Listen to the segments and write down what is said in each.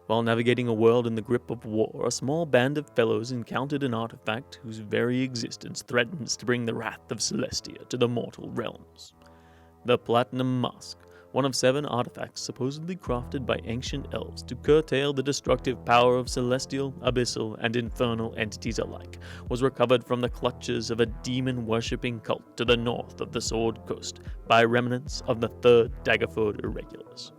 While navigating a world in the grip of war, a small band of fellows encountered an artifact whose very existence threatens to bring the wrath of Celestia to the mortal realms. The Platinum Mask, one of 7 artifacts supposedly crafted by ancient elves to curtail the destructive power of celestial, abyssal, and infernal entities alike, was recovered from the clutches of a demon-worshipping cult to the north of the Sword Coast by remnants of the 3rd Daggerford Irregulars.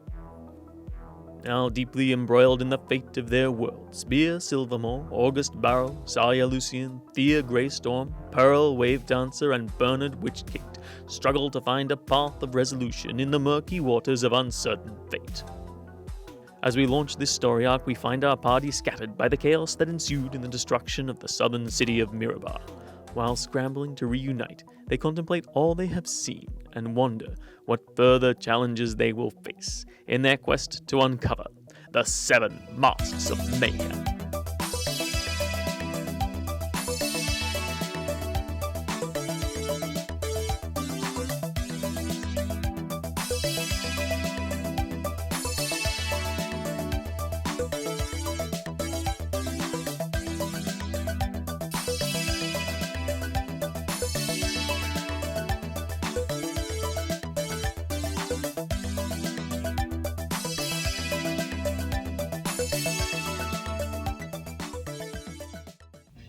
Now deeply embroiled in the fate of their world, Spear Silvermore, August Barrow, Saya Lucian, Thea Greystorm, Pearl Wave Dancer, and Bernard Witchgate struggle to find a path of resolution in the murky waters of uncertain fate. As we launch this story arc, we find our party scattered by the chaos that ensued in the destruction of the southern city of Mirabar. While scrambling to reunite, they contemplate all they have seen and wonder what further challenges they will face in their quest to uncover the 7 Masks of Mayhem.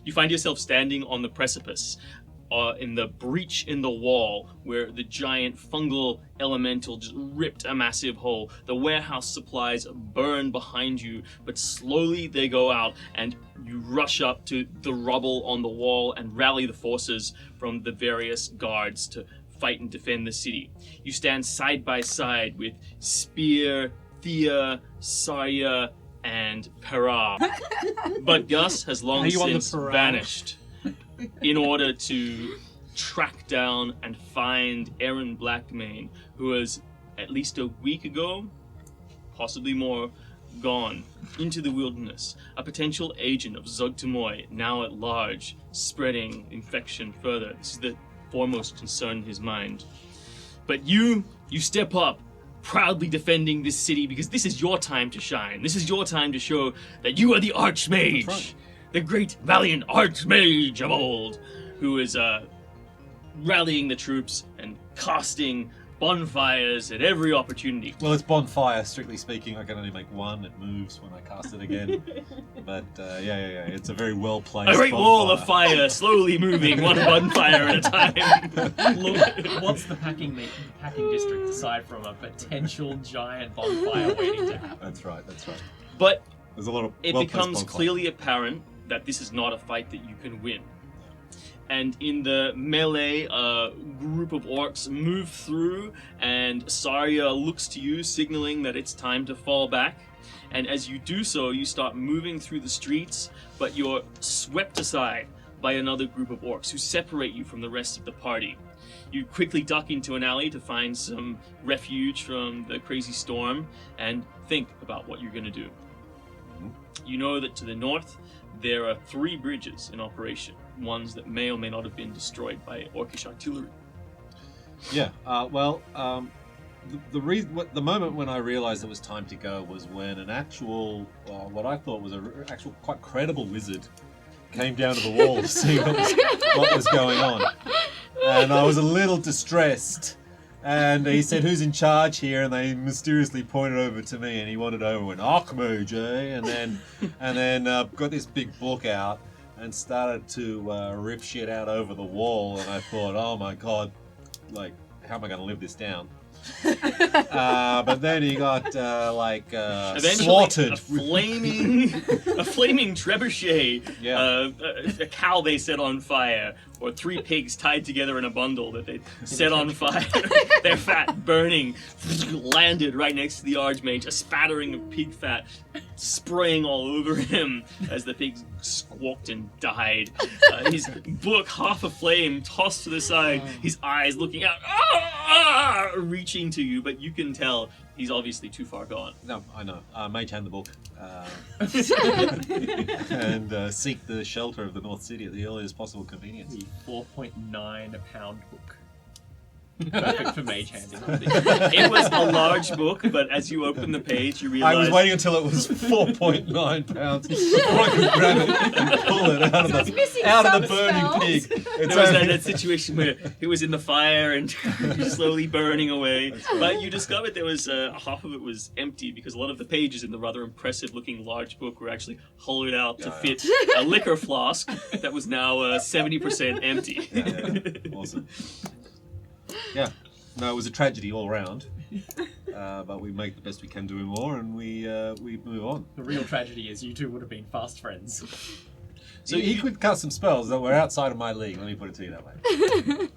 You find yourself standing on the precipice, in the breach in the wall where the giant fungal elemental just ripped a massive hole. The warehouse supplies burn behind you, but slowly they go out and you rush up to the rubble on the wall and rally the forces from the various guards to fight and defend the city. You stand side by side with Spear, Thea, Sarya, and Para. But Gus has long since vanished in order to track down and find Aaron Blackmane, who was at least a week ago, possibly more, gone into the wilderness, a potential agent of Zogtamoy, now at large, spreading infection further. This is the foremost concern in his mind. But you step up, proudly defending this city, because this is your time to shine. This is your time to show that you are the Archmage, right. The great valiant Archmage of old, who is rallying the troops and casting bonfires at every opportunity. Well, it's bonfire, strictly speaking. I can only make one. It moves when I cast it again. But yeah. It's a very well placed. A great bonfire. wall of fire, slowly moving, one bonfire at a time. Look, what's the packing district aside from a potential giant bonfire waiting to happen? That's right. But there's a lot of it becomes clearly apparent that this is not a fight that you can win. And in the melee, a group of orcs move through, and Sarya looks to you, signaling that it's time to fall back. And as you do so, you start moving through the streets, but you're swept aside by another group of orcs who separate you from the rest of the party. You quickly duck into an alley to find some refuge from the crazy storm, and think about what you're going to do. You know that to the north, there are 3 bridges in operation, ones that may or may not have been destroyed by orcish artillery. Yeah, the moment when I realized it was time to go was when an actual, what I thought was an actual quite credible wizard came down to the wall to see what was going on. And I was a little distressed. And he said, "Who's in charge here?" And they mysteriously pointed over to me, and he wanted over and went, "Archmage, eh?" And then got this big book out and started to rip shit out over the wall. And I thought, oh my god, like, how am I going to live this down? But then he got slaughtered. A flaming trebuchet, a cow they set on fire, or 3 pigs tied together in a bundle that they set on fire. Their fat burning landed right next to the Archmage, a spattering of pig fat spraying all over him as the pigs squawked and died. His book, half aflame, tossed to the side, his eyes looking out, reaching to you, but you can tell he's obviously too far gone. No, I know. Mage hand the book. And seek the shelter of the North City at the earliest possible convenience. The 4.9 pound book. Perfect for mage handing. It was a large book, but as you open the page, you realize I was waiting until it was 4.9 pounds before I could grab it and pull it out of So it's missing the some burning spells. pig. It's there was only- that situation where it was in the fire and slowly burning away. But you discovered there was half of it was empty because a lot of the pages in the rather impressive-looking large book were actually hollowed out to fit a liquor flask that was now 70% empty. Yeah. Awesome. Yeah. No, it was a tragedy all round. But we make the best we can doing more, and we move on. The real tragedy is you two would have been fast friends. So he could cast some spells that were outside of my league. Let me put it to you that way.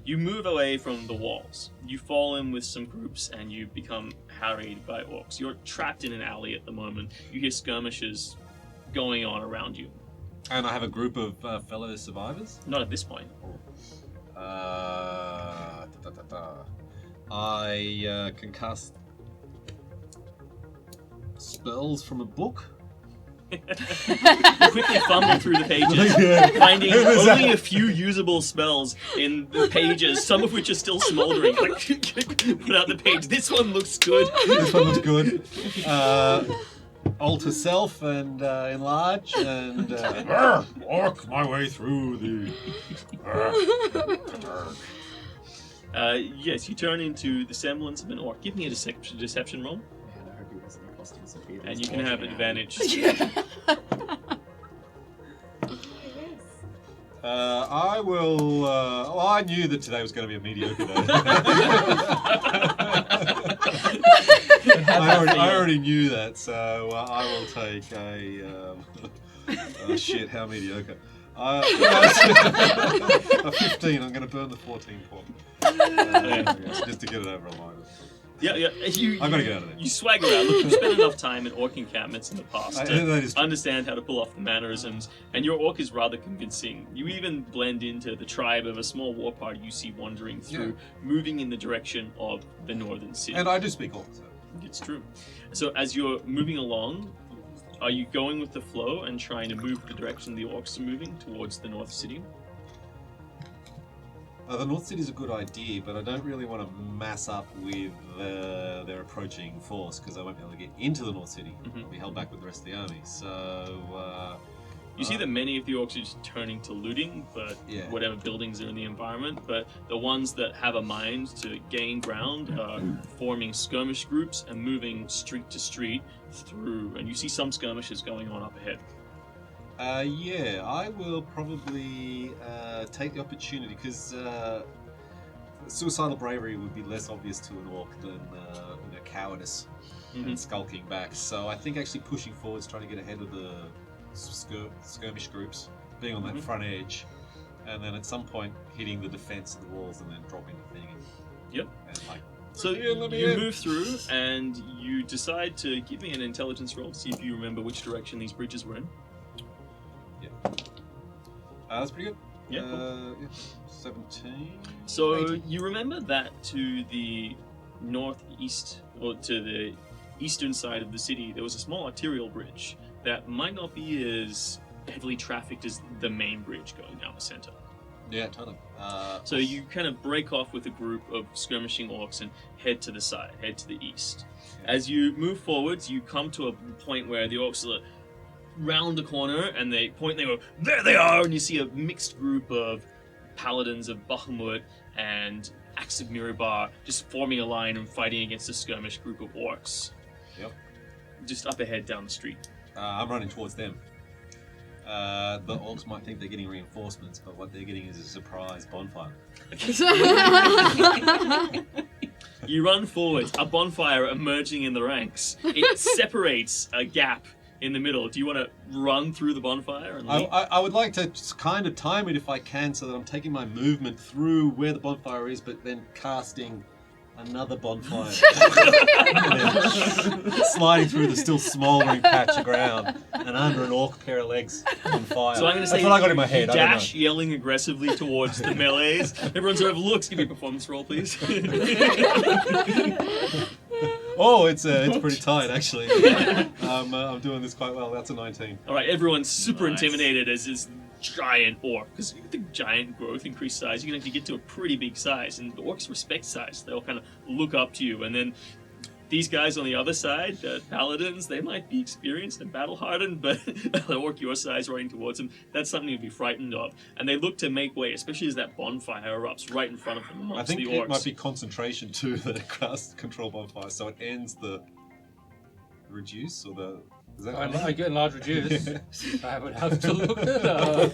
You move away from the walls. You fall in with some groups and you become harried by orcs. You're trapped in an alley at the moment. You hear skirmishes going on around you. And I have a group of fellow survivors. Not at this point. I can cast spells from a book. You quickly fumble through the pages, finding only a few usable spells in the pages, some of which are still smoldering. Like, put out the page. This one looks good. This one looks good. Alter self and enlarge and walk my way through the. Yes, you turn into the semblance of an orc. Give me a deception roll, Man, I hope he wasn't in costumes of Peter. and you can have advantage. I will. I knew that today was going to be a mediocre day. I already knew that, so I will take a. Oh shit! How mediocre. A 15. I'm going to burn the 14 point. Just to get it over a line. Yeah. I've got to get out of there. You swagger out. Look, you've spent enough time in orc encampments in the past That to is true. understand how to pull off the mannerisms, and your orc is rather convincing. You even blend into the tribe of a small war party you see wandering through, moving in the direction of the northern city. And I do speak Orc, so. It's true. So as you're moving along, are you going with the flow and trying to move the direction the orcs are moving towards the north city? The North City is a good idea, but I don't really want to mass up with their approaching force because I won't be able to get into the North City. Mhm. I'll be held back with the rest of the army. So, You see that many of the orcs are just turning to looting, but Yeah. whatever buildings are in the environment. But the ones that have a mind to gain ground are forming skirmish groups and moving street to street through. And you see some skirmishes going on up ahead. yeah, I will probably take the opportunity because suicidal bravery would be less obvious to an orc than cowardice and skulking back. So I think actually pushing forwards, trying to get ahead of the skirmish groups, being on that front edge, and then at some point hitting the defense of the walls and then dropping the thing. Yep. And like, So Yeah, let me you in. move through and you decide to give me an intelligence roll to see if you remember which direction these bridges were in. that's pretty good. Yeah, cool. 17. So 18. you remember that to the northeast, or to the eastern side of the city, there was a small arterial bridge that might not be as heavily trafficked as the main bridge going down the center. Yeah, totally. So you kind of break off with a group of skirmishing orcs and head to the side, head to the east. As you move forwards, you come to a point where the orcs are round the corner and they point, they go, there they are, and you see a mixed group of paladins of Bahamut and Axe of Mirabar just forming a line and fighting against a skirmish group of orcs. Yep. Just up ahead down the street. I'm running towards them. The orcs might think they're getting reinforcements, but what they're getting is a surprise bonfire. You run forward, a bonfire emerging in the ranks. It separates a gap in the middle. Do you want to run through the bonfire and leap? I would like to just kind of time it if I can so that I'm taking my movement through where the bonfire is, but then casting another bonfire. And then sliding through the still smouldering patch of ground and under an orc pair of legs on fire. So I'm going to say That's what I got in my head. you I don't dash know. yelling aggressively towards the melees. Everyone sort of looks. Give me a performance roll, please. Oh, it's pretty tight actually. I'm doing this quite well. That's a 19. All right, everyone's super Nice. intimidated as giant orc, because the giant growth, increased size, you can actually get to a pretty big size, and the orcs respect size. They all kind of look up to you, and then these guys on the other side, paladins, they might be experienced and battle-hardened, but an orc your size running towards them, that's something to be frightened of. And they look to make way, especially as that bonfire erupts right in front of them amongst I think the orcs. it might be concentration too that it casts control bonfire, so it ends the reduce or the. Is that I get large reduce. I would have to look it up.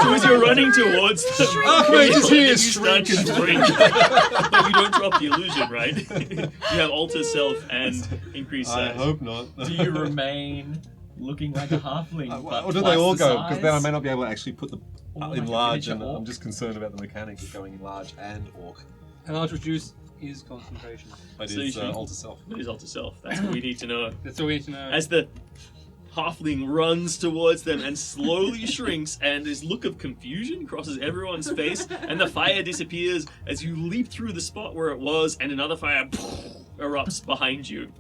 So as you're running towards them, Archmages here you start to shrink. But you don't drop the illusion, right? You have alter self and increase I size. hope not. Do you remain looking like a halfling? Or do they all go? Because then I may not be able to actually put them Or in like a large, miniature and I'm orc? just concerned about the mechanics of going in large and orc. And large reduce is concentration. But So it's you should- alter self. It is alter self. That's what we need to know. That's all we need to know. As the halfling runs towards them and slowly shrinks, and this look of confusion crosses everyone's face, and the fire disappears as you leap through the spot where it was, and another fire erupts behind you.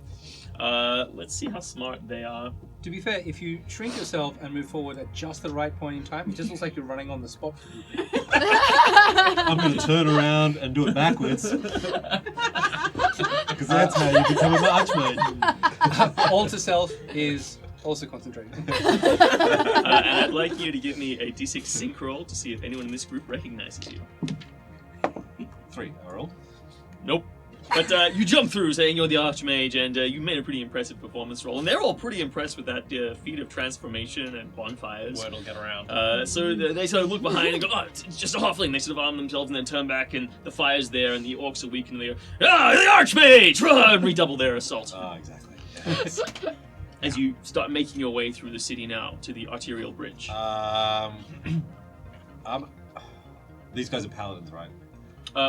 Let's see how smart they are. To be fair, if you shrink yourself and move forward at just the right point in time, it just looks like you're running on the spot. I'm going to turn around and do it backwards. Because that's how you become a archmage. Alter self is also concentration. And I'd like you to give me a d6 sync roll to see if anyone in this group recognizes you. 3, I roll. Nope. But you jump through saying you're the Archmage, and you made a pretty impressive performance roll. And they're all pretty impressed with that feat of transformation and bonfires. Word will get around. So they sort of look behind and go, oh, it's just a halfling. They sort of arm themselves and then turn back, and the fire's there, and the orcs are weak, and they go, ah, the Archmage! And redouble their assault. Exactly. Yes. As you start making your way through the city now to the arterial bridge. These guys are paladins, right?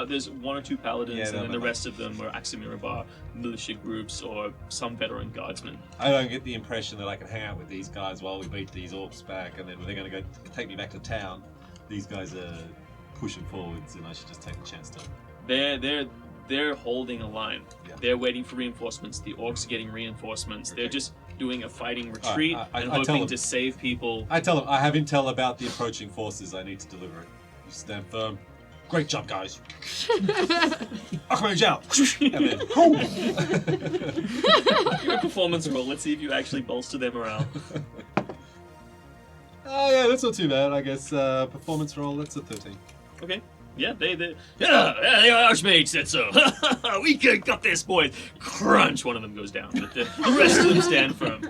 There's 1 or 2 paladins, Yeah, and then the rest of them are Axamirabar militia groups or some veteran guardsmen. I don't get the impression that I can hang out with these guys while we beat these orcs back, and then when they're going to go take me back to town, these guys are pushing forwards, and I should just take the chance to. They're holding a line. Yeah. They're waiting for reinforcements. The orcs are getting reinforcements. They're just doing a fighting retreat I and tell hoping them. to save people. I tell them I have intel about the approaching forces. I need to deliver it. You stand firm. Great job, guys. Archmage out. And then, Your performance roll. Let's see if you actually bolster their morale. oh yeah, that's not too bad. I guess performance roll. That's a 13. Okay. Yeah, the Archmage said so. We got this, boys. Crunch. One of them goes down, but the rest of them stand firm.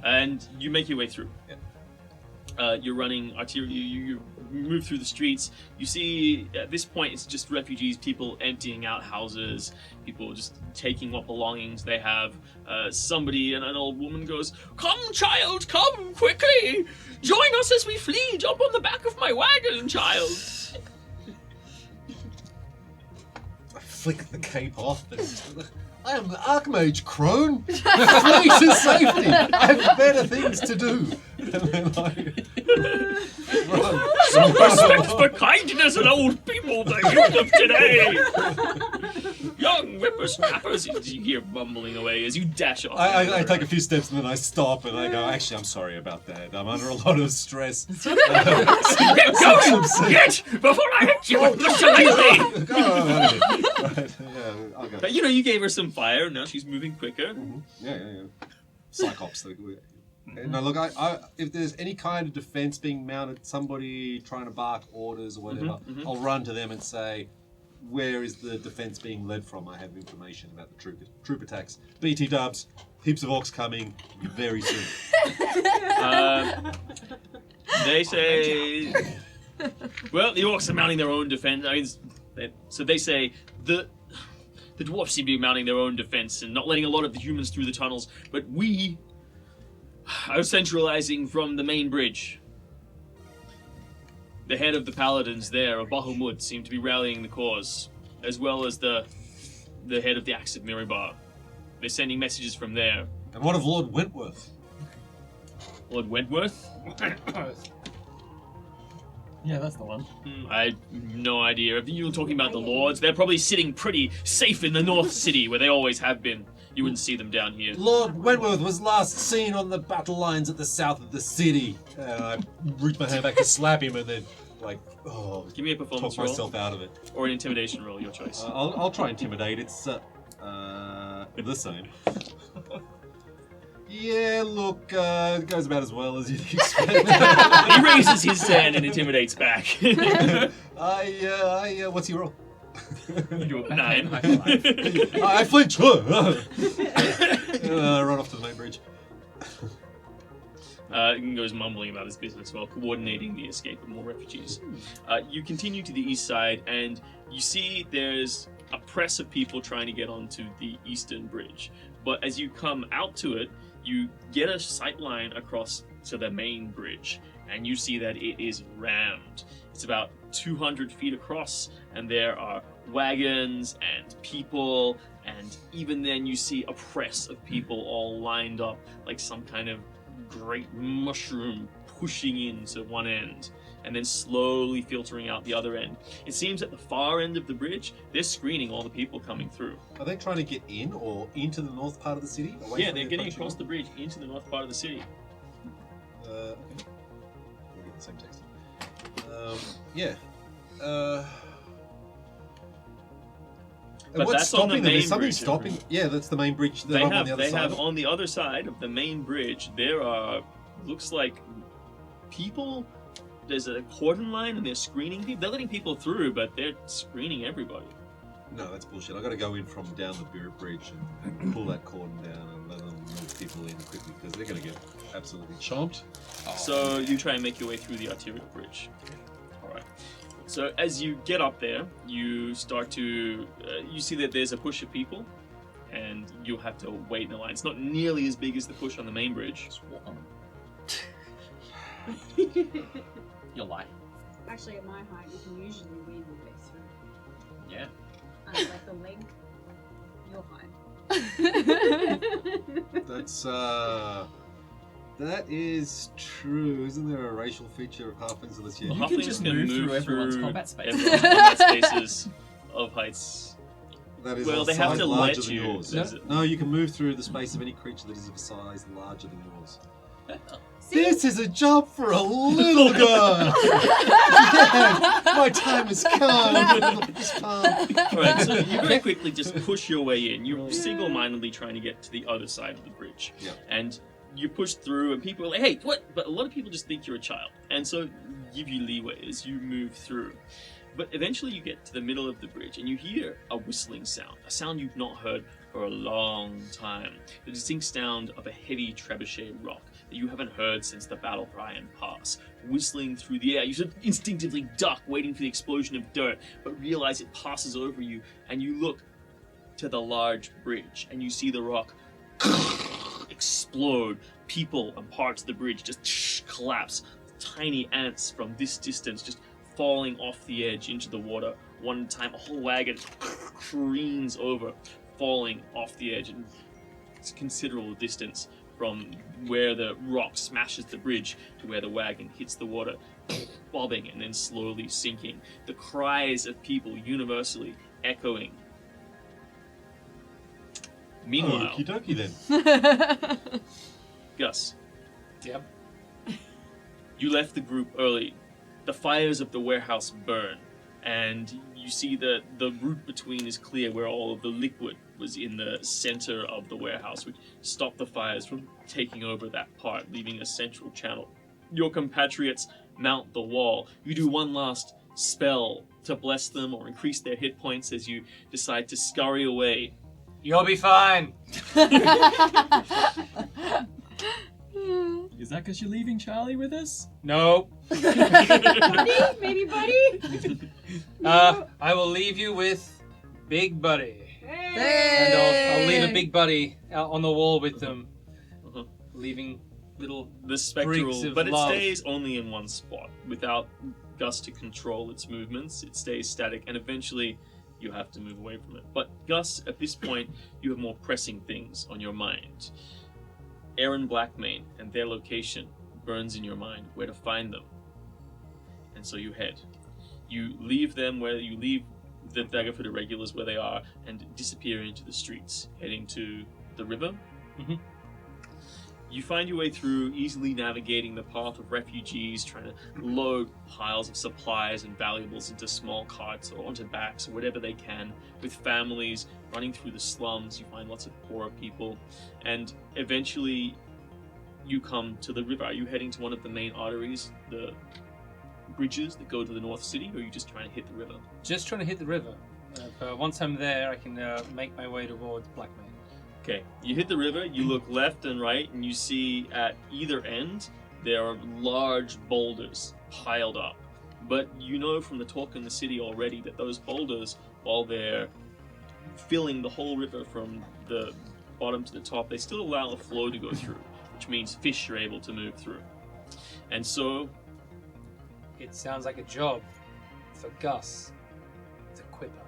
And you make your way through. You're running arterial. You move through the streets. You see, at this point, it's just refugees, people emptying out houses, people just taking what belongings they have. Somebody, an old woman goes, "Come, child, come quickly! Join us as we flee! Jump on the back of my wagon, child!" I flick the cape off. I am the Archmage, crone. Flee to safety. I have better things to do. And then run. Some respect for kindness and old people, the youth of today! Young whippersnappers, you hear bumbling away as you dash off. I take a few steps and then I stop and I go, actually, I'm sorry about that. I'm under a lot of stress. Get going! Get! Before I hit you with the shillelagh! Right, yeah, I'll go. But you gave her some fire, now she's moving quicker. Yeah. Cyclops. No, look, I if there's any kind of defense being mounted, somebody trying to bark orders or whatever, I'll run to them and say, where is the defense being led from? I have information about the troop attacks. BT dubs, heaps of orcs coming very soon. They say... Well, the orcs are mounting their own defense. So they say the dwarves seem to be mounting their own defense and not letting a lot of the humans through the tunnels, but we are centralizing from the main bridge. The head of the paladins there, of Bahamut, seem to be rallying the cause, as well as the head of the Axe of Miribar. They're sending messages from there. And what of Lord Wentworth? Lord Wentworth? Yeah, that's the one. I have no idea. If you're talking about the lords, they're probably sitting pretty safe in the North City, where they always have been. You wouldn't see them down here. Lord Wentworth was last seen on the battle lines at the south of the city. I reached my hand back to slap him and then, Give me a performance talk roll. myself out of it. Or an intimidation roll, your choice. I'll try intimidate. It's the same. Yeah, look, it goes about as well as you'd expect. He raises his hand and intimidates back. What's your roll? You do a 9. high five. I flinch. Run off to the main bridge. He goes mumbling about his business while coordinating the escape of more refugees. You continue to the east side, and you see there's a press of people trying to get onto the eastern bridge. But as you come out to it, you get a sight line across to the main bridge, and you see that it is rammed. It's about 200 feet across, and there are wagons and people, and even then you see a press of people all lined up like some kind of great mushroom pushing into one end and then slowly filtering out the other end. It seems at the far end of the bridge, they're screening all the people coming through. Are they trying to get in or into the north part of the city? Yeah, they're getting across the bridge into the north part of the city. Okay. We'll get the same text. But what's that's on the stopping them? main Is something bridge. stopping? Yeah, that's the main bridge. They on have the other side. on the other side of the main bridge, there are, looks like people, there's a cordon line and they're screening people. They're letting people through, but they're screening everybody. No, that's bullshit. I got to go in from down the bridge and pull that cordon down and let them move people in quickly because they're going to get absolutely chomped. So you try and make your way through the arterial bridge. Alright. So as you get up there, you start to, you see that there's a push of people, and you'll have to wait in the line. It's not nearly as big as the push on the main bridge. You'll lie. Actually, at my height, you can usually weave your way through. Yeah. Like the leg, your height. That is true. Isn't there a racial feature of halflings that lets you? You can just move through everyone's combat space. Everyone's combat spaces of heights. That is Well, a they have size to larger let than you. yours. Does it? No, you can move through the space of any creature that is of a size larger than yours. See? This is a job for a little girl. Yeah, my time has come. Fist pump. Alright, so you very quickly just push your way in. You're single-mindedly trying to get to the other side of the bridge. Yeah. And you push through, and people are like, hey, what? But a lot of people just think you're a child. And so give you leeway as you move through. But eventually you get to the middle of the bridge, and you hear a whistling sound. A sound you've not heard for a long time. The distinct sound of a heavy trebuchet rock that you haven't heard since the Battle for Iron Pass. Whistling through the air. You sort of instinctively duck, waiting for the explosion of dirt, but realize it passes over you, and you look to the large bridge, and you see the rock explode. People and parts of the bridge just collapse. Tiny ants from this distance just falling off the edge into the water. One time, a whole wagon careens over, falling off the edge, and it's a considerable distance from where the rock smashes the bridge to where the wagon hits the water, bobbing and then slowly sinking. The cries of people universally echoing. Meanwhile, Okie dokie then. Gus, Yep. you left the group early. The fires of the warehouse burn, and you see that the route between is clear where all of the liquid was in the center of the warehouse, which stopped the fires from taking over that part, leaving a central channel. Your compatriots mount the wall. You do one last spell to bless them or increase their hit points as you decide to scurry away. You'll be fine. Is that because you're leaving Charlie with us? No. Buddy? Maybe buddy? I will leave you with Big Buddy. And I'll leave a Big Buddy out on the wall with them. Uh-huh. Leaving little... The spectral, Freaks of but it love. stays only in one spot. Without Gus to control its movements, it stays static, and eventually you have to move away from it. But Gus, at this point, you have more pressing things on your mind. Aaron Blackmane and their location burns in your mind, where to find them. and so you head. You leave them where you leave the Daggerfoot Irregulars where they are and disappear into the streets, heading to the river. Mhm. You find your way through, easily navigating the path of refugees, trying to load piles of supplies and valuables into small carts or onto backs or whatever they can, with families running through the slums. You find lots of poorer people, and eventually you come to the river. Are you heading to one of the main arteries, the bridges that go to the North City, or are you just trying to hit the river? Just trying to hit the river. Once I'm there, I can make my way towards Blackmail. Okay, you hit the river, you look left and right, and you see at either end there are large boulders piled up. But you know from the talk in the city already that those boulders, while they're filling the whole river from the bottom to the top, they still allow a flow to go through, which means fish are able to move through. And so, It sounds like a job for Gus, the Quipper.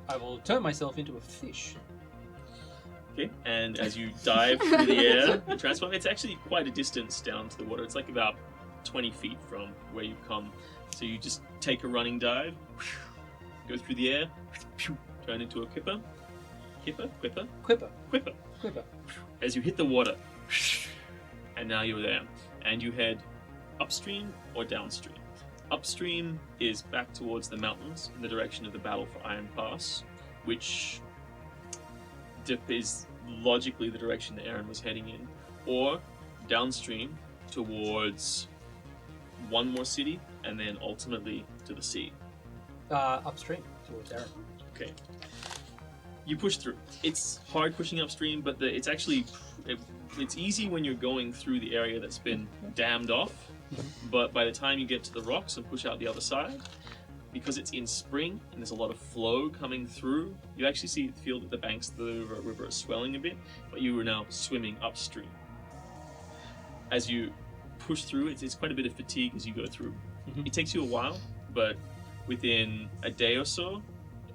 I will turn myself into a fish. okay, and as you dive through the air and transform, it's actually quite a distance down to the water. It's like about 20 feet from where you've come. So you just take a running dive, go through the air, turn into a quipper. Quipper? Quipper. Quipper. Quipper. As you hit the water, and now you're there. And you head upstream or downstream. Upstream is back towards the mountains in the direction of the Battle for Iron Pass, which is logically the direction that Aaron was heading in. Or downstream towards one more city, and then ultimately to the sea. Upstream towards Aaron. Okay. You push through. It's hard pushing upstream, but it's actually it's easy when you're going through the area that's been dammed off. But by the time you get to the rocks and push out the other side, because it's in spring and there's a lot of flow coming through, you actually feel that the banks of the river are swelling a bit, but you are now swimming upstream. As you push through, it's quite a bit of fatigue as you go through. Mhm. It takes you a while, but within a day or so,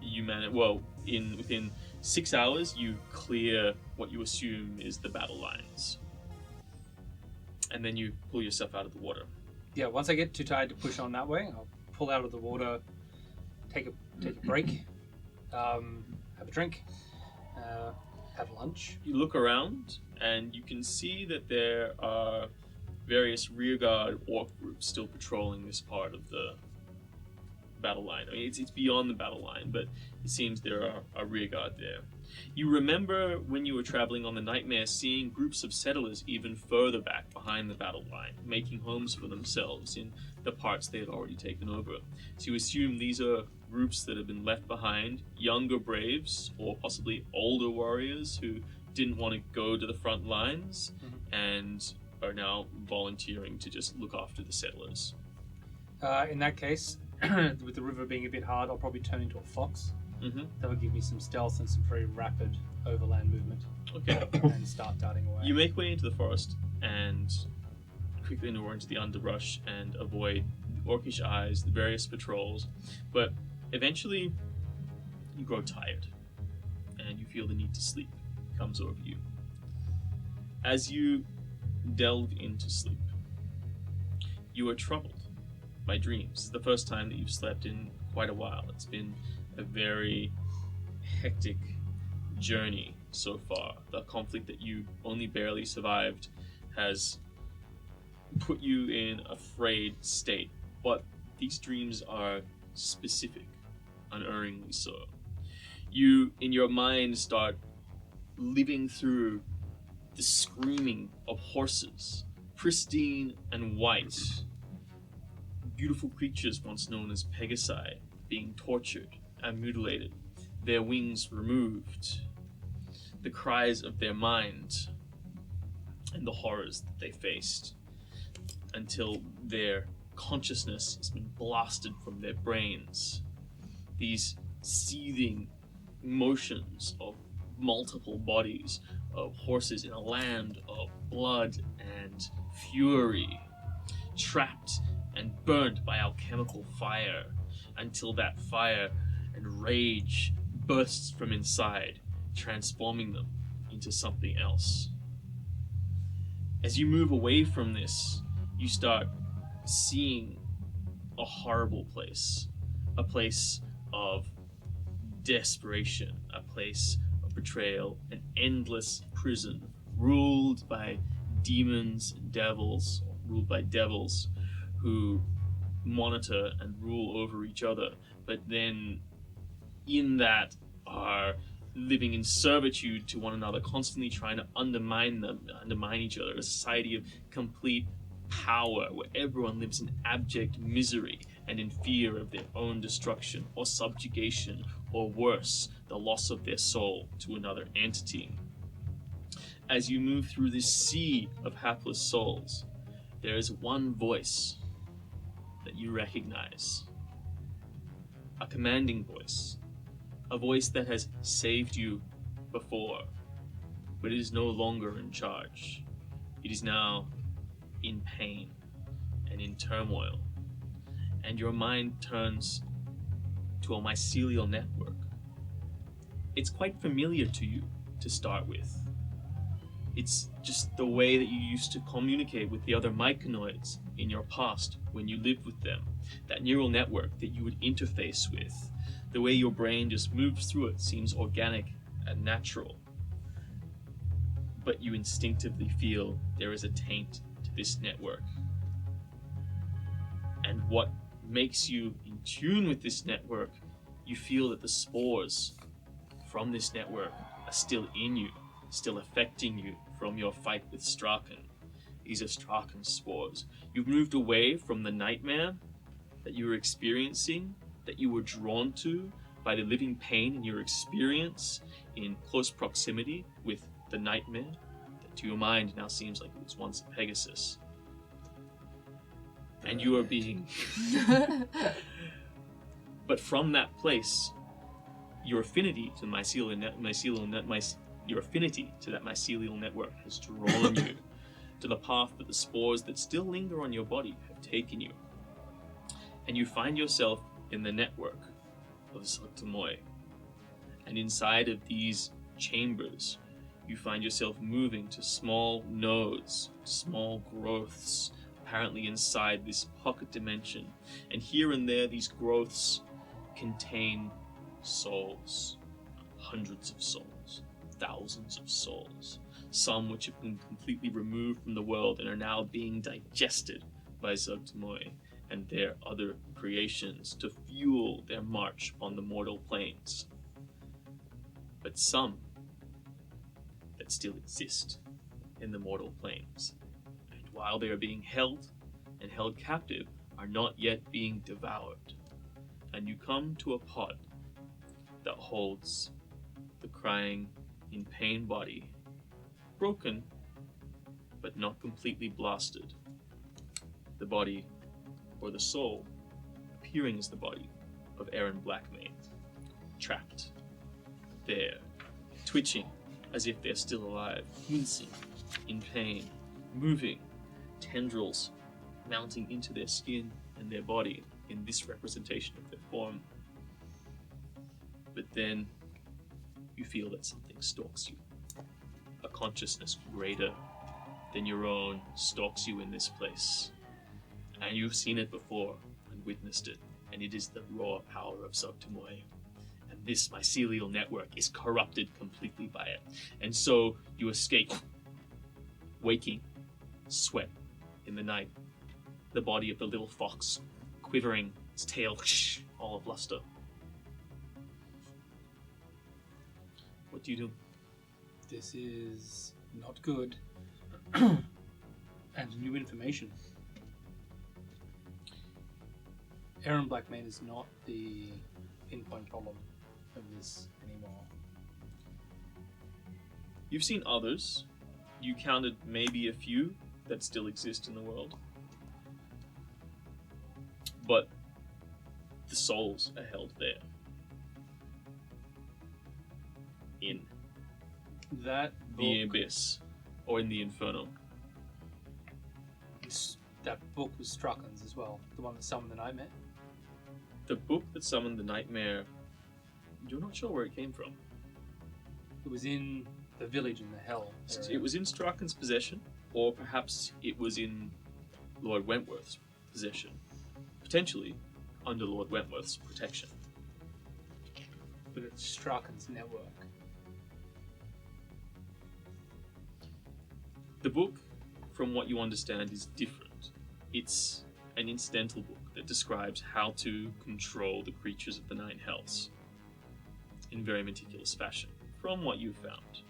you manage. Well, within 6 hours, you clear what you assume is the battle lines, and then you pull yourself out of the water. Yeah, once I get too tired to push on that way, I'll pull out of the water, take a break, have a drink, have lunch. You look around, and you can see that there are various rearguard orc groups still patrolling this part of the battle line. I mean, it's beyond the battle line, but it seems there are a rearguard there. You remember when you were traveling on the Nightmare, seeing groups of settlers even further back behind the battle line, making homes for themselves in the parts they had already taken over. So you assume these are groups that have been left behind, younger braves, or possibly older warriors who didn't want to go to the front lines, and are now volunteering to just look after the settlers. In that case, with the river being a bit hard, I'll probably turn into a fox. Mm-hmm. That would give me some stealth and some very rapid overland movement, Okay. and start darting away. You make way into the forest and quickly maneuver into the underbrush and avoid orcish eyes, the various patrols, but eventually you grow tired and you feel the need to sleep comes over you. As you delve into sleep, you are troubled by dreams. This is the first time that you've slept in quite a while. It's been a very hectic journey so far. The conflict that you only barely survived has put you in a frayed state, but these dreams are specific, unerringly so. You, in your mind, start living through the screaming of horses, pristine and white, beautiful creatures once known as Pegasi, being tortured and mutilated, their wings removed, the cries of their mind, and the horrors that they faced, until their consciousness has been blasted from their brains. These seething motions of multiple bodies of horses in a land of blood and fury, trapped and burnt by alchemical fire, until that fire and rage bursts from inside, transforming them into something else. As you move away from this, you start seeing a horrible place. A place of desperation, a place of betrayal, an endless prison ruled by demons and devils, or ruled by devils who monitor and rule over each other, but then in that are living in servitude to one another, constantly trying to undermine each other. A society of complete power where everyone lives in abject misery and in fear of their own destruction or subjugation, or worse, the loss of their soul to another entity. As you move through this sea of hapless souls, there is one voice that you recognize. A commanding voice. A voice that has saved you before, but it is no longer in charge. It is now in pain and in turmoil. And your mind turns to a mycelial network. It's quite familiar to you to start with. It's just the way that you used to communicate with the other myconoids in your past when you lived with them. That neural network that you would interface with. The way your brain just moves through it seems organic and natural. But you instinctively feel there is a taint to this network. And what makes you in tune with this network, you feel that the spores from this network are still in you, still affecting you from your fight with Strachan. These are Strachan spores. You've moved away from the nightmare that you were experiencing, that you were drawn to by the living pain in your experience in close proximity with the nightmare that to your mind now seems like it was once a Pegasus. And you are being... But from that place, your affinity to your affinity to that mycelial network has drawn you to the path that the spores that still linger on your body have taken you. And you find yourself in the network of Soktamoy. And inside of these chambers, you find yourself moving to small nodes, small growths, apparently inside this pocket dimension. And here and there, these growths contain souls. Hundreds of souls. Thousands of souls. Some which have been completely removed from the world and are now being digested by Zugtamoy and their other creations to fuel their march on the mortal planes. But some that still exist in the mortal planes, and while they are being held and held captive, are not yet being devoured. And you come to a pod that holds the crying, in pain body, broken, but not completely blasted. The body, or the soul, appearing as the body of Aaron Blackmane, trapped there, twitching as if they're still alive, wincing, in pain, moving, tendrils mounting into their skin and their body in this representation of their form. But then you feel that something stalks you. A consciousness greater than your own stalks you in this place. And you've seen it before and witnessed it, and it is the raw power of Zugtamoy. And this mycelial network is corrupted completely by it. And so you escape, waking, sweat in the night, the body of the little fox quivering, its tail all of luster. What do you do? This is not good. And new information. Aaron Blackmane is not the pinpoint problem of this anymore. You've seen others. You counted maybe a few that still exist in the world. But the souls are held there. In That the book, abyss, or in the inferno. that book was Strachan's as well. The one that summoned the nightmare. The book that summoned the nightmare, you're not sure where it came from. It was in the village in the hell area. It was in Strachan's possession, or perhaps it was in Lord Wentworth's possession, potentially under Lord Wentworth's protection. But it's Strachan's network. The book, from what you understand, is different. It's an incidental book that describes how to control the creatures of the Nine Hells in very meticulous fashion, from what you've found.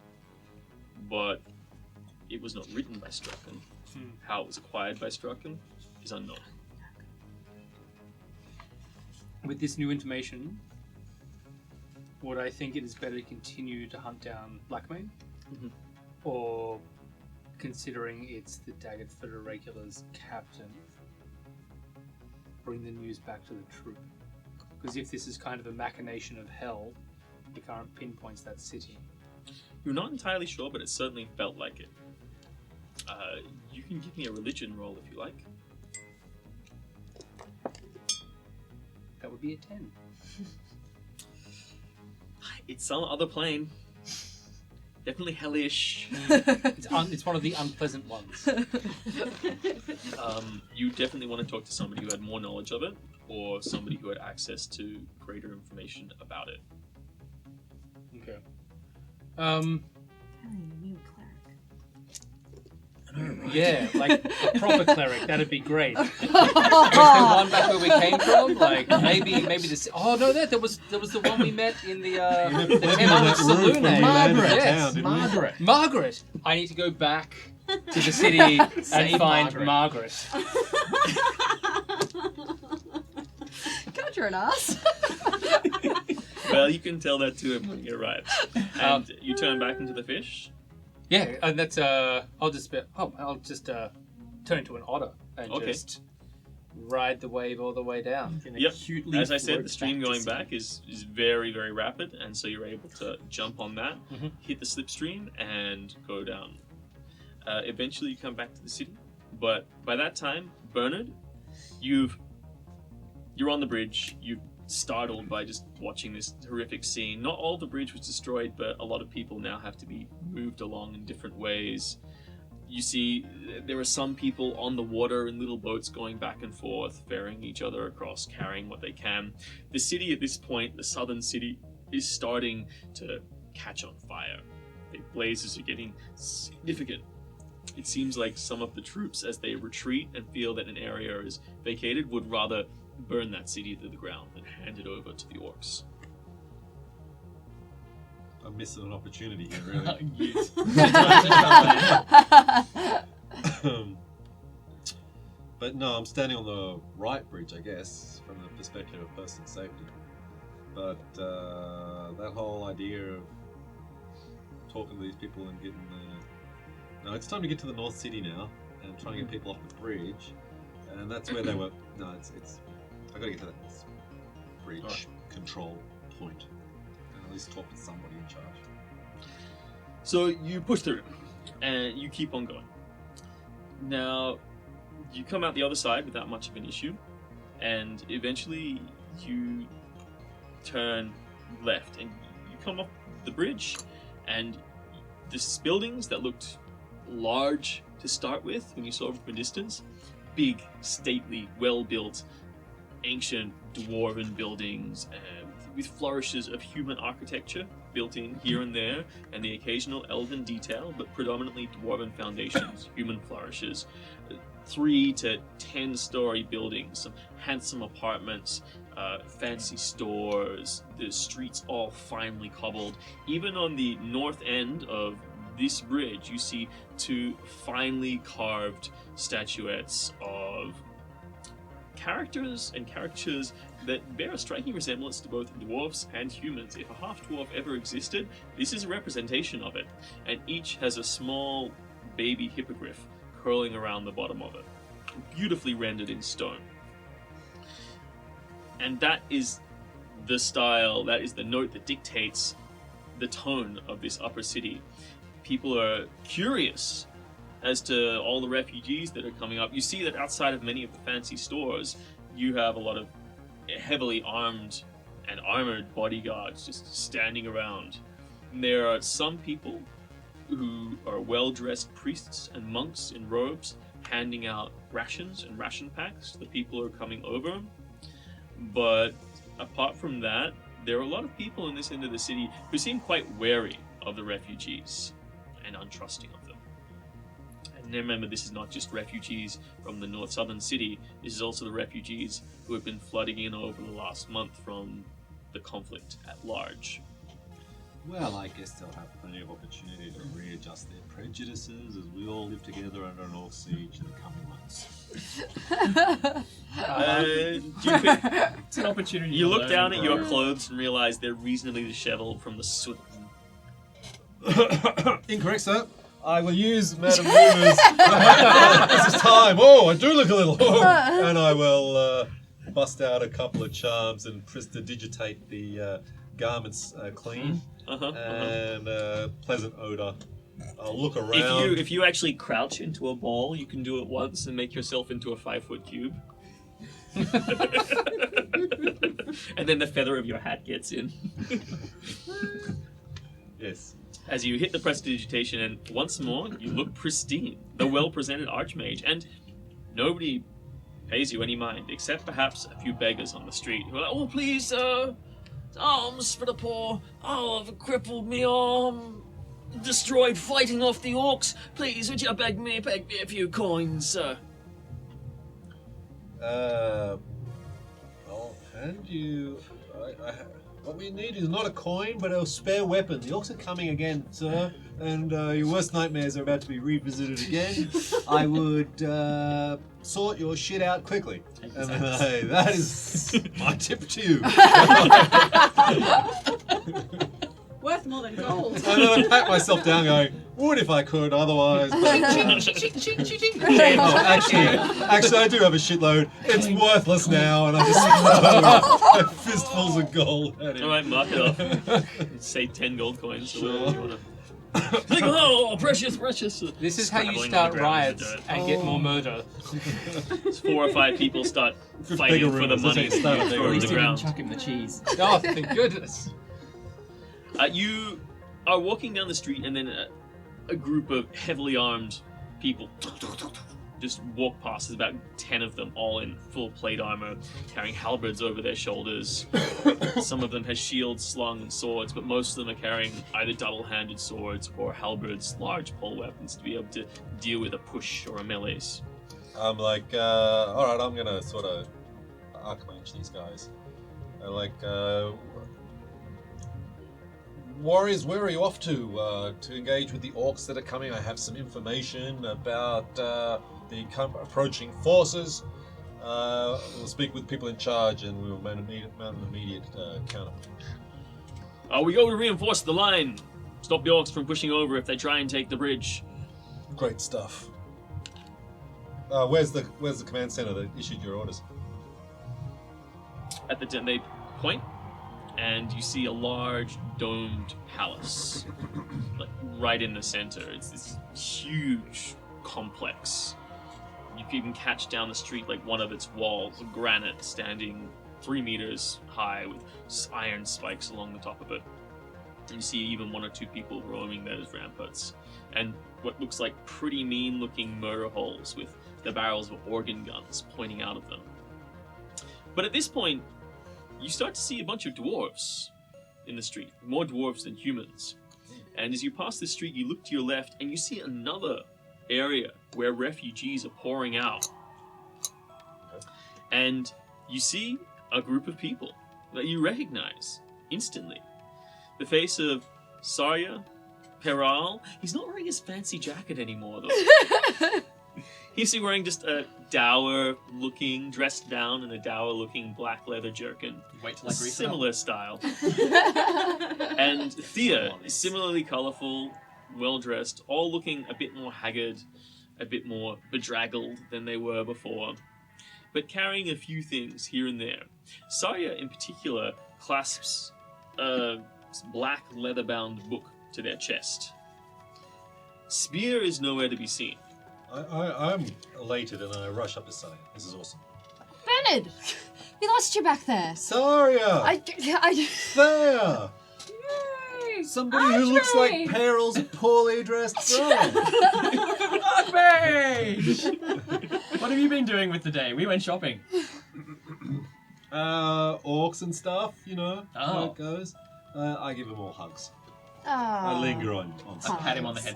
But it was not written by Strachan. How it was acquired by Strachan is unknown. With this new information, would I think it is better to continue to hunt down Blackmane? Mhm. Or, considering it's the Daggerford Irregulars captain, bring the news back to the troop? Because if this is kind of a machination of hell, the current pinpoints that city. You're not entirely sure, but it certainly felt like it. You can give me a religion roll if you like. That would be a 10. It's some other plane. Definitely hellish. It's one of the unpleasant ones. You definitely want to talk to somebody who had more knowledge of it, or somebody who had access to greater information about it. Okay. Apparently you need a cleric. Yeah, like a proper cleric. That'd be great. Is there one back where we came from? Like maybe this. Oh no, there was the one we met in the Let me in 10 hour that room saloon. when we landed in Yes. town, didn't we? Margaret. Margaret. I need to go back to the city and Save find Margaret. God, you're an ass. Well, you can tell that to him when he arrives. And you turn back into the fish. Yeah, and that's I'll just turn into an otter and Okay. just ride the wave all the way down. Yep. Acutely As I said, float the stream back to going sea. back is very, very rapid, and so you're able to jump on that, Mhm. hit the slipstream, and go down. Eventually, you come back to the city, but by that time, Bernard, you're on the bridge. You're startled by just watching this horrific scene. Not all the bridge was destroyed, but a lot of people now have to be moved along in different ways. You see, there are some people on the water in little boats going back and forth, ferrying each other across, carrying what they can. The city at this point, the southern city, is starting to catch on fire. The blazes are getting significant. It seems like some of the troops, as they retreat and feel that an area is vacated, would rather burn that city to the ground and hand it over to the orcs. I'm missing an opportunity here, really. Yes. But no, I'm standing on the right bridge, I guess, from the perspective of personal safety. But that whole idea of talking to these people and getting the... No, it's time to get to the North City now and trying to get people off the bridge. And that's where they were... No, it's... I gotta get to that bridge Alright. control point. And at least talk to somebody in charge. So you push through, and you keep on going. Now, you come out the other side without much of an issue, and eventually you turn left, and you come off the bridge, and this buildings that looked large to start with when you saw them from a distance, big, stately, well-built, ancient dwarven buildings with flourishes of human architecture built in here and there, and the occasional elven detail, but predominantly dwarven foundations, human flourishes, 3 to 10 story buildings, some handsome apartments, fancy stores, the streets all finely cobbled. Even on the north end of this bridge, you see 2 finely carved statuettes of characters and caricatures that bear a striking resemblance to both dwarves and humans. If a half-dwarf ever existed, this is a representation of it, and each has a small baby hippogriff curling around the bottom of it, beautifully rendered in stone. And that is the style, that is the note that dictates the tone of this upper city. People are curious as to all the refugees that are coming up. You see that outside of many of the fancy stores, you have a lot of heavily armed and armored bodyguards just standing around. And there are some people who are well-dressed priests and monks in robes, handing out rations and ration packs to the people who are coming over. But apart from that, there are a lot of people in this end of the city who seem quite wary of the refugees and untrusting of them. And remember, this is not just refugees from the north southern city, this is also the refugees who have been flooding in over the last month from the conflict at large. Well, I guess they'll have plenty of opportunity to readjust their prejudices as we all live together under an orc siege in the coming months. It's an opportunity. You to look learn down and at your grow. clothes and realize they're reasonably disheveled from the soot. Incorrect, sir. I will use Madame Rumor's. This is time. Oh, I do look a little. And I will bust out a couple of charms and prestidigitate the garments clean and pleasant odor. I'll look around. If you actually crouch into a ball, you can do it once and make yourself into a 5-foot cube. And then the feather of your hat gets in. Yes. As you hit the prestidigitation, and once more, you look pristine, the well-presented archmage, and nobody pays you any mind, except perhaps a few beggars on the street who are like, "Oh, please, alms for the poor. Oh, I've crippled me arm, destroyed fighting off the orcs. Please, would you beg me a few coins, sir?" I'll hand you. What we need is not a coin, but a spare weapon. The orcs are coming again, sir, and your worst nightmares are about to be revisited again. I would sort your shit out quickly. And that is my tip to you. Worth more than gold. And then I pat myself down going, would if I could, otherwise. But, actually, I do have a shitload. It's worthless now, and I just throw fistfuls of gold at him. Alright, mark it off. Say 10 gold coins, so Sure. whatever you want to... Think, oh, precious. This is how you Scrabbling on start the ground riots in the dirt. and get more murder. 4 or 5 people start fighting bigger for the rumors, money isn't it? Start you a bigger throw At to least the you didn't ground. chuck him the cheese. Oh, thank goodness. You are walking down the street, and then a group of heavily armed people just walk past. There's about 10 of them, all in full plate armor, carrying halberds over their shoulders. Some of them have shields slung and swords, but most of them are carrying either double-handed swords or halberds, large pole weapons, to be able to deal with a push or a melees. I'm like, alright, I'm gonna sort of archmage these guys. Warriors, where are you off to engage with the orcs that are coming? I have some information about the approaching forces. We'll speak with people in charge, and we will mount an immediate counter. We go to reinforce the line. Stop the orcs from pushing over if they try and take the bridge. Great stuff. Where's the command center that issued your orders? At the they point, and you see a large domed palace, like right in the center. It's this huge complex. You can even catch down the street like one of its walls of granite standing 3 meters high with iron spikes along the top of it. And you see even 1 or 2 people roaming those ramparts, and what looks like pretty mean-looking murder holes with the barrels of organ guns pointing out of them. But at this point, you start to see a bunch of dwarves in the street, more dwarves than humans. And as you pass the street, you look to your left and you see another area where refugees are pouring out. And you see a group of people that you recognize instantly. The face of Sarya Peral. He's not wearing his fancy jacket anymore, though. He's wearing just a dressed down in a dour-looking black leather jerkin. Wait till I grease it up. Similar style. And Thea is similarly colourful, well-dressed, all looking a bit more haggard, a bit more bedraggled than they were before, but carrying a few things here and there. Sarya, in particular, clasps a black leather-bound book to their chest. Spear is nowhere to be seen. I'm elated and I rush up to Saya. This is awesome. Bernard! We lost you back there. Saria! I There! Yay! Somebody who looks like Archery! Peril's poorly dressed son. Mage! What have you been doing with the day? We went shopping. Orcs and stuff, you know how Oh. it goes. I give them all hugs. Ah. I linger on I stuff. pat him on the head.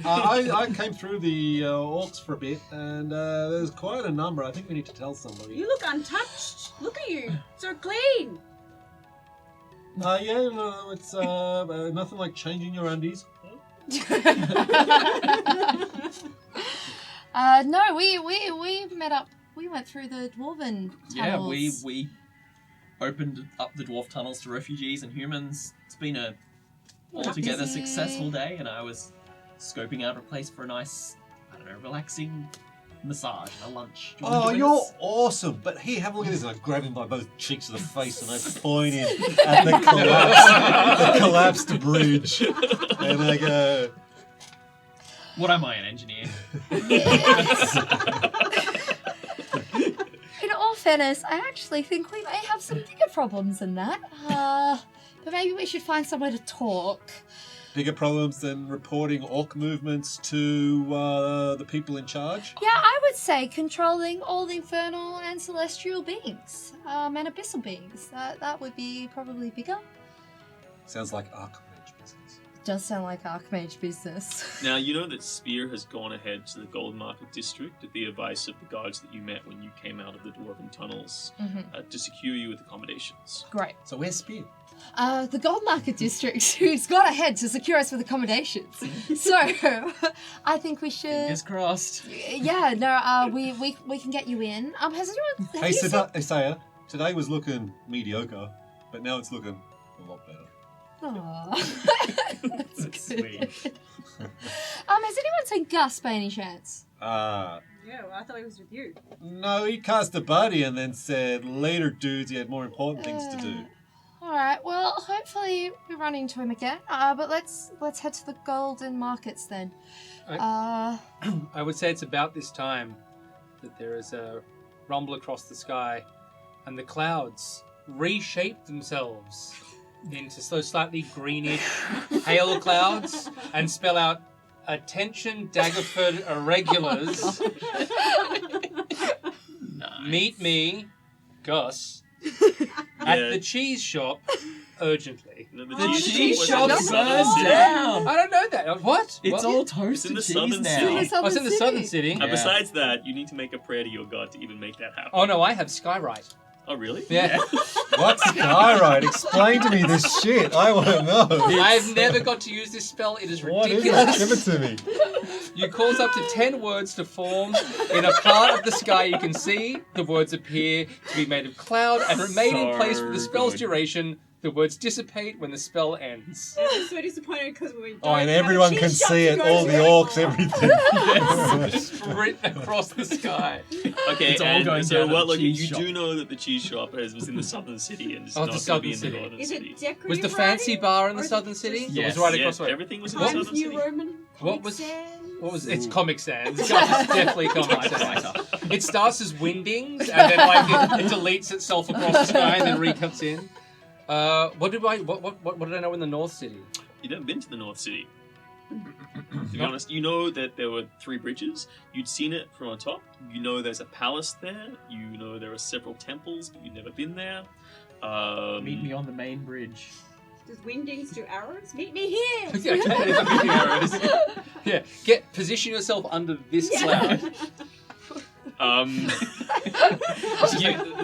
I came through the orcs for a bit, and there's quite a number. I think we need to tell somebody. You look untouched. Look at you. So clean. Yeah, no, it's nothing like changing your undies. No, we met up. We went through the dwarven Yeah, tunnels. we opened up the dwarf tunnels to refugees and humans. It's been a altogether Busy. successful day, and I was scoping out a place for a nice, I don't know, relaxing massage and a lunch. Do you wanna Oh, join you're us? awesome! But here, have a look at this. And I grab him by both cheeks of the face, and I point him at the collapsed bridge, and I go, What am I, an engineer? In all fairness, I actually think we may have some bigger problems than that. But maybe we should find somewhere to talk. bigger problems than reporting orc movements to the people in charge. Yeah, I would say controlling all the infernal and celestial beings, and abyssal beings. That would be probably bigger. Sounds like archmage business. Does sound like Archmage business. Now, you know that Spear has gone ahead to the Gold Market District at the advice of the guards that you met when you came out of the Dwarven tunnels to secure you with accommodations. Great. So where's Spear? The Gold Market District, who's gone ahead to secure us with accommodations. So, I think we should. Fingers crossed. Yeah, no, we can get you in. Has anyone? have Hey, you seen- Isaiah, today was looking mediocre, but now it's looking a lot better. Aw. That's That's good. sweet. Has anyone seen Gus by any chance? Yeah, well, I thought he was with you. No, he cast a buddy and then said, later dudes, he had more important things to do. Alright, well, hopefully we run into him again. But let's head to the golden markets then. I would say it's about this time that there is a rumble across the sky, and the clouds reshape themselves into so slightly greenish hail clouds and spell out "Attention, Daggerford irregulars. Nice. Meet me, Gus, at the cheese shop urgently." The The cheese cheese shop shop was in burned the southern down. I don't know that. What? It's What? all It's toasted in the cheese southern now. city. It's in Oh, it's in the southern city. city. And Yeah. besides that, you need to make a prayer to your god to even make that happen. Oh no, I have Skywrite. Oh, really? Yeah. What's Skywrite? Explain to me this shit. I want to know. I've never got to use this spell. It is What is ridiculous. it? Give it to me. You cause up to 10 words to form in a part of the sky you can see. The words appear to be made of cloud and remain in place for the spell's good. duration. The words dissipate when the spell ends. I was so disappointed because we don't Oh, and have a everyone cheese can shop see to it. go All to the orcs, anymore. everything. Sprint across the sky. Okay, It's all and going so down to what? the Like, you cheese shop. do know that the cheese shop was in the southern city and it's Oh, not the going to be in southern the city. northern Is city. it decorative Was the fancy writing? bar in Or the is it southern just city? Yes. It was right Yes, across the way. everything was in the Times southern New city. Roman? What Comic was- Sans? What was it? It's Comic Sans. It's definitely Comic Sans. Typewriter. It starts as Wingdings and then like it deletes itself across the sky and then recomes in. What did I know in the North City? You've never been to the North City. To be honest, you know that there were 3 bridges. You'd seen it from on top. You know there's a palace there. You know there are several temples, but you've never been there. Meet me on the main bridge. Does Wingdings do arrows? Meet me here! Yeah, okay, it's a moving arrows. Yeah, position yourself under this cloud.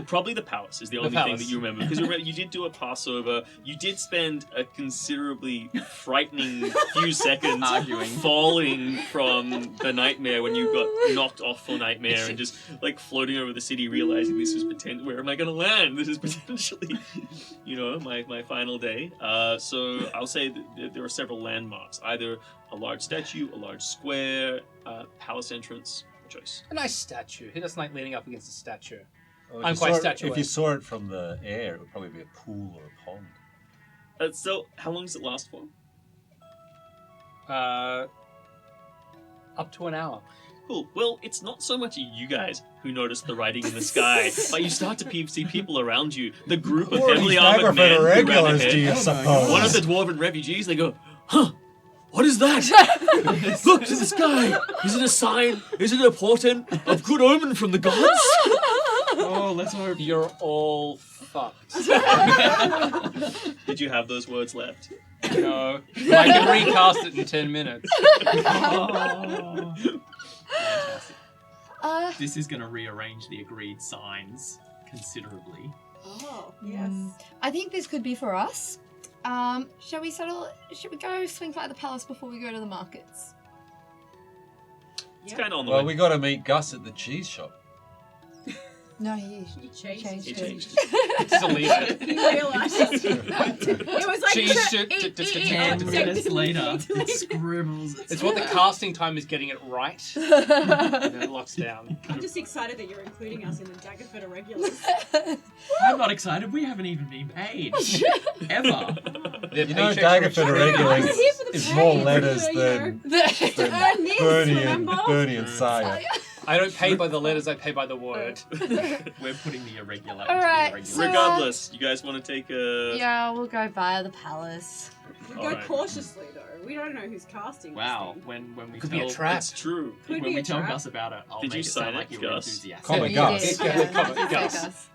Probably the palace is the only thing palace. that you remember, because you did do a Passover. You did spend a considerably frightening few seconds Arguing. falling from the nightmare when you got knocked off for nightmare and just like floating over the city, realizing this was where am I going to land? This is potentially, my final day. So I'll say that there are several landmarks, either a large statue, a large square, palace entrance. Choice. A nice statue. He doesn't like leaning up against a statue. Well, if I'm you quite saw it- statuesque. If you saw it from the air, it would probably be a pool or a pond. So how long does it last for? Up to an hour. Cool. Well, it's not so much you guys who notice the writing in the sky, but you start to see people around you. The group of Or heavily these armored Daggerford men who ran irregulars, do ahead. you suppose? One of the dwarven refugees, they go, huh, What is that? Look to the sky. Is it a sign? Is it a portent of good omen from the gods? Oh, let's hope. You're all fucked. Did you have those words left? No. But I can recast it in 10 minutes. Oh. Fantastic. This is going to rearrange the agreed signs considerably. Oh, yes. I think this could be for us. Shall we go swing by the palace before we go to the markets? It's kind of on the Well, way. we got to meet Gus at the cheese shop. No, he He changed changed He it. changed. Delete it. He realised. It was like Cheese to- shoot, eat, t- t- eat, t- eat. 10 Oh, minutes delete, later, delete. it scribbles. It's what the casting time is getting it right, and then it locks down. I'm just excited that you're including us in the Daggerford Irregulars. I'm not excited. We haven't even been paid. Ever. Their You know, paychecks are Daggerford extremely- Irregular I'm not here for the is pay, more I'm letters here, than Earn this, remember? Bernie and Saya. I don't pay by the letters, I pay by the word. We're putting the irregular Alright, into the so- irregular. Regardless, you guys want to take a... Yeah, we'll go via the palace. Go Alright. cautiously though. We don't know who's casting. Wow, This thing. when we Could tell be a trap. That's true. Could when be we a tell trap. Gus about it, I'll Did make you it sound sign like it, you were Gus? enthusiastic. Comment You Gus. did, Yeah, yeah. comment Say Gus.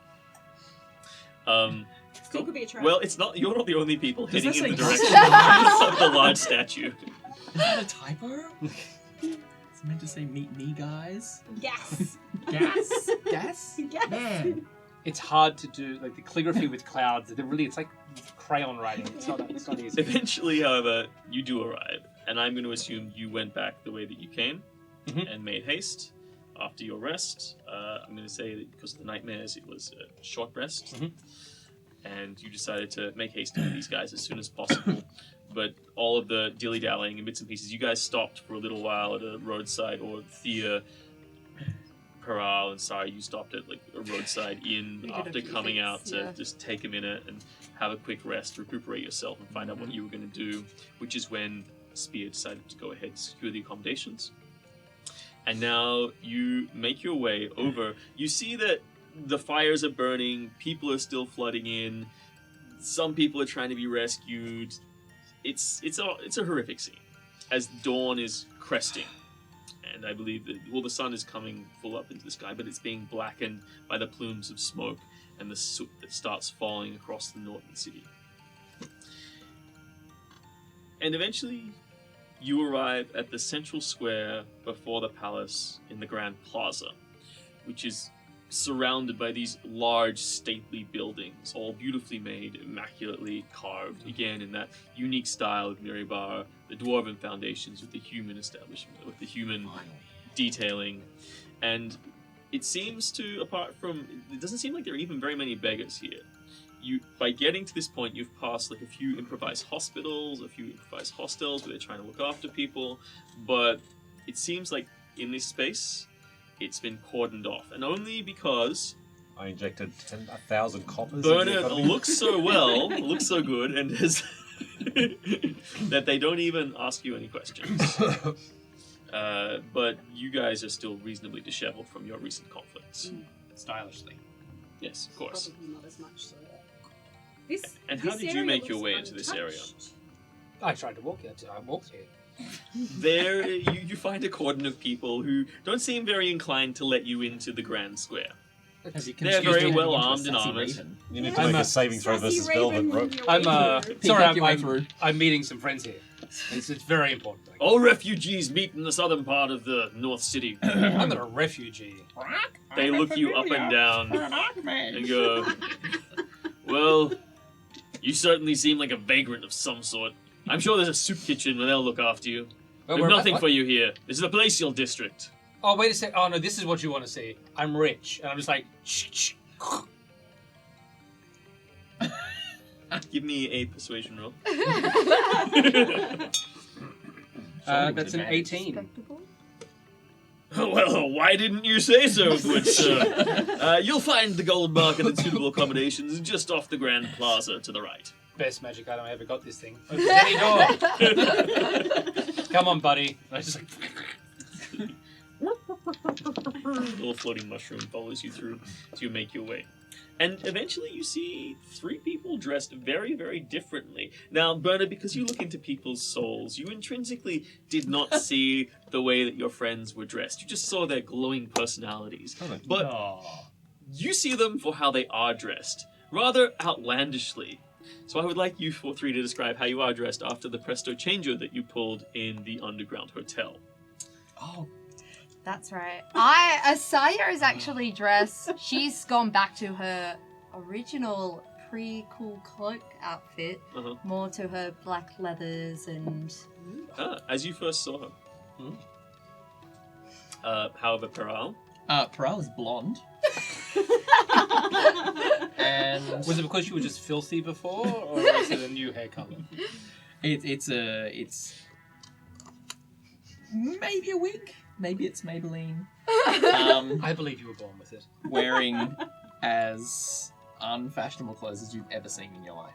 Still could be a trap. Well, it's not. You're not the only people Does heading that in the say direction of the large statue. Is that a typo? It's meant to say meet me, guys. Gas. Gas? Gas? Gas. Man. It's hard to do, like the calligraphy with clouds. It's like crayon writing. It's not easy. Eventually, however, you do arrive, and I'm going to assume you went back the way that you came Mhm. and made haste after your rest. I'm going to say that because of the nightmares, it was a short rest, Mhm. and you decided to make haste to meet these guys as soon as possible. But all of the dilly-dallying and bits and pieces, you guys stopped for a little while at a roadside, or Thea, Paral, and Sari, you stopped at like a roadside inn We did a after few coming things, out to yeah. just take a minute and have a quick rest, recuperate yourself, and find out what you were going to do, which is when Spear decided to go ahead and secure the accommodations. And now you make your way over. You see that the fires are burning, people are still flooding in, some people are trying to be rescued. It's a horrific scene as dawn is cresting. And I believe that, well, the sun is coming full up into the sky, but it's being blackened by the plumes of smoke and the soot that starts falling across the northern city. And eventually, you arrive at the central square before the palace in the Grand Plaza, which is surrounded by these large, stately buildings, all beautifully made, immaculately carved, again in that unique style of Miribar, the dwarven foundations with the human establishment, with the human detailing. And it seems to, it doesn't seem like there are even very many beggars here. By getting to this point, you've passed like a few improvised hospitals, a few improvised hostels where they're trying to look after people, but it seems like in this space, it's been cordoned off, and only because I injected 1,000 coppers. Bernard looks so well, looks so good, and has that they don't even ask you any questions. But you guys are still reasonably disheveled from your recent conflicts. Stylishly. Yes, of course. Probably not as much. So. And how did you make your way into this area? I tried to walk it. I walked here. There, you find a cordon of people who don't seem very inclined to let you into the grand square. Has he They're confused very you well into a armed and sassy armored. raven? You need to I'm make a a saving throw versus velvet rope. I'm Peacock your way through. I'm meeting some friends here. It's very important. All refugees meet in the southern part of the North City. I'm not a refugee. They look you up and down and go, well, you certainly seem like a vagrant of some sort. I'm sure there's a soup kitchen where they'll look after you. Oh, We've we're- nothing what? for you here. This is the palatial district. Oh, wait a sec. Oh, no, this is what you want to see. I'm rich. And I'm just like, shh. Give me a persuasion roll. That's an 18. Respectable. Well, why didn't you say so, good sir? You'll find the gold market and suitable accommodations just off the Grand Plaza to the right. Best magic item I ever got this thing. Open any door. Come on, buddy. And I just like, A little floating mushroom follows you through as you make your way. And eventually you see 3 people dressed very, very differently. Now, Bernard, because you look into people's souls, you intrinsically did not see the way that your friends were dressed. You just saw their glowing personalities. But Aw. you see them for how they are dressed, rather outlandishly. So I would like you for three to describe how you are dressed after the presto changer that you pulled in the underground hotel. Oh, That's right. Asaya is actually dressed. She's gone back to her original pre-cool cloak outfit, Uh-huh. more to her black leathers and. As you first saw her. However, Peral, Peral is blonde. And Was it because you were just filthy before, or is it a new hair color? it's maybe a wig, maybe it's Maybelline. I believe you were born with it. Wearing as unfashionable clothes as you've ever seen in your life,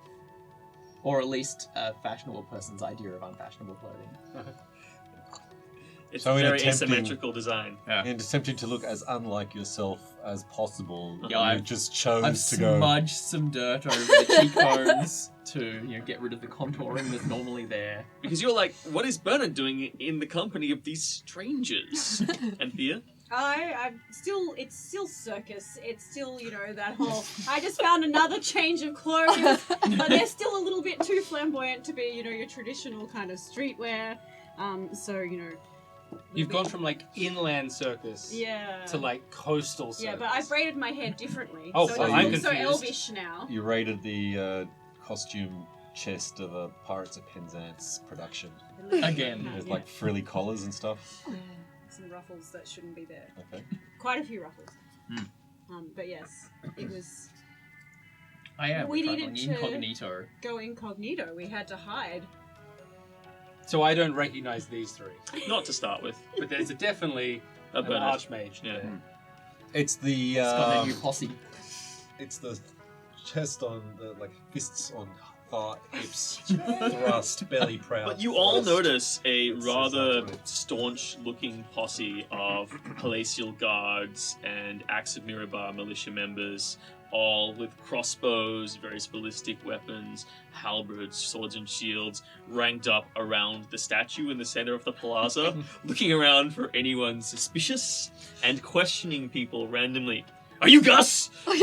or at least a fashionable person's idea of unfashionable clothing. it's So a in very attempting- asymmetrical design. And attempting to look as unlike yourself as possible, Yeah, you just chose I've to go. smudged some dirt over the cheekbones to get rid of the contouring that's normally there. Because you're like, what is Bernard doing in the company of these strangers? And Thea? It's still circus. It's still, that whole, I just found another change of clothes, but they're still a little bit too flamboyant to be, your traditional kind of streetwear. You've gone from inland circus Yeah. to coastal circus. Yeah, but I braided my hair differently. Oh, so it well, doesn't I'm look so confused. elvish now. You raided the costume chest of a Pirates of Penzance production Again. with frilly collars and stuff. Some ruffles that shouldn't be there. Okay. Quite a few ruffles. Hmm. But yes, it was I am We traveling needed to- incognito. go incognito. We had to hide. So I don't recognize these three, Not to start with. but there's definitely A an Bernard. archmage Yeah. there. It's the It's got that new posse. it's the chest on the fists on thigh, hips, thrust, belly proud. But you all thrust. notice a It's rather exactly. staunch-looking posse of palatial guards and Axe of Mirabar militia members, all with crossbows, various ballistic weapons, halberds, swords and shields, ranked up around the statue in the center of the plaza, looking around for anyone suspicious and questioning people randomly. Are you Gus? Are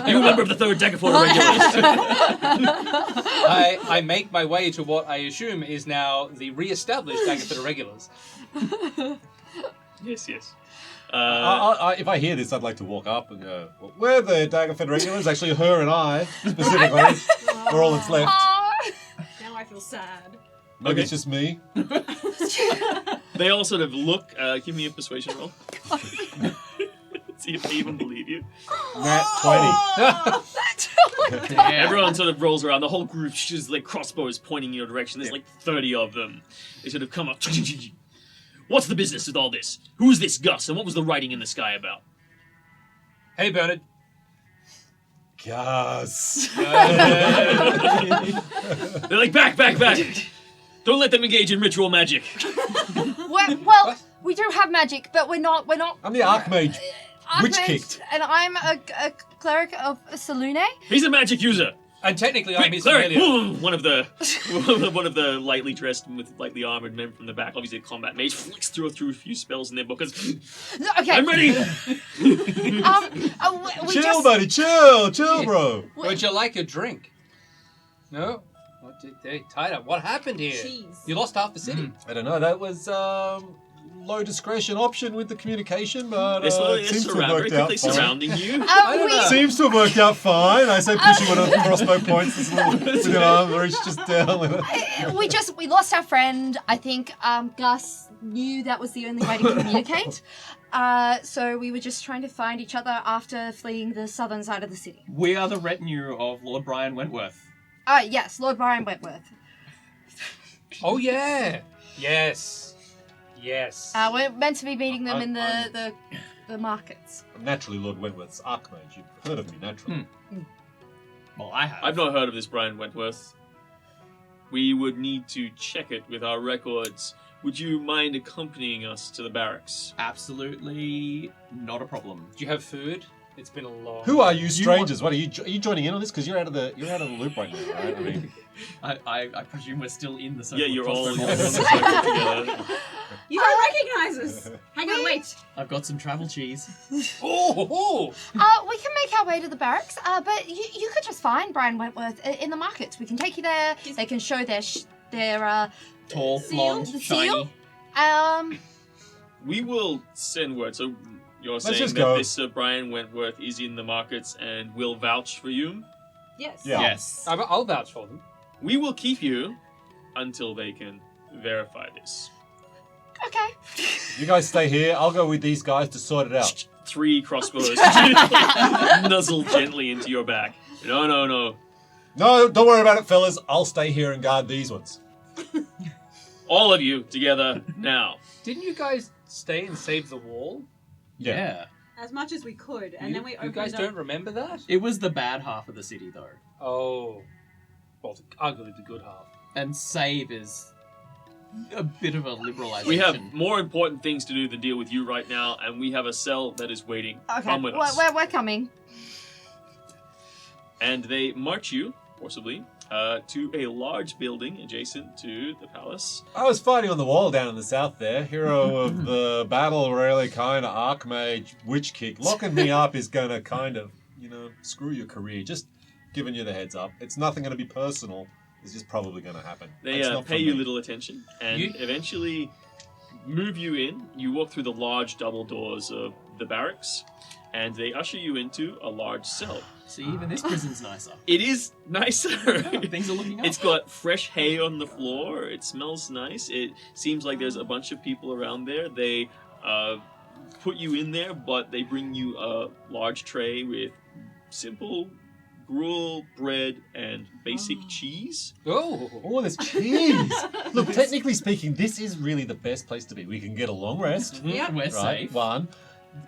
you a member of the 3rd Daggerford Regulars? I make my way to what I assume is now the re-established Daggerford Irregulars. Yes, yes. If I hear this, I'd like to walk up and go, well, we're the Daggerford regulars, actually her and I, specifically. We're all that's left. Now I feel sad. Maybe Okay. it's just me. They all sort of look. Give me a persuasion roll. See if they even believe you. Nat 20. Everyone sort of rolls around. The whole group shoots crossbows pointing in your direction. There's 30 of them. They sort of come up. What's the business with all this? Who's this Gus, and what was the writing in the sky about? Hey, Bernard. Gus. They're like, back! Don't let them engage in ritual magic. Well, we do have magic, but we're not. I'm the Archmage. Witch Archmage, kicked. and I'm a cleric of Salune. He's a magic user. And technically, I'm Quick, his cleric! familiar. One of the lightly dressed with lightly armored men from the back, obviously a combat mage, flicks through a few spells in their book. Okay. I'm ready. We Chill, just, buddy, chill, bro. Would you like a drink? No? What did they tied up? What happened here? Cheese. You lost half the city. I don't know, that was low discretion option with the communication, but They're slowly it seems to have very worked out quickly fine. surrounding you. Seems to have worked out fine. I say pushing one of the crossbow points is a little with an arm reach just down with it. we lost our friend. I think Gus knew that was the only way to communicate. So we were just trying to find each other after fleeing the southern side of the city. We are the retinue of Lord Brian Wentworth. Yes, Lord Brian Wentworth. Oh, yeah. Yes. We're meant to be meeting them in I'm- the markets. I'm naturally Lord Wentworth's Archmage. You've heard of me, naturally. Well, I have. I've not heard of this Brian Wentworth. We would need to check it with our records. Would you mind accompanying us to the barracks? Absolutely not a problem. Do you have food? It's been a long. Who are you, strangers? What are you joining in on this? Because you're out of the loop right now, right? I mean, I presume we're still in the circle. Yeah, you're of all in crossbow the bolts. circle together. You don't recognize us. Hang on, wait. I've got some travel cheese. Oh! We can make our way to the barracks, but you could just find Brian Wentworth in the markets. We can take you there. They can show their Tall, Seal? blonde, the shiny. seal. We will send word. So you're Let's saying just that go. this Brian Wentworth is in the markets and will vouch for you? Yes. Yeah. Yes. I'll vouch for them. We will keep you until they can verify this. Okay. you guys stay here. I'll go with these guys to sort it out. 3 crossbows nuzzle gently into your back. No. No, don't worry about it, fellas. I'll stay here and guard these ones. All of you together now. Didn't you guys stay and save the wall? Yeah. As much as we could, and then we You opened guys up. don't remember that? It was the bad half of the city, though. Oh. Well, arguably the good half. And save is a bit of a liberalization. We have more important things to do than deal with you right now, and we have a cell that is waiting. Okay. Come with us. We're coming. And they march you, forcibly, to a large building adjacent to the palace. I was fighting on the wall down in the south there. Hero of the battle, really kind of archmage witch kick. Locking me up is going to kind of, screw your career. Just giving you the heads up. It's nothing going to be personal. It's just probably going to happen. They It's not pay from you me. little attention and eventually move you in. You walk through the large double doors of the barracks, and they usher you into a large cell. See, even this prison's nicer. It is nicer. Things are looking up. It's got fresh hay on the floor. It smells nice. It seems like there's a bunch of people around there. They put you in there, but they bring you a large tray with simple gruel, bread, and basic cheese. Oh. Oh, there's cheese. Look, technically speaking, this is really the best place to be. We can get a long rest, Yep. We're right? safe. One.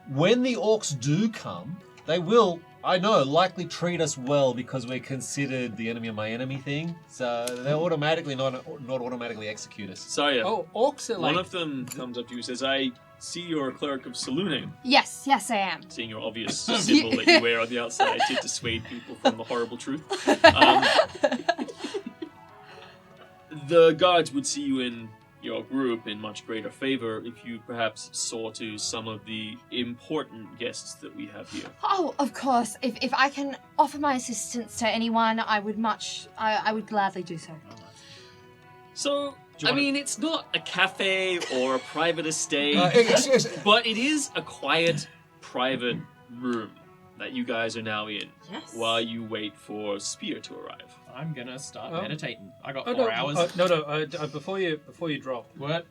When the orcs do come, they will, I know, likely treat us well because we're considered the enemy of my enemy thing. So they'll automatically not automatically execute us. Sorry, Oh, orcs are like... one of them comes up to you and says, I see you're a cleric of Salune, Yes, I am. seeing your obvious symbol that you wear on the outside to dissuade people from the horrible truth. The guards would see you in your group in much greater favor if you perhaps saw to some of the important guests that we have here. Oh, of course. If I can offer my assistance to anyone, I would gladly do so. So, Do you I wanna- mean, it's not a cafe or a private estate, Excuse- but it is a quiet, private room that you guys are now in Yes. while you wait for Spear to arrive. I'm gonna start Oh. meditating. I got Oh, 4 no, hours. before you drop. What?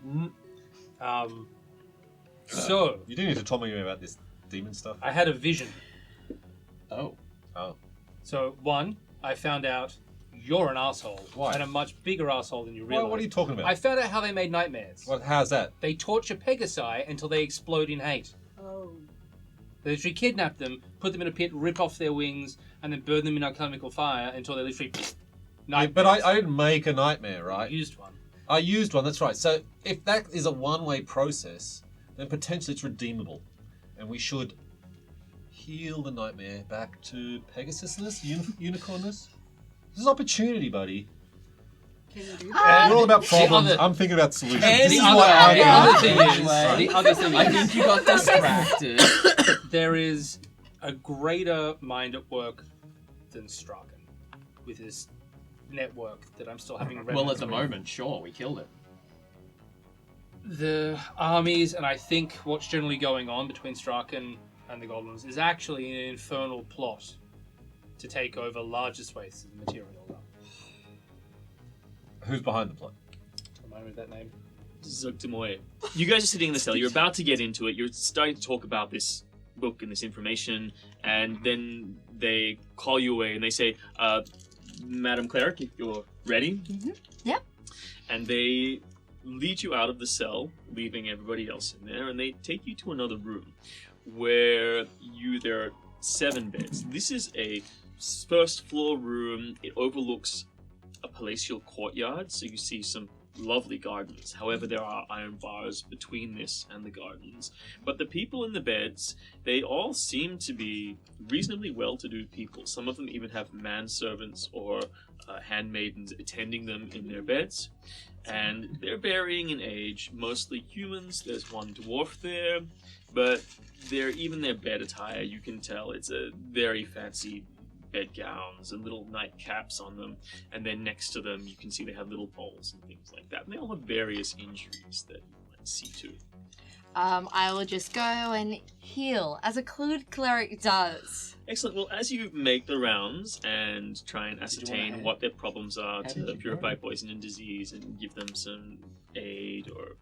So, You do need to tell me about this demon stuff. I had a vision. Oh. Oh. So, one, I found out you're an asshole. Why? And a much bigger asshole than you What, realize. what are you talking about? I found out how they made nightmares. How's that? They torture Pegasi until they explode in hate. Oh. They literally kidnap them, put them in a pit, rip off their wings, and then burn them in alchemical fire until they literally... But I didn't make a nightmare, right? used one. I used one, that's right. So if that is a one-way process, then potentially it's redeemable. And we should heal the nightmare back to Pegasusness, unicornness. This is opportunity, buddy. Can you do We're that? all about the problems. other- I'm thinking about solutions. And This is the what other- I the do. other thing is- The other thing I is, think you got distracted. there is a greater mind at work than Strachan with his network that I'm still having Well, at remnants the with. moment, sure, we killed it. The armies, and I think what's generally going on between Strachan and the Goblins is actually an infernal plot to take over larger swathes of material. Who's behind the plot? Remind me of that name. Zugtamoy. You guys are sitting in the cell. You're about to get into it. You're starting to talk about this book and this information, and then they call you away and they say, Madam Cleric, if you're ready. Yep. And they lead you out of the cell, leaving everybody else in there, and they take you to another room where there are 7 beds. This is a first floor room. It overlooks a palatial courtyard, so you see some lovely gardens. However, there are iron bars between this and the gardens. But the people in the beds, they all seem to be reasonably well-to-do people. Some of them even have manservants or handmaidens attending them in their beds. And they're varying in age, mostly humans. There's one dwarf there, but even their bed attire, you can tell it's a very fancy bed gowns and little nightcaps on them, and then next to them you can see they have little bowls and things like that, and they all have various injuries that you might see too. I will just go and heal, as a good cleric does. Excellent. Well, as you make the rounds and try and ascertain what their problems are to purify poison and disease and give them some aid or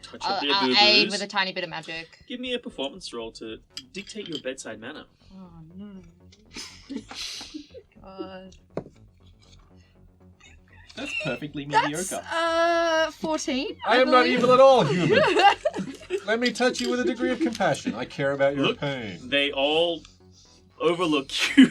touch up their boo-boos, Aid with a tiny bit of magic. give me a performance roll to dictate your bedside manner. Oh no. God. That's perfectly mediocre. That's 14. I am not believe. evil at all, human. Let me touch you with a degree of compassion. I care about your Look, pain. They all overlook you.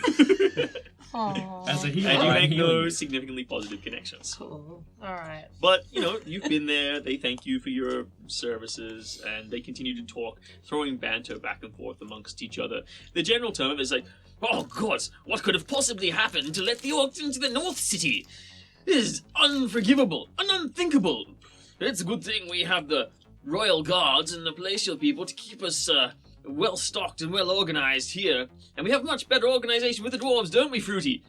Aww. As a hero, And you I'm make no healing you. significantly positive connections. Cool. Alright. But, you've been there, they thank you for your services, and they continue to talk, throwing banter back and forth amongst each other. The general term of it is like, oh god, what could have possibly happened to let the orcs into the North City? This is unforgivable and unthinkable. It's a good thing we have the royal guards and the palatial people to keep us well stocked and well organized here. And we have much better organization with the dwarves, don't we, Fruity?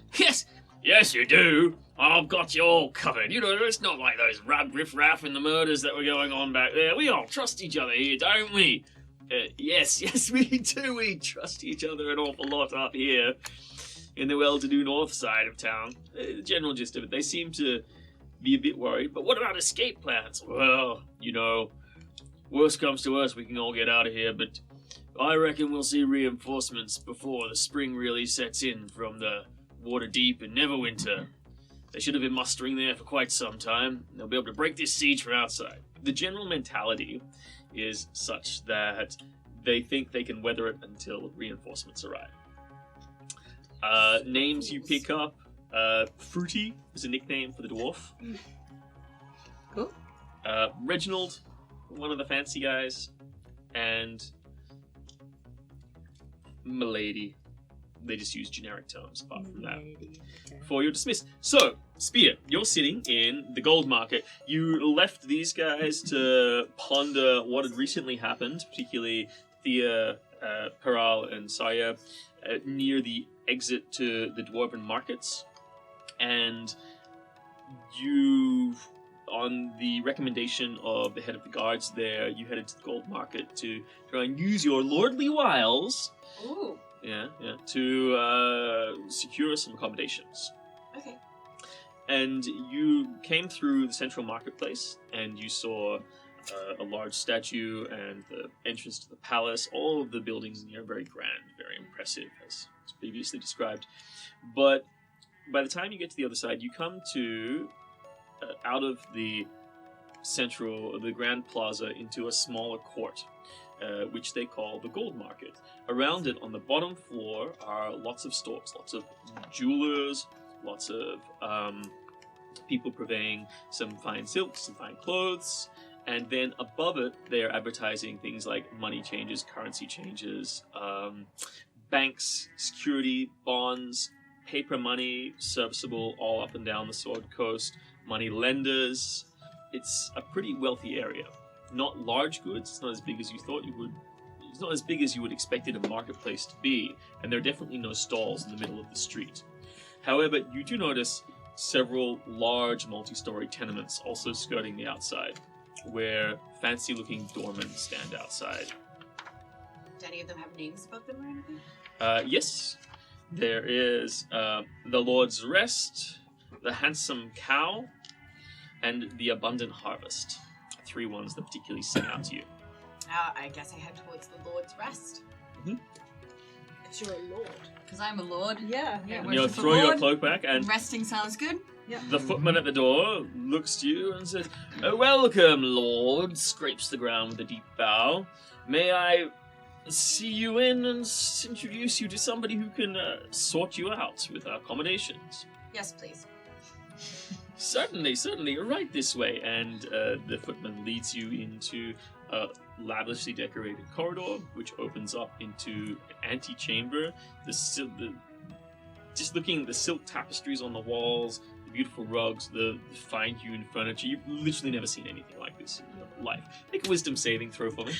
Yes, you do. I've got you all covered. It's not like those riff-raff and the murders that were going on back there. We all trust each other here, don't we? Yes, we do. We trust each other an awful lot up here in the well-to-do north side of town. The general gist of it, they seem to be a bit worried. But what about escape plans? Well, worst comes to worst, we can all get out of here, but I reckon we'll see reinforcements before the spring really sets in from the Waterdeep and Neverwinter. They should have been mustering there for quite some time. They'll be able to break this siege from outside. The general mentality is such that they think they can weather it until reinforcements arrive. Names you pick up, Fruity is a nickname for the dwarf. Cool. Reginald, one of the fancy guys, and Milady. They just use generic terms apart from that. Before you're dismissed. So, Spear, you're sitting in the gold market. You left these guys to ponder what had recently happened, particularly Thea, Peral, and Saya, near the exit to the Dwarven markets. And you, on the recommendation of the head of the guards there, you headed to the gold market to try and use your lordly wiles. Ooh. To secure some accommodations. Okay. And you came through the central marketplace, and you saw a large statue and the entrance to the palace. All of the buildings in here are very grand, very impressive, as previously described. But by the time you get to the other side, you come to out of the the grand plaza into a smaller court, which they call the gold market. Around it, on the bottom floor, are lots of stores, lots of jewelers, lots of people purveying some fine silks, some fine clothes, and then above it, they're advertising things like money changes, currency changes, banks, security, bonds, paper money, serviceable all up and down the Sword Coast, money lenders. It's a pretty wealthy area. Not large goods, it's not as big as you thought you would. It's not as big as you would expect it a marketplace to be, and there are definitely no stalls in the middle of the street. However, you do notice several large multi-story tenements also skirting the outside, where fancy-looking doormen stand outside. Do any of them have names above them or anything? Yes, there is the Lord's Rest, the Handsome Cow, and the Abundant Harvest. 3 ones that particularly sing out to you. I guess I head towards the Lord's Rest. Mhm. If you're a lord. Because I'm a lord. Yeah. You throw your cloak back, and Resting sounds good. the footman at the door looks to you and says, "Welcome, Lord," scrapes the ground with a deep bow. "May I see you in and introduce you to somebody who can sort you out with accommodations?" Yes, please. Certainly, right this way. And the footman leads you into a lavishly decorated corridor, which opens up into an antechamber. Just looking at the silk tapestries on the walls, the beautiful rugs, the fine-hewn furniture, you've literally never seen anything like this in your life. Make a wisdom saving throw for me.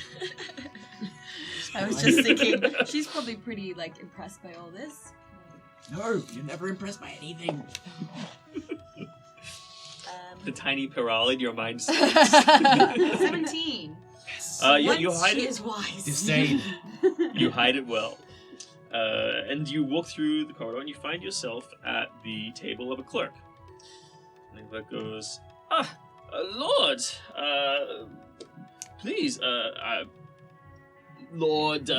I was just thinking, she's probably pretty, impressed by all this. No, you're never impressed by anything. The tiny Peral in your mind. 17. You hide She it. is wise. Disdain. You hide it well. And you walk through the corridor and you find yourself at the table of a clerk. And the clerk goes, Lord, please, Lord,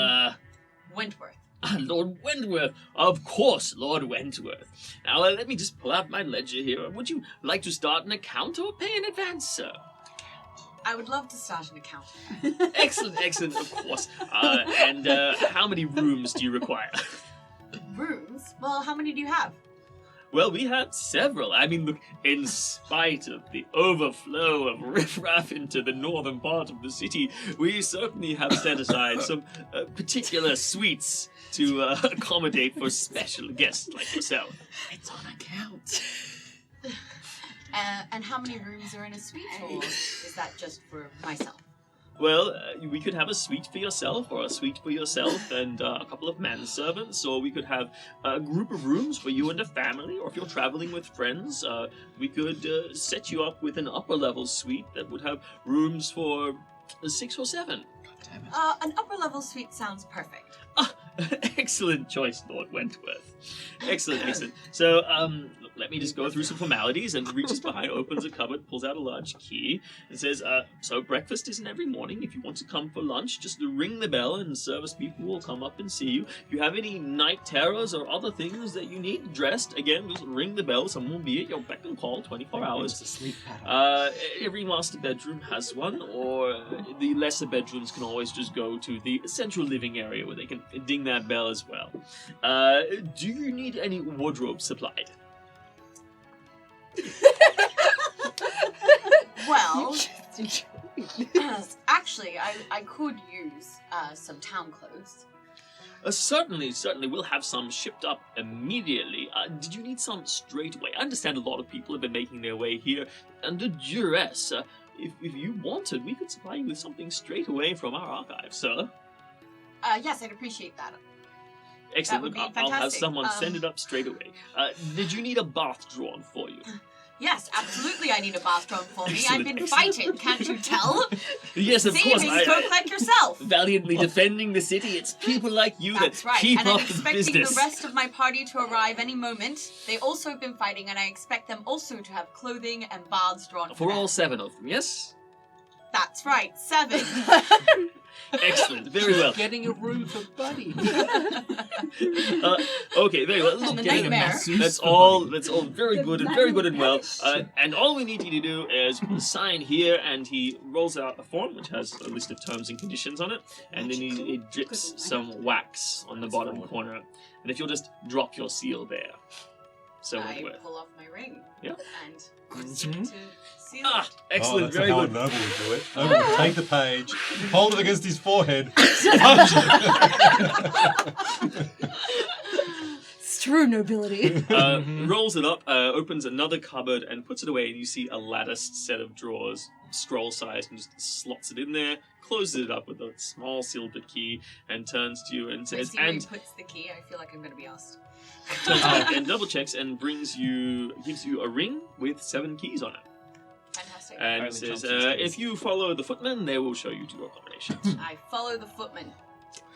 Wentworth. Lord Wentworth. Of course, Lord Wentworth. Now, let me just pull out my ledger here. Would you like to start an account or pay in advance, sir? I would love to start an account. Excellent, of course. And how many rooms do you require? Rooms? Well, how many do you have? Well, we have several. I mean, look, in spite of the overflow of riffraff into the northern part of the city, we certainly have set aside some particular suites to accommodate for special guests like yourself. It's on account. And how many rooms are in a suite, or is that just for myself? Well, we could have a suite for yourself, or a suite for yourself and a couple of manservants, or we could have a group of rooms for you and a family, or if you're traveling with friends, we could set you up with an upper-level suite that would have rooms for 6 or 7. God damn it. An upper-level suite sounds perfect. Excellent choice, Lord Wentworth. Excellent. So, let me just go through some formalities, and reaches behind, opens a cupboard, pulls out a large key, and says, so breakfast isn't every morning. If you want to come for lunch, just ring the bell and service people will come up and see you. If you have any night terrors or other things that you need dressed, again, just ring the bell. Someone will be at your beck and call 24 hours. It's a sleep pattern. Every master bedroom has one, or the lesser bedrooms can always just go to the central living area where they can ding that bell as well. Do you need any wardrobe supplied? Well, actually, I could use some town clothes. Certainly. We'll have some shipped up immediately. Did you need some straight away? I understand a lot of people have been making their way here under duress. If you wanted, we could supply you with something straight away from our archive, sir. Yes, I'd appreciate that. Excellent. That would be Look, I'll have fantastic. someone send it up straight away. Did you need a bath drawn for you? Yes, absolutely. I need a bath drawn for me. Excellent, I've been excellent. fighting, can't you tell? Yes, of See, course. you spoke like yourself. Valiantly defending the city. It's people like you That's that right. keep And I'm up the expecting business. the rest of my party to arrive any moment. They also have been fighting, and I expect them also to have clothing and baths drawn For all them. 7 of them, yes? That's right, 7. Excellent. Very well. Getting a room for Buddy. Okay, very well. And the getting a nightmare. masseuse That's all very good and well. And all we need you to do is sign here, and he rolls out a form which has a list of terms and conditions on it, and then he drips some wax on the bottom corner. And if you'll just drop your seal there. So I Wentworth. pull off my ring. Yeah. And stick to seal Ah, it. excellent, that's very how good. a noble would do it. Noble would take the page, hold it against his forehead, punch it. It's true nobility. Rolls it up, opens another cupboard, and puts it away, and you see a latticed set of drawers, scroll size, and just slots it in there, closes it up with a small silver key, and turns to you and I says, see where he and puts the key. I feel like I'm going to be asked. turns back and double checks and gives you a ring with 7 keys on it. Fantastic. And Only says, Johnson's keys. if you follow the footman, they will show you to your accommodations. I follow the footman.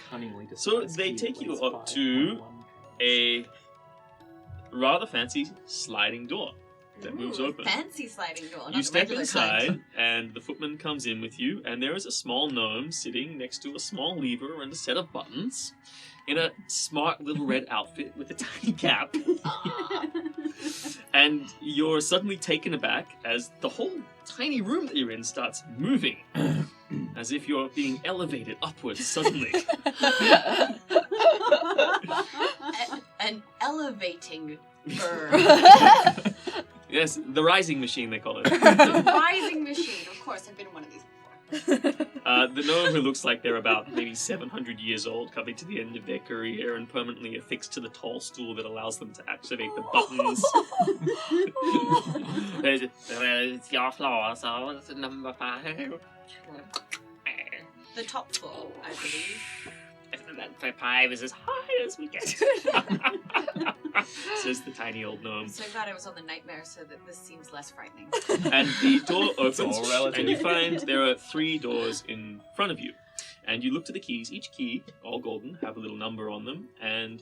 Cunningly So disguised they key take you weighs up to 5.1 a rather fancy sliding door that moves Ooh, open. Fancy sliding door. Not You the step regular inside, kind. and the footman comes in with you, and there is a small gnome sitting next to a small lever and a set of buttons, in a smart little red outfit with a tiny cap. Ah. And you're suddenly taken aback as the whole tiny room that you're in starts moving, as if you're being elevated upwards suddenly. An elevating bird. Yes, the rising machine, they call it. The rising machine. Of course, I've been in one of these before. The gnome who looks like they're about maybe 700 years old, coming to the end of their career and permanently affixed to the tall stool that allows them to activate the buttons. It's your floor, so it's number 5. The top floor, I believe. That 5 is as high as we get. Says the tiny old gnome. I'm so glad I was on the nightmare so that this seems less frightening. And the door opens, all relative. and you find there are 3 doors in front of you. And you look to the keys. Each key, all golden, have a little number on them, and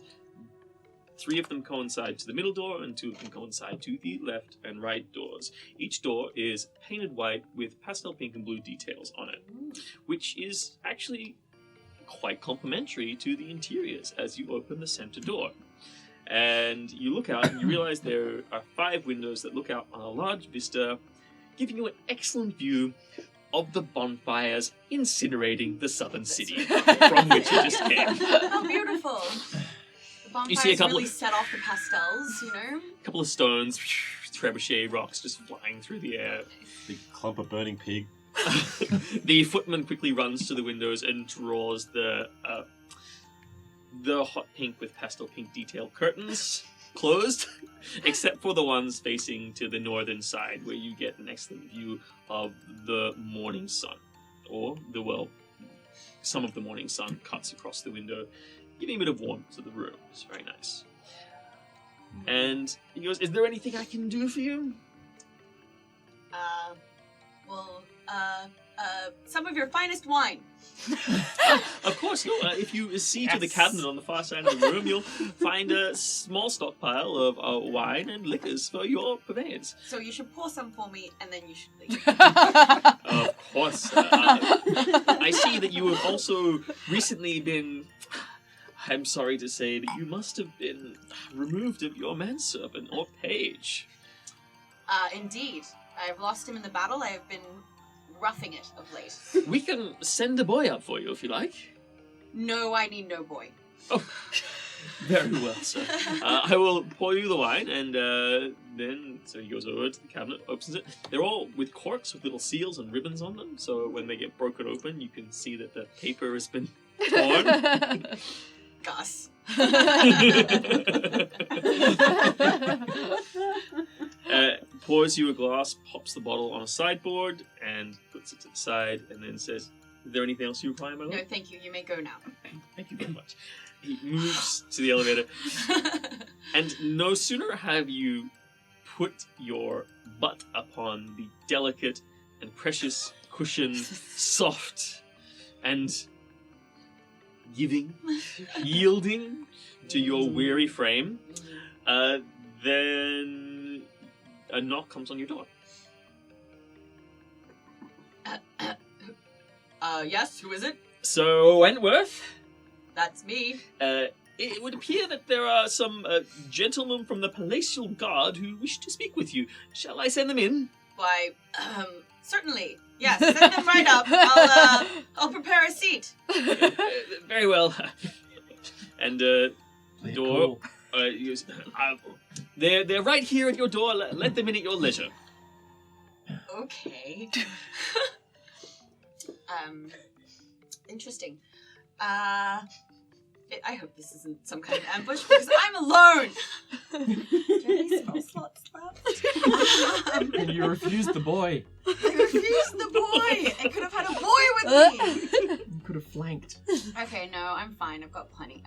3 of them coincide to the middle door, and 2 of them coincide to the left and right doors. Each door is painted white with pastel pink and blue details on it, which is actually quite complimentary to the interiors as you open the center door. And you look out and you realize there are 5 windows that look out on a large vista, giving you an excellent view of the bonfires incinerating the southern city from which you just came. How beautiful. The You see a bonfires couple really of- set off the pastels, you know? A couple of stones, trebuchet rocks just flying through the air. Big clump of burning pig. The footman quickly runs to the windows and draws the hot pink with pastel pink detail curtains closed, except for the ones facing to the northern side, where you get an excellent view of the morning sun, or some of the morning sun cuts across the window, giving a bit of warmth to the room. It's very nice. And he goes, "Is there anything I can do for you?" Some of your finest wine. Of course, no. If you see to the cabinet on the far side of the room, you'll find a small stockpile of wine and liquors for your purveyance. So you should pour some for me, and then you should leave. Of course. I see that you have also recently been... I'm sorry to say that you must have been removed of your manservant or page. Indeed. I've lost him in the battle. I have been roughing it of late. We can send a boy up for you if you like. No, I need no boy. Oh, very well, sir. I will pour you the wine, and then... So he goes over to the cabinet, opens it. They're all with corks with little seals and ribbons on them, so when they get broken open, you can see that the paper has been torn. Gus. Pours you a glass, pops the bottle on a sideboard, and puts it to the side, and then says, "Is there anything else you require, my lord?" No, thank you. You may go now. Thank you very much. He moves to the elevator, and no sooner have you put your butt upon the delicate and precious cushion, soft and giving, yielding to your weary frame, then a knock comes on your door. Yes, who is it? So, Wentworth, That's me. it would appear that there are some gentlemen from the Palatial Guard who wish to speak with you. Shall I send them in? Why, certainly. Yes, send them right up. I'll prepare a seat. Very well. And the Play it door... cool. he goes, they're right here at your door. Let them in at your leisure. Okay. Interesting. I hope this isn't some kind of ambush because I'm alone. Do I have any spell slots left? And you refused the boy. I refused the boy. I could have had a boy with me. You could have flanked. Okay, no, I'm fine. I've got plenty.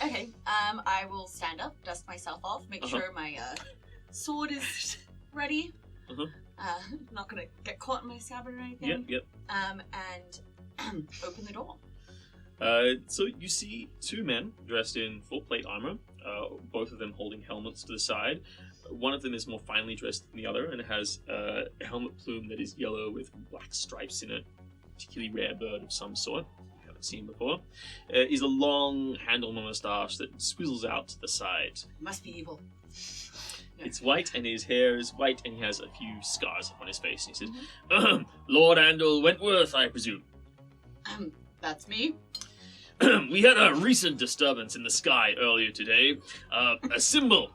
Okay. I will stand up, dust myself off, make sure my sword is ready. Not gonna get caught in my scabbard or anything. Yep. And open the door. So you see 2 men dressed in full plate armor, both of them holding helmets to the side. One of them is more finely dressed than the other and has a helmet plume that is yellow with black stripes in it, particularly rare bird of some sort. You haven't seen before. Is a long handle moustache that swizzles out to the side. Must be evil. It's white, and his hair is white, and he has a few scars upon his face. And he says, "Lord Andal Wentworth, I presume." That's me. We had a recent disturbance in the sky earlier today. A symbol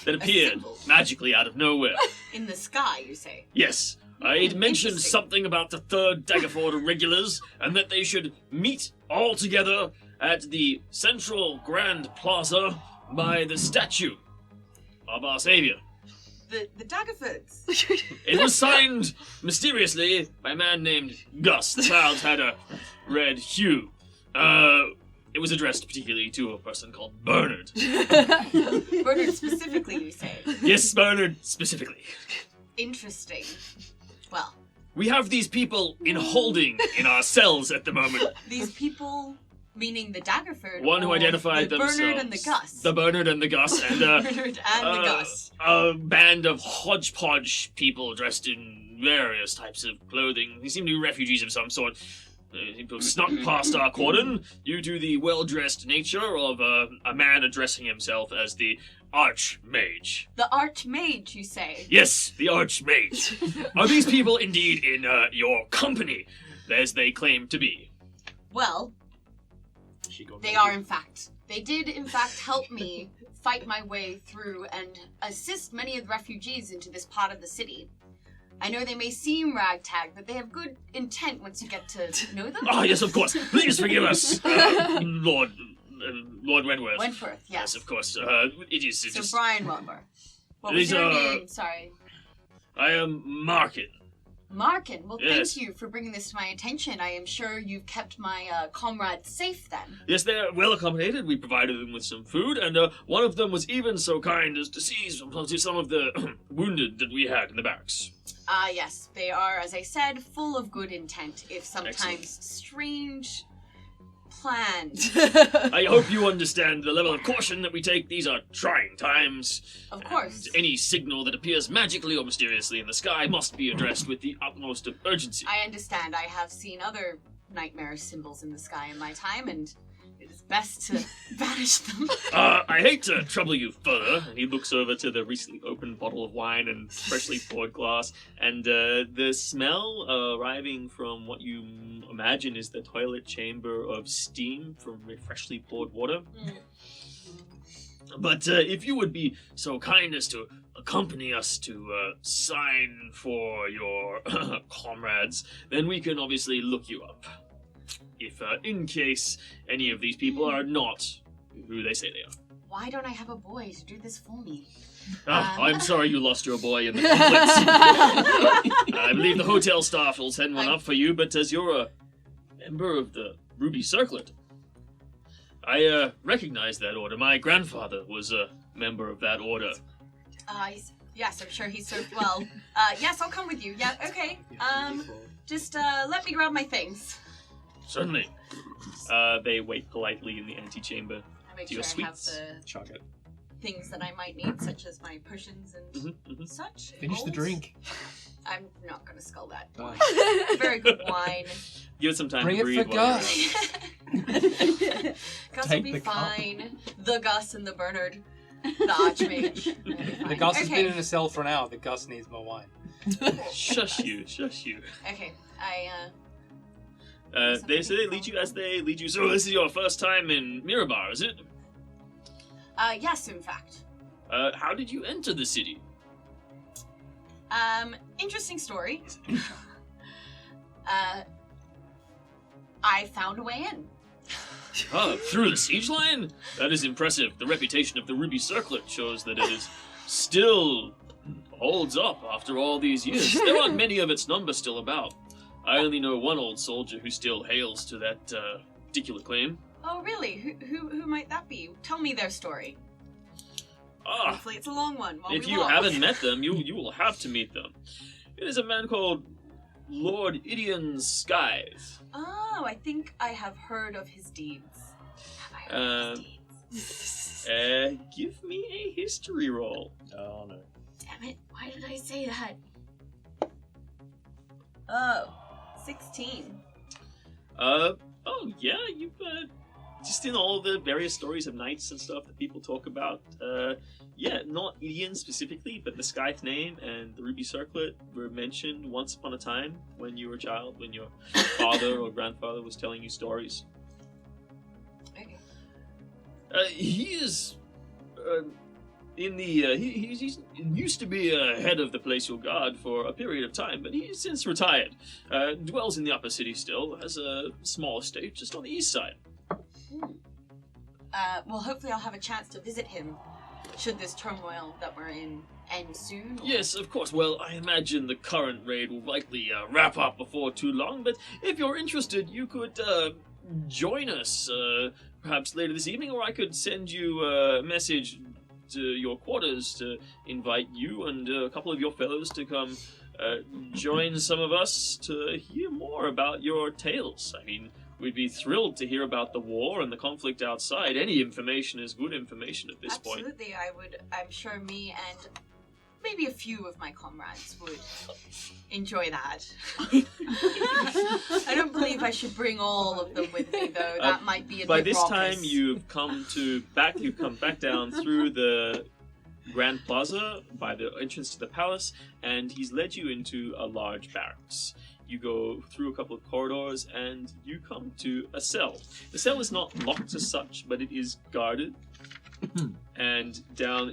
that appeared symbol. magically out of nowhere. In the sky, you say? Yes, I'd mentioned Interesting. something about the 3rd Daggerford regulars, and that they should meet all together at the Central Grand Plaza by the statue of our savior. The Daggerfords. It was signed mysteriously by a man named Gus. The clouds had a red hue. It was addressed particularly to a person called Bernard. Bernard specifically, you say? Yes, Bernard specifically. Interesting. Well, We have these people in holding in our cells at the moment. these people, meaning the Daggerford, One who or identified the themselves. Bernard and the Gus. The Bernard and the Gus, and Bernard and the Gus. a band of hodgepodge people dressed in various types of clothing. They seem to be refugees of some sort. They seem to have snuck past our cordon due to the well-dressed nature of a man addressing himself as the Archmage. The Archmage, you say? Yes, the Archmage. Are these people indeed in your company, as they claim to be? Well, they are in fact. They did in fact help me fight my way through and assist many of the refugees into this part of the city. I know they may seem ragtag, but they have good intent once you get to know them. Ah, yes, of course. Please forgive us, Lord Wentworth. Wentworth, yes. Of course. It is. It So is. Brian Wentworth. What was These your are- name? Sorry. I am Markin. Markin. Well, Yes. thank you for bringing this to my attention. I am sure you've kept my comrades safe then. Yes, they're well accommodated. We provided them with some food, and one of them was even so kind as to see some of the wounded that we had in the barracks. Yes, they are, as I said, full of good intent, if sometimes Excellent. strange plans. I hope you understand the level of caution that we take. These are trying times. Of course. And any signal that appears magically or mysteriously in the sky must be addressed with the utmost of urgency. I understand. I have seen other nightmare symbols in the sky in my time, and it is best to banish them. I hate to trouble you further. And he looks over to the recently opened bottle of wine and freshly poured glass, and the smell arriving from what you imagine is the toilet chamber of steam from freshly poured water. But if you would be so kind as to accompany us to sign for your comrades, then we can obviously look you up. If, in case any of these people are not who they say they are. Why don't I have a boy to do this for me? I'm sorry you lost your boy in the conflict. I believe the hotel staff will send one up for you, but as you're a member of the Ruby Circlet, I recognize that order. My grandfather was a member of that order. Yes, I'm sure he served well. Yes, I'll come with you. Yeah, okay. Just let me grab my things. Certainly. They wait politely in the antechamber. I make To your sure I have suites. the Chug it. things that I might need, such as my potions and such. Finish the Bowls. drink. I'm not gonna skull that. Oh. Very good wine. Give it some time Bring to it breathe. for while you're Gus. Gus Take will be the cup. fine. The Gus and the Bernard. The Archmage. They'll be The fine. Gus has Okay. been in a cell for an hour. The Gus needs more wine. Shush you, shush you. Okay, They say they lead you as they lead you. So this is your first time in Mirabar, is it? yes, in fact. How did you enter the city? Interesting story. I found a way in. Oh, through the siege line? That is impressive. The reputation of the Ruby Circlet shows that it is still holds up after all these years. There aren't many of its number still about. I only know one old soldier who still hails to that particular claim. Oh, really? Who might that be? Tell me their story. Ah, Hopefully it's a long one. While if we you walk. haven't met them, you will have to meet them. It is a man called Lord Idion Scythe. Oh, I think I have heard of his deeds. Have I heard of his deeds? Give me a history roll. Oh no. Damn it, why did I say that? Oh, 16. Oh yeah, you've just in all the various stories of knights and stuff that people talk about. Yeah, not Idion specifically, but the Scythe name and the Ruby Circlet were mentioned once upon a time when you were a child, when your father or grandfather was telling you stories. Okay. He is in the he used to be head of the Palatial Guard for a period of time, but he's since retired. Dwells in the upper city still, has a small estate just on the east side. Well, hopefully I'll have a chance to visit him should this turmoil that we're in end soon. Or... Yes, of course. Well, I imagine the current raid will likely wrap up before too long, but if you're interested, you could join us perhaps later this evening, or I could send you a message to your quarters to invite you and a couple of your fellows to come join some of us to hear more about your tales. I mean, we'd be thrilled to hear about the war and the conflict outside. Any information is good information at this point. Absolutely, I'm sure me and maybe a few of my comrades would enjoy that. I don't believe I should bring all of them with me, though. That might be a by bit this raucous. time, you've come back down through the Grand Plaza by the entrance to the palace, and he's led you into a large barracks. You go through a couple of corridors, and you come to a cell. The cell is not locked as such, but it is guarded. And down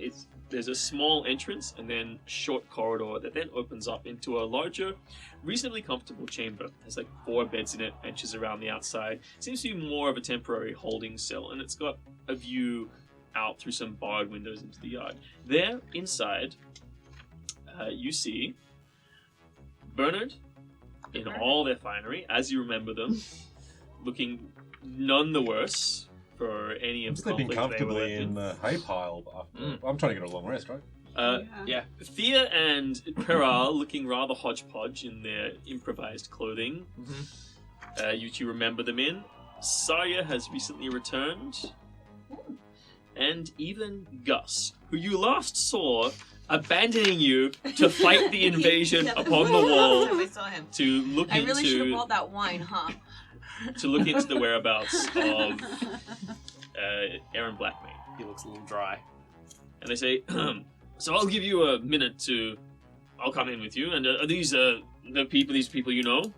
there's a small entrance, and then a short corridor that then opens up into a larger, reasonably comfortable chamber. There's like 4 beds in it, benches around the outside. Seems to be more of a temporary holding cell, and it's got a view out through some barred windows into the yard. There, inside, you see Bernard in all their finery, as you remember them, looking none the worse for any of the Sleeping conflict they were comfortably left in the hay pile. After. I'm trying to get a long rest, right? Yeah. Thea and Peral looking rather hodgepodge in their improvised clothing. You two remember them in. Sarya has recently returned. And even Gus, who you last saw abandoning you to fight the invasion upon the wall I saw him. to look I really should have into brought that wine, huh? to look into the whereabouts of Aaron Blackmane. He looks a little dry. And they say, so I'll give you a minute to... I'll come in with you. And are these these people you know?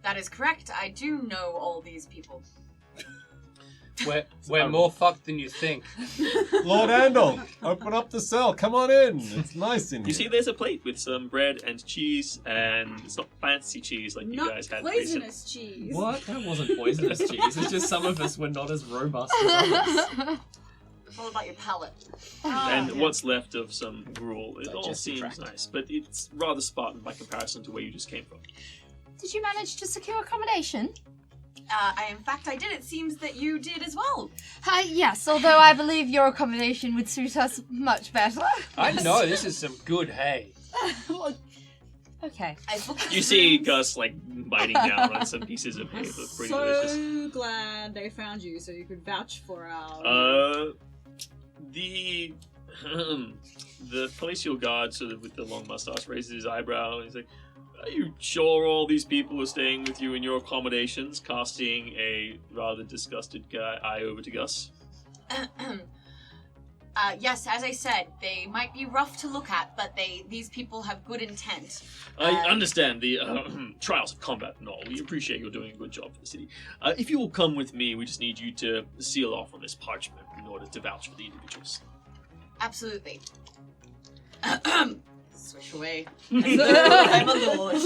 That is correct. I do know all these people. We're more fucked than you think. Lord Andal, open up the cell. Come on in. It's nice in here. You see there's a plate with some bread and cheese, and it's not fancy cheese like you Not guys had recently. poisonous cheese. What? That wasn't poisonous cheese. It's just some of us were not as robust as others. It's all about your palate. And what's left of some gruel. It all Digestive seems tract. nice, but it's rather spartan by comparison to where you just came from. Did you manage to secure accommodation? In fact, I did. It seems that you did as well. Yes, although I believe your accommodation would suit us much better. I know, this is some good hay. Okay. I booked You see Gus like biting down on some pieces of hay that look pretty delicious. So glad they found you so you could vouch for our... The Palatial Guard, sort of with the long mustache, raises his eyebrow and he's like, "Are you sure all these people are staying with you in your accommodations?" Casting a rather disgusted eye over to Gus. Yes, as I said, they might be rough to look at, but these people have good intent. I understand the trials of combat and all. We appreciate you're doing a good job for the city. If you will come with me, we just need you to seal off on this parchment in order to vouch for the individuals. Absolutely. Swish away. I'm a lord.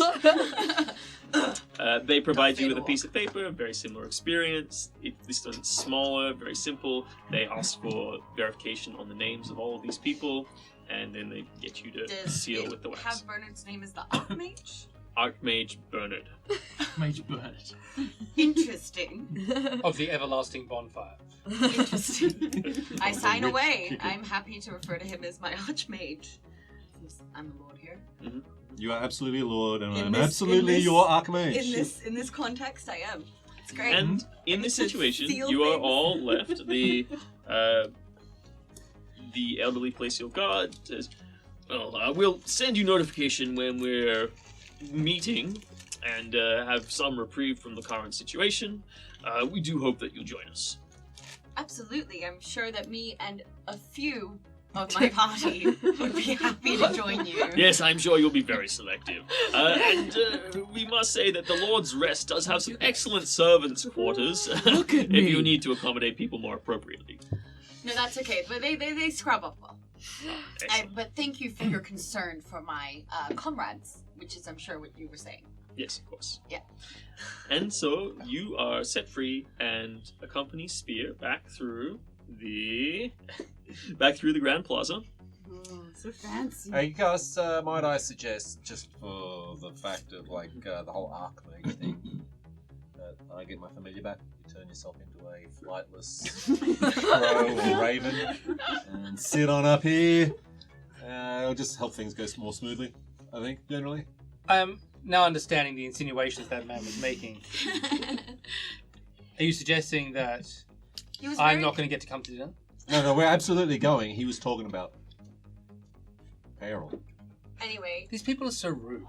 They provide you with a Not piece of paper, very similar experience. This one's smaller, very simple. They ask for verification on the names of all of these people, and then they get you to Does seal it with the wax. have Bernard's name as the Archmage? Archmage Bernard. Major Bernard. Interesting. Of the everlasting bonfire. Interesting. I sign Rich away. chicken. I'm happy to refer to him as my Archmage. Since I'm a lord here. You are absolutely a lord, and In I'm this- absolutely in this- your archmage. In this context, I am. It's great. And in this to situation, seal you are things. all left. The elderly Palatial Guard says, "Well, we'll send you notification when we're meeting and have some reprieve from the current situation. We do hope that you'll join us." Absolutely. I'm sure that me and a few of my party would be happy to join you. Yes, I'm sure you'll be very selective. And we must say that the Lord's Rest does have some excellent servants' quarters if you need to accommodate people more appropriately. No, that's okay. But they scrub up well. But thank you for your concern for my comrades, which is, I'm sure, what you were saying. Yes, of course. Yeah. And so you are set free and accompany Spear back through the Grand Plaza. Oh, so fancy. Hey, Gus, might I suggest, just for the fact of the whole Archmage thing, that I get my familiar back, you turn yourself into a flightless crow or raven, and sit on up here. It'll just help things go more smoothly, I think, generally. I am now understanding the insinuations that man was making. Are you suggesting that I'm not going to get to come to dinner? No, we're absolutely going. He was talking about payroll. Anyway. These people are so rude.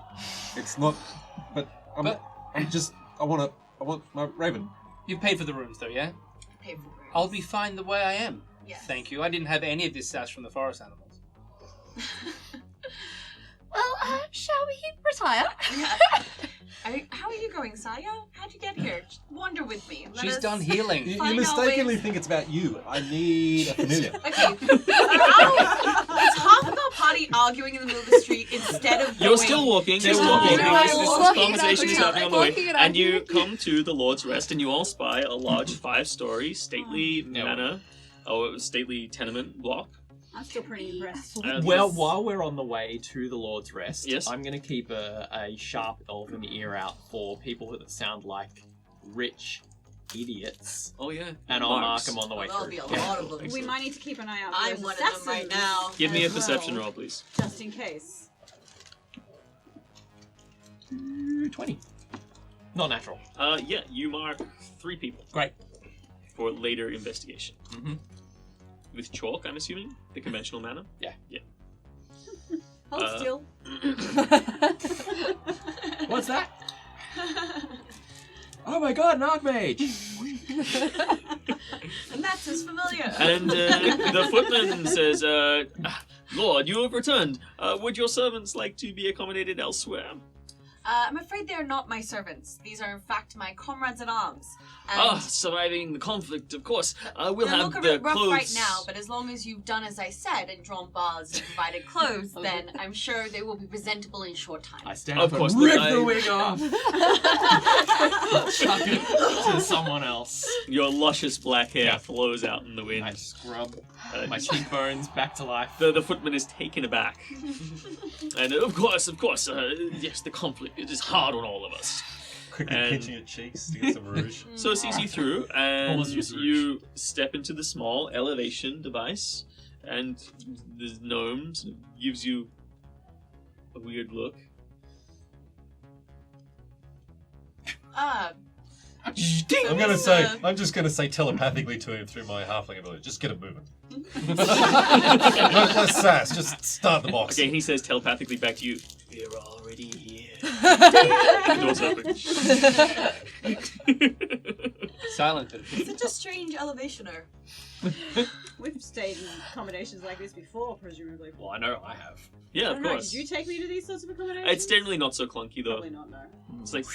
It's not, I want my raven. You've paid for the rooms though, yeah? Pay for rooms. I'll be fine the way I am. Yes. Thank you. I didn't have any of this sass from the forest animals. Well, shall we retire? How are you going, Saya? How'd you get here? Just wander with me. Let She's us done healing. You find our mistakenly ways. think it's about you. I need a familiar. Okay. It's half of our party arguing in the middle of the street instead of You're going. still walking. Just You're walking. walking. This Walking conversation is around happening on the way. walking around And you here. come to the Lord's Rest, and you all spy a large 5-story stately manor, stately tenement block. I'm still pretty impressed. Well, while we're on the way to the Lord's Rest, Yes. I'm going to keep a sharp elven ear out for people that sound like rich idiots, Oh yeah. and I'll mark Marks. them on the way There'll through. be a lot of them. We might need to keep an eye out for I'm those one of them right assassins now. Give me a as perception well, roll, please. just in case. 20. Not natural. Yeah, you mark 3 people. Great. For later investigation. Mm-hmm. With chalk, I'm assuming? The conventional manner? Yeah. Yeah. Hold still. What's that? Oh my god, an Archmage! And that's his familiar. And the footman says, Lord, you have returned. Would your servants like to be accommodated elsewhere? I'm afraid they are not my servants. These are, in fact, my comrades at arms. And Surviving the conflict, of course. We'll they have look a the bit rough clothes. right now, but as long as you've done as I said and drawn bars and provided clothes, then I'm sure they will be presentable in short time. I stand Of up course, and look, rip the I- wig off! Chuck it to someone else. Your luscious black hair Yeah. flows out in the wind. I scrub Uh, my cheekbones back to life. The footman is taken aback. And of course, yes, the conflict it is hard on all of us. Quickly And- pinching your cheeks to get some rouge. So it sees you through, and Almost use rouge. you step into the small elevation device, and the gnome sort of gives you a weird look. I'm just gonna say telepathically to him through my halfling ability. Just get it moving. No less sass. Just start the box. Okay, and he says telepathically back to you, "We're already here." The door's open. Silent. Such a strange elevationer. We've stayed in accommodations like this before, presumably. Well, I know I have. Yeah, I of don't know, course. did you take me to these sorts of accommodations? It's generally not so clunky though. Probably not, no. It's like,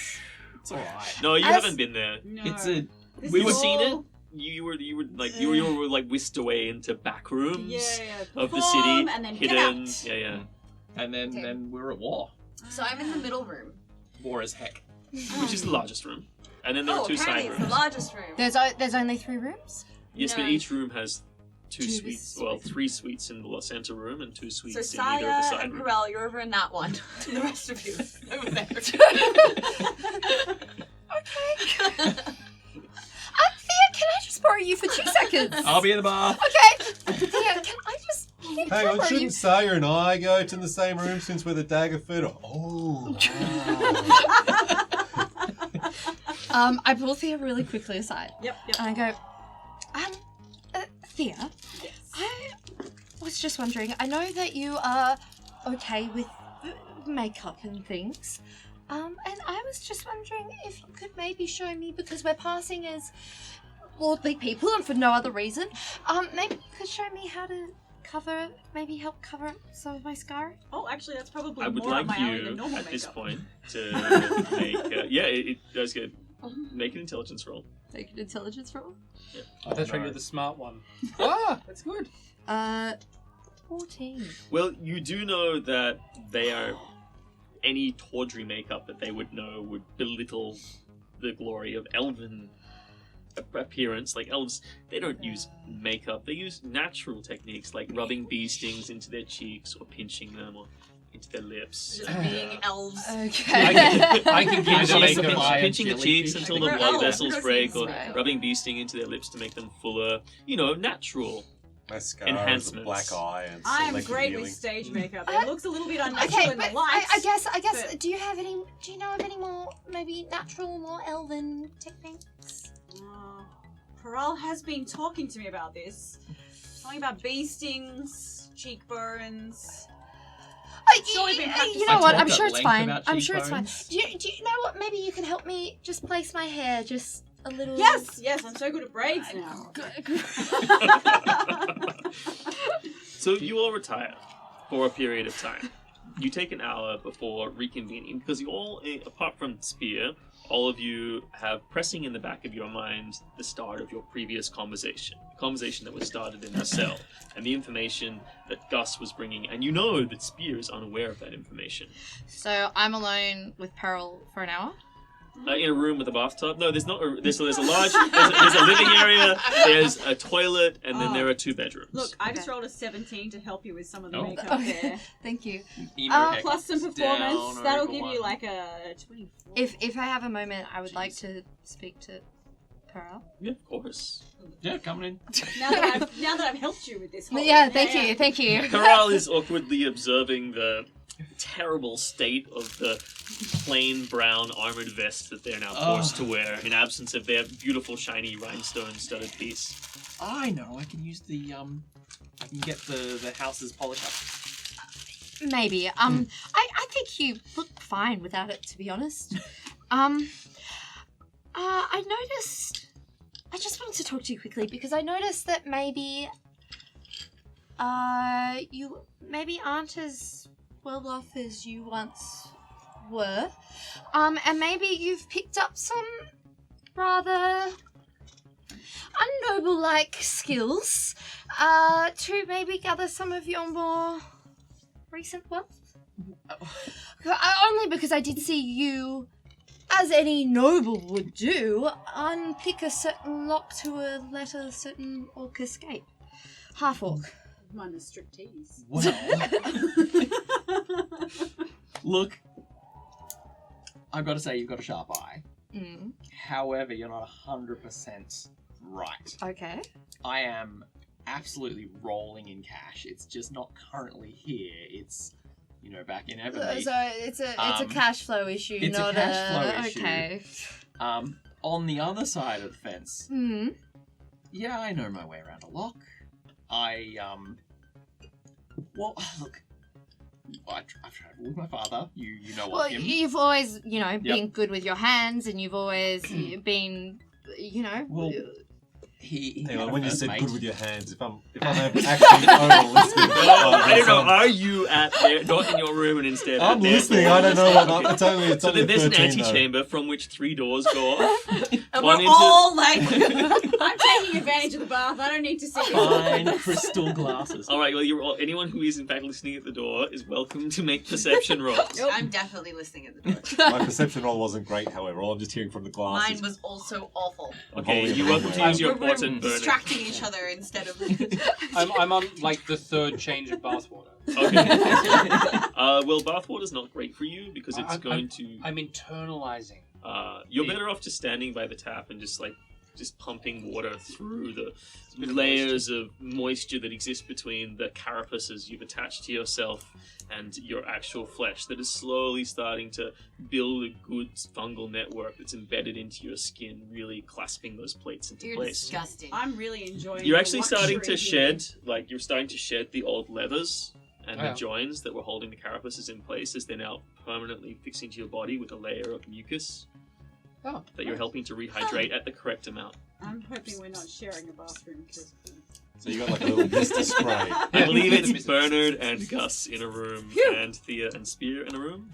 It's alright. no, you As- haven't been there. No. It's a... This We is were seen it. all- You were like whisked away into back rooms Yeah. of the Perform, city, and then hidden. get out. Yeah. And Okay. then we're at war. So I'm in the middle room. War as heck. Which is the largest room, and then there are 2 apparently side it's the rooms. largest room. There's only 3 rooms? Yes, No. but each room has 2 Two suites. Well, 3 suites in the center room and 2 suites So in either of the Saya side and rooms. Corel, you're over in that one. And the rest of you over there. Okay. Thea, can I just borrow you for 2 seconds? I'll be in the bar. Okay. Thea, can I just Hang borrow on, you? shouldn't Saya and I go to the same room since we're the dagger foot? Oh, wow. I pull Thea really quickly aside. Yep. And I go, Thea, I was just wondering, I know that you are okay with makeup and things, and I was just wondering if you could maybe show me, because we're passing as lordly people and for no other reason, maybe you could show me how to help cover up some of my scarring? Oh, actually, that's probably I would more up like my alley you than normal at this makeup. point to make. It does good. Make an intelligence roll. Take an intelligence roll. Oh, that's right, no. you're the smart one. Ah, that's good. 14. Well, you do know that they are any tawdry makeup that they would know would belittle the glory of elven appearance. Like elves, they don't use makeup. They use natural techniques like rubbing bee stings into their cheeks or pinching them or into their lips. Just being elves. Okay. I can give it a Pinching, makeup. pinching the cheeks until the We're blood elves. vessels break, or Right. rubbing bee sting into their lips to make them fuller. You know, natural. Mascara, Enhancements. black eye, and I am selective great healing. with stage makeup. It looks a little bit unnatural Okay, in the but lights. I guess, but- do you know of any more, maybe natural, more elven techniques? Pearl has been talking to me about this. Talking about bee stings, cheekbones. Sure, we've been practicing. You know what? I I'm talked sure at it's length fine. about I'm sure it's fine. cheekbones. Do you know what? Maybe you can help me just place my hair just a little. Yes, I'm so good at braids now. So you all retire for a period of time. You take an hour before reconvening because you all, apart from Spear, all of you have pressing in the back of your mind the start of your previous conversation. The conversation that was started in the cell and the information that Gus was bringing. And you know that Spear is unaware of that information. So I'm alone with Pearl for an hour. In a room with a bathtub? No, there's not. There's a large. There's a living area. There's a toilet, and then there are 2 bedrooms. Look, I just Okay. rolled a 17 to help you with some of the Oh. makeup Okay. there. Thank you. Emo haircuts Plus some down performance. or That'll over give one. you like a 24. If I have a moment, I would like to speak to Pearl. Yeah, of course. Yeah, coming in. now that I've helped you with this whole Yeah, thank you. Corral is awkwardly observing the terrible state of the plain brown armored vest that they're now forced to wear in absence of their beautiful shiny rhinestone-studded piece. I know. I can use the I can get the house's polish up. Maybe. I think you look fine without it, to be honest. I noticed. I just wanted to talk to you quickly because I noticed that maybe, you maybe aren't as well off as you once were, and maybe you've picked up some rather unnoble-like skills, to maybe gather some of your more recent wealth. Only because I did see you, as any noble would do, unpick a certain lock to let a certain orc escape. Half-orc. Minus striptease. Well, look, I've got to say you've got a sharp eye. Mm. However, you're not 100% right. Okay. I am absolutely rolling in cash. It's just not currently here. It's, back in Evermead. So it's a cash flow issue, it's not a cash flow issue. Okay. On the other side of the fence, Hmm. yeah, I know my way around a lock. Well, look, I've traveled with my father. You know Well, of him. you've always, been good with your hands, and you've always been, Well, he Hang on, had when a you first said mate. good with your hands, if I'm actually over-listening, I don't know. Are you at there, not in your room, and instead? I'm at their listening. door? I don't know what. Okay. It's only So there's an 13 though. antechamber from which 3 doors go off. And One we're into- all like, I'm taking advantage of the bath. I don't need to see Fine crystal glasses. All right. Well, anyone who is in fact listening at the door is welcome to make perception rolls. I'm definitely listening at the door. My perception roll wasn't great, however. All I'm just hearing from the glasses. Mine was also awful. Okay, Holy you're welcome to use your We're pot and burn it. distracting each other instead of. I'm on like the 3rd change of bathwater. Okay. Well, bathwater's not great for you because it's going to. I'm internalizing. You're better off just standing by the tap and just pumping water through the layers of moisture that exist between the carapaces you've attached to yourself and your actual flesh that is slowly starting to build a good fungal network that's embedded into your skin, really clasping those plates into You're place. disgusting. I'm really enjoying. You're the actually starting to luxury here. shed, you're starting to shed the old leathers and Oh, the yeah. joins that were holding the carapaces in place as they're now permanently fixing to your body with a layer of mucus Oh, that you're helping to rehydrate at the correct amount. I'm hoping we're not sharing a bathroom because. So you got like a little Mr. Spray. I believe it's Bernard and Gus in a room and Thea and Spear in a room.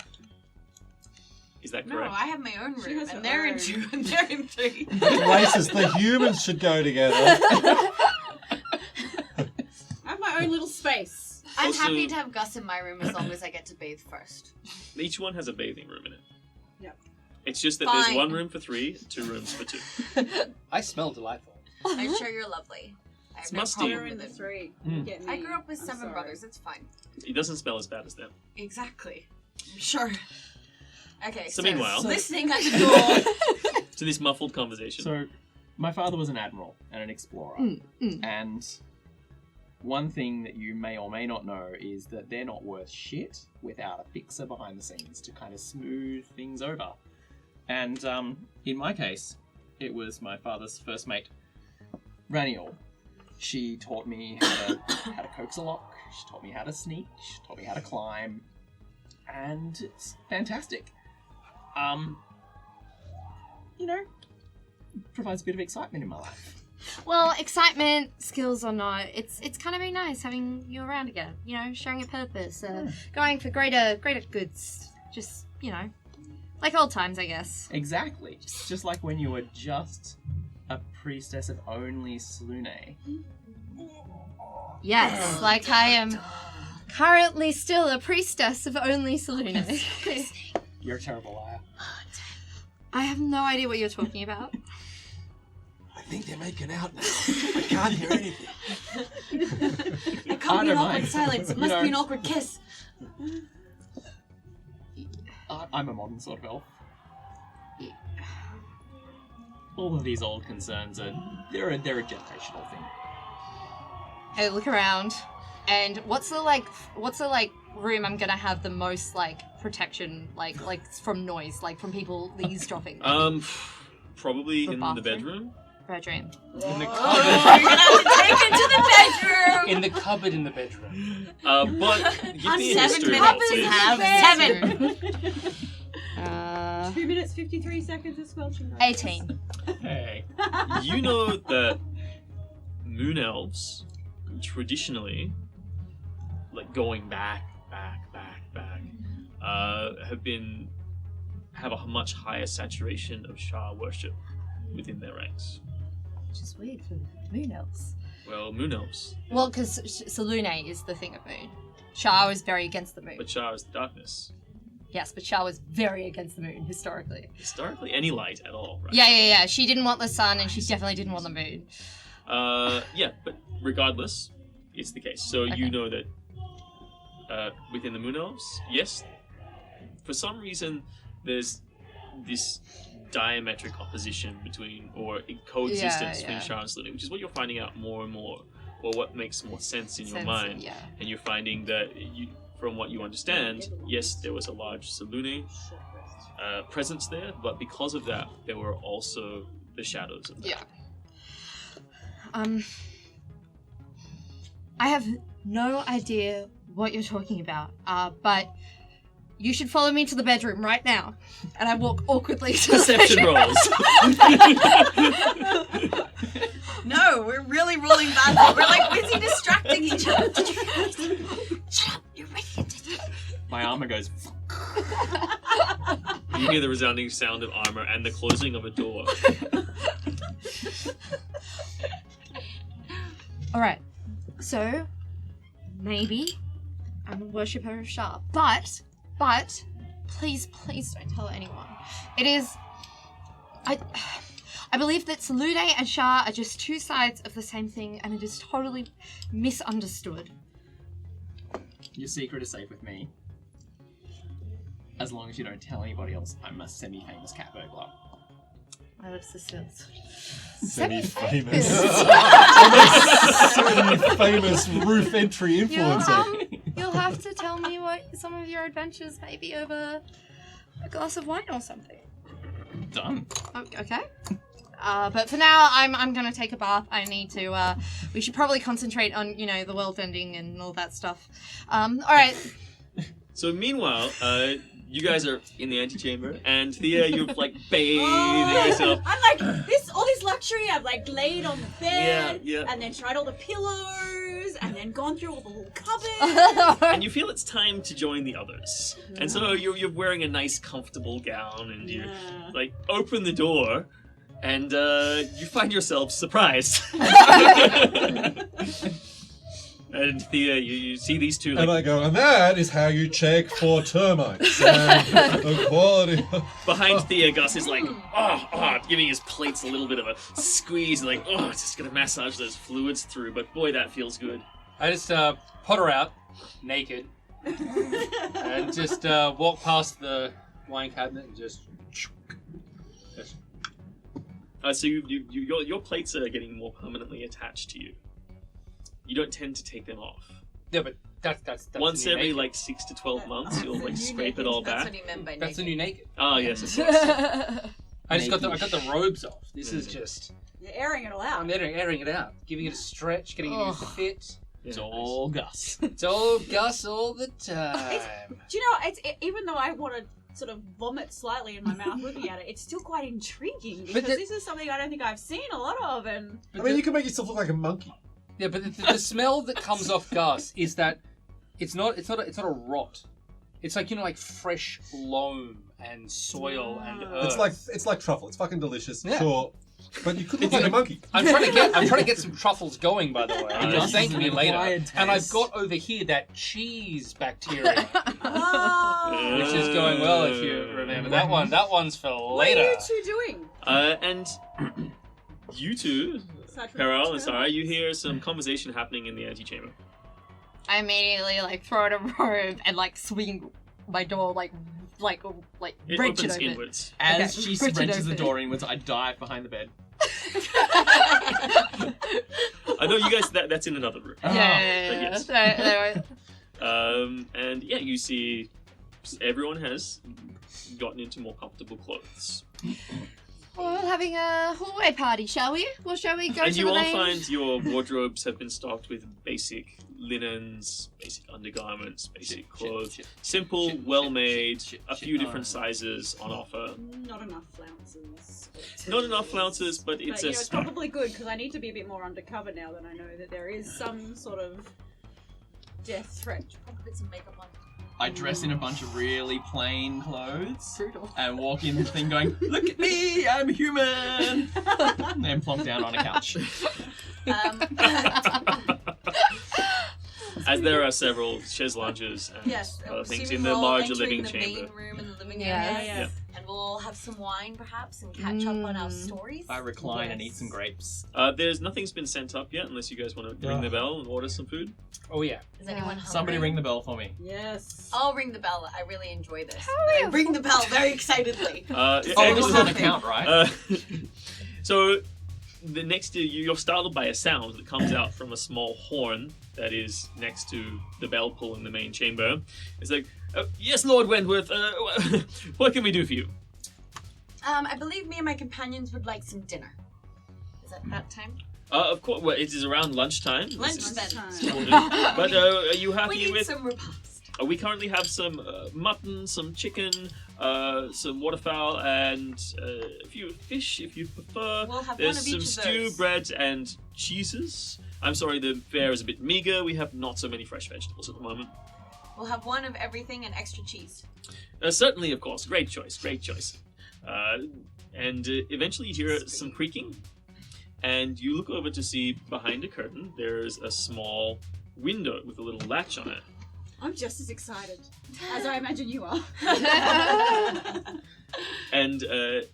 Is that No, correct? I have my own She room, has her and they're in own. 2 and they're in 3. Racist. The humans should go together. I have my own little space. I'm Also- happy to have Gus in my room as long as I get to bathe first. Each one has a bathing room in it. Yep. It's just that there's Fine. one room for 3, 2 rooms for 2. I smell delightful. I'm sure you're lovely. I have It's no musty. problem We're in with the it. 3. Mm. Get me. I grew up with I'm 7 sorry. brothers. It's fine. It doesn't smell as bad as them. Exactly. I'm sure. Okay, So meanwhile- listening at the door. To this muffled conversation. So, my father was an admiral and an explorer, and one thing that you may or may not know is that they're not worth shit without a fixer behind the scenes to kind of smooth things over. And in my case, it was my father's first mate, Raniel. She taught me how to coax a lock. She taught me how to sneak. She taught me how to climb, and it's fantastic. You know, provides a bit of excitement in my life. Well, excitement, skills or not, it's kind of been nice having you around again. You know, sharing a purpose, going for greater goods. Just, you know, like old times, I guess. Exactly. Just like when you were just a priestess of only Selune. Yes, like I am currently still a priestess of only Selune. You're a terrible liar. I have no idea what you're talking about. I think they're making out now. I can't hear anything. It can't I be an don't awkward mind. silence. It You must know- be an awkward kiss. I'm a modern sort of elf. All of these old concerns they're a generational thing. I look around, and what's the room I'm gonna have the most like protection, like from noise, like from people eavesdropping? Probably The in the bathroom? bedroom. Bedroom. In the Oh, cupboard. you're gonna have to take it to the bedroom. In the cupboard in the bedroom. But give me a 7 history roll, minutes please. have 7. 2 minutes 53 seconds of squelching. 18. Hey. You know that moon elves traditionally, like going back, have a much higher saturation of Shah worship within their ranks. Which is weird for moon elves. Well, moon elves, Well, because Selune is the thing of moon. Shah was very against the moon. but Shah is darkness. Yes, but Shah was very against the moon historically. Historically, any light at all, right? Yeah. She didn't want the sun, and she definitely didn't want the moon. Yeah, but regardless, it's the case. So Okay. you know that within the moon elves, yes, for some reason, there's this diametric opposition between, or coexistence between yeah. Shah and Selune, which is what you're finding out more and more, or what makes more sense in your mind. Yeah. And you're finding that, from what you understand, yes, there was a large Selune presence there, but because of that, there were also the shadows of that. Yeah. I have no idea what you're talking about, but you should follow me to the bedroom right now. And I walk awkwardly to Perception the bedroom. rolls. No, we're really rolling badly. We're like busy distracting each other. Shut up, you're ready. My armor goes. You hear the resounding sound of armor and the closing of a door. Alright, so maybe I'm a worshipper of Shah, but please don't tell anyone. It is. I believe that Selune and Shah are just two sides of the same thing, and it is totally misunderstood. Your secret is safe with me. As long as you don't tell anybody else, I'm a semi-famous cat burglar. My lips are sealed. Semi-famous. Semi-famous roof entry influencer. You'll have to tell me what some of your adventures may be over a glass of wine or something. Done. Oh, okay. But for now, I'm gonna take a bath. I need to. We should probably concentrate on the world ending and all that stuff. All right. So meanwhile, you guys are in the antechamber, and Thea, you've like bathing yourself. I'm like, all this luxury. I've like laid on the bed, Yeah. and then tried all the pillows, and then gone through all the little cupboards. And you feel it's time to join the others. And so you're wearing a nice, comfortable gown, and you like open the door, and you find yourself surprised. And Thea, you see these two, And I go, and that is how you check for termites. And the quality. behind Thea, Gus is like, giving his plates a little bit of a squeeze, like, just gonna massage those fluids through, but boy, that feels good. I just put her out, naked, and just walk past the wine cabinet and just. So your plates are getting more permanently attached to you. You don't tend to take them off. Yeah, but that's Once the new every naked. like 6 to 12 months, you'll like scrape it all That's back. what he meant by That's the new naked. Oh yes, of course. I got the robes off. This is just You're airing it all out. I'm airing it out, giving it a stretch, getting it into fit. Yeah, It's all Gus. It's all Gus all the time. Do you know, even though I want to sort of vomit slightly in my mouth looking at it, it's still quite intriguing because this is something I don't think I've seen a lot of. And I mean, you can make yourself look like a monkey. Yeah, but the smell that comes off Gus is that it's not a rot. It's like, like fresh loam and soil and earth. It's like truffle. It's fucking delicious. Yeah. Sure. But you could look like a monkey. I'm trying to get some truffles going, by the way. Gus Just is thank an me later. acquired taste. And I've got over here that cheese bacteria, oh, which is going well if you remember that one. That one's for later. What are you two doing? And you two, Aside from Perel and the Sarah, you hear some conversation happening in the antechamber. I immediately throw out a robe and swing my door It wrench opens it open. inwards. As Okay, she push it wrenches the open. door inwards, I dive behind the bed. I know you guys. That's in another room. Yeah. Yes. And yeah, you see, everyone has gotten into more comfortable clothes. Well, having a hallway party, shall we? Or shall we go And to you the all main? find your wardrobes have been stocked with basic linens, basic undergarments, basic clothes. Simple, well-made, a few different sizes on offer. Not enough flounces. Not enough flounces, but But, it's it's probably good because I need to be a bit more undercover now that I know that there is some sort of death threat. Probably put some makeup on. I dress in a bunch of really plain clothes Brutal. and walk in the thing going, "Look at me, I'm human!" and then plonk down on a couch. As there are several chaise lounges and Yes, other things assuming in the we're all larger entering living the chamber. main room and the living Yes. area. Yeah. And we'll have some wine, perhaps, and catch up on our stories. I recline and eat some grapes. Nothing's been sent up yet, unless you guys want to ring the bell and order some food. Oh yeah. Is anyone hungry? Somebody ring the bell for me. Yes. I'll ring the bell. I really enjoy this. But I ring the bell very excitedly. Oh, this is an Excellent. account, right? So, the next to you, you're startled by a sound that comes out from a small horn that is next to the bell pull in the main chamber. It's like, yes, Lord Wentworth, what can we do for you? I believe me and my companions would like some dinner. Is that that time? Of course, well, it is around lunchtime. Lunch then. But are you We happy need with? some repast. We currently have some mutton, some chicken, some waterfowl, and a few fish if you prefer. We'll have There's one of some each of stew, those. bread, and cheeses. I'm sorry, the fare is a bit meager. We have not so many fresh vegetables at the moment. We'll have one of everything and extra cheese. Certainly, of course. Great choice. Great choice. And eventually you hear some creaking, and you look over to see behind a curtain there's a small window with a little latch on it. I'm just as excited as I imagine you are. And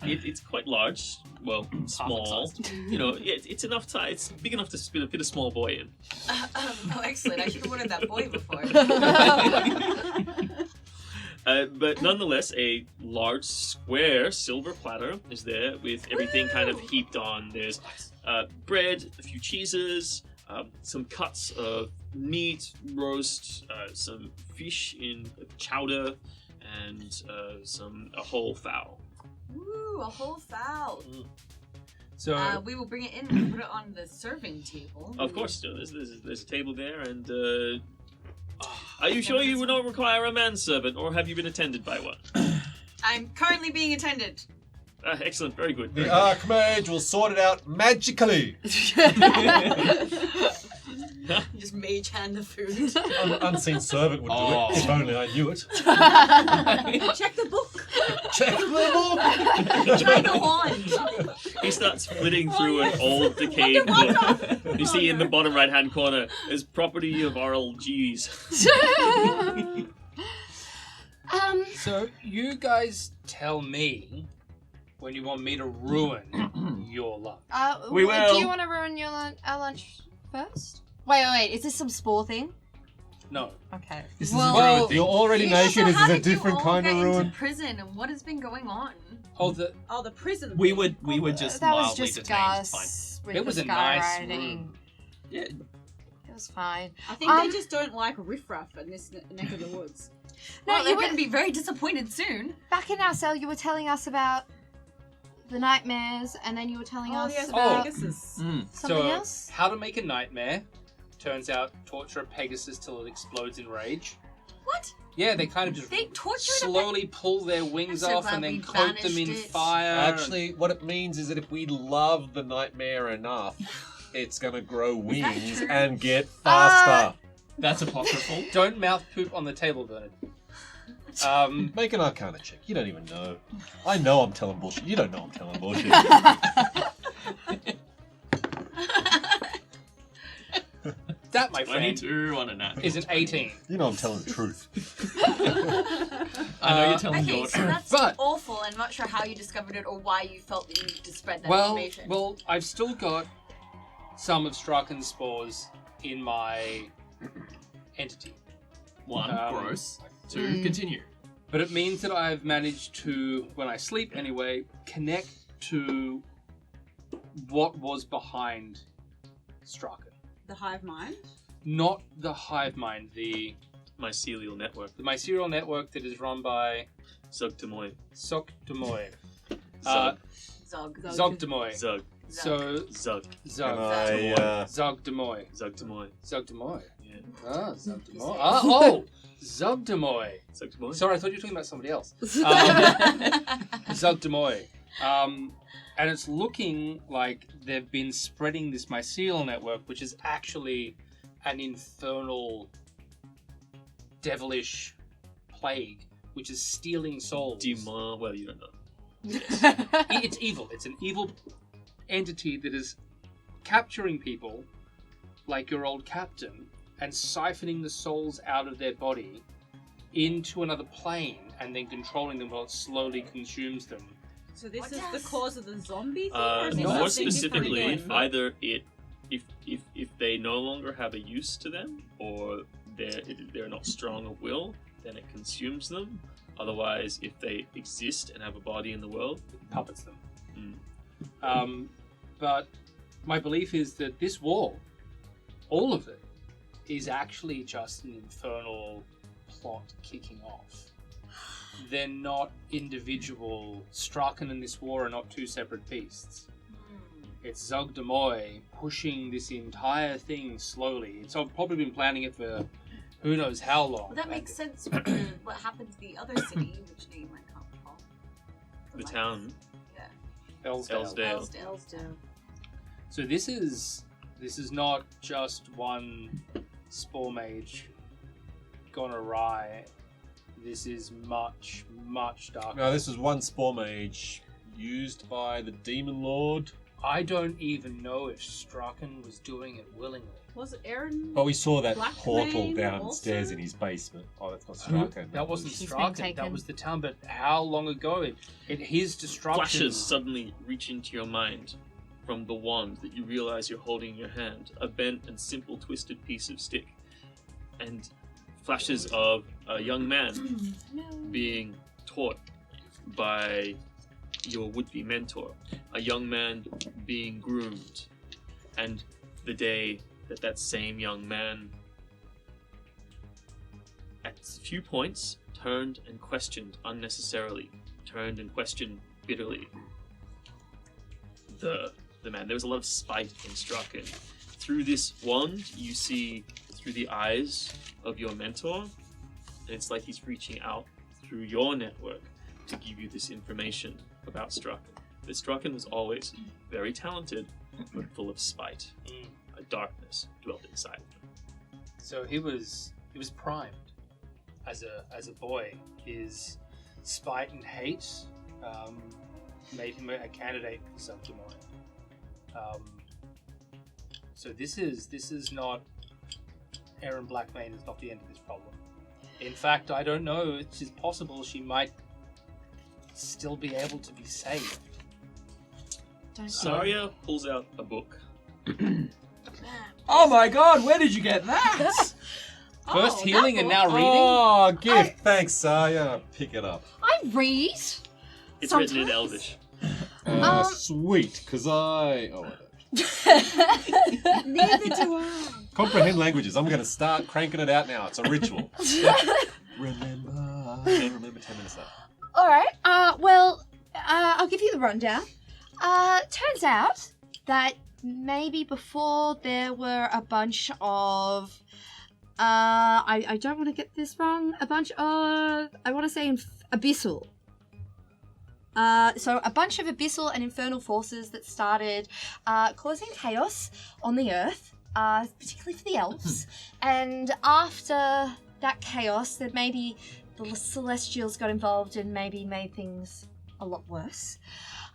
it's quite large. Well, small. Half-sized. You know, it's enough size. It's big enough to fit a small boy in. Oh, excellent. I should have ordered that boy before. But nonetheless, a large square silver platter is there with everything kind of heaped on. There's bread, a few cheeses, some cuts of meat, roast, some fish in chowder, and a whole fowl. Ooh, a whole fowl. So We will bring it in and put it on the serving table. Of course, so there's a table there, and are you sure you would not require a manservant, or have you been attended by one? I'm currently being attended. Excellent, very good. The Archmage will sort it out magically. Just mage hand the food. Unseen servant would do it, if only I knew it. Check the book. Check the book! Try the wand. He starts flitting through an old decayed book. You see in the bottom right-hand corner is property of RLGs. So you guys tell me when you want me to ruin your lunch. We Do will. you want to ruin our lunch first? Wait. Is this some spore thing? No. Okay. This Well, is you're already Yeah, naked. so This how is a did you different all kind of get ruin. into prison, and what has been going on? Oh, the the prison. We thing. were just that was mildly just detained. Gus with It the was a sky nice riding. room. Yeah. It was fine. I think they just don't like riffraff in this neck of the woods. No, Well, they're you going to were be very disappointed soon. back in our cell. You were telling us about the nightmares, and then you were telling us yes, about Pegasus. something So, else. how to make a nightmare. Turns out, torture a Pegasus till it explodes in rage. What? Yeah, they kind of just They tortured slowly pull their wings I'm so off glad and then we coat them in banished it. fire. Actually, what it means is that if we love the nightmare enough, it's gonna grow wings true? and get faster. That's apocryphal. Don't mouth poop on the table, Bernard. Make an Arcana check. You don't even know. I know I'm telling bullshit. You don't know I'm telling bullshit. That, my friend, 22 on a nat. is an 18. You know I'm telling the truth. I know you're telling Okay, your so truth. that's But- awful. I'm not sure how you discovered it or why you felt the need to spread that Well, information. I've still got some of Straken's spores in my entity. One, gross. Two, Mm. continue. But it means that I've managed to, when I sleep anyway, connect to what was behind Straken. The hive mind. Not the hive mind, the Mycelial network. mycelial network that is run by Zugtamoy. Sok Demoy. Zug. Zog. Zog Demoy. Zug. So, Zug. Zog. Zog Demoy. Zugtamoy. Zog Demoy. Yeah. Ah, Zog Demoy. Oh! Zog Demoy. Zugtamoy. Sorry, I thought you were talking about somebody else. Zog Demoy. And it's looking like they've been spreading this mycelial network, which is actually an infernal, devilish plague, which is stealing souls. Well, you don't know. It's evil. It's an evil entity that is capturing people, like your old captain, and siphoning the souls out of their body into another plane, and then controlling them while it slowly consumes them. So this What is the does- cause of the zombie thing? Or is it No, More something different specifically, again? either if they no longer have a use to them, or they're not strong of will, then it consumes them. Otherwise, if they exist and have a body in the world, Puppets them. Mm. But my belief is that this war, all of it, is actually just an infernal plot kicking off. They're not individual. Straken and this war are not two separate beasts. It's Zog Demoy pushing this entire thing slowly. It's probably been planning it for who knows how long. Well, that makes sense with what happened to the other city, which name I can't recall. the town, Ellsdale. Ellsdale. Ellsdale. So this is not just one spore mage gone awry. This is much, much darker. No, this was one spore mage used by the Demon Lord. I don't even know if Straken was doing it willingly. Was it Aaron? But we saw that Black portal Mane downstairs also? in his basement. Oh, that's not Who? Straken. That wasn't He's been Straken. That taken. was the town. But how long ago? His destruction. Flashes suddenly reach into your mind from the wand that you realize you're holding in your hand, a bent and simple twisted piece of stick, and flashes of a young man being taught by your would-be mentor, a young man being groomed, and the day that same young man at a few points turned and questioned unnecessarily, turned and questioned bitterly the man. There was a lot of spite in Straken. Through this wand, you see through the eyes of your mentor, and it's like he's reaching out through your network to give you this information about Straken. That Straken was always very talented, but full of spite. A darkness dwelt inside of him. So he was primed as a boy. His spite and hate made him a candidate for Self-Demoy. So this is not Erin Blackmane is not the end of this problem. In fact, I don't know. It's just possible she might still be able to be saved. Saria pulls out a book. Oh my god, where did you get that? First healing and now reading? Oh, gift. Thanks, Saya. Pick it up. I read. It's written in Elvish. Sweet, because I... Oh, I don't. Neither do I. Comprehend languages. I'm going to start cranking it out now. It's a ritual. Remember 10 minutes left. All right. Well, I'll give you the rundown. Turns out that maybe before there were a bunch of, I don't want to get this wrong. A bunch of, I want to say abyssal. So a bunch of abyssal and infernal forces that started causing chaos on the earth, particularly for the elves. And after that chaos, that maybe the Celestials got involved and maybe made things a lot worse.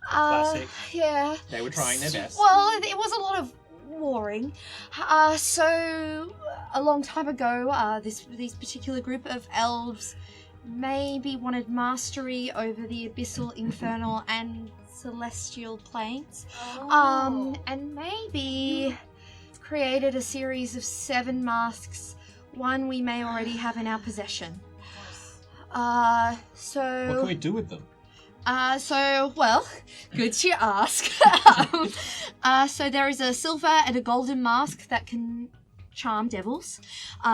Classic. Yeah. They were trying their best. Well, it was a lot of warring. So a long time ago, this particular group of elves maybe wanted mastery over the abyssal, infernal, and celestial planes. And maybe created a series of 7 masks. One we may already have in our possession. So What can we do with them? Well, good you ask. So there is a silver and a golden mask that can charm devils.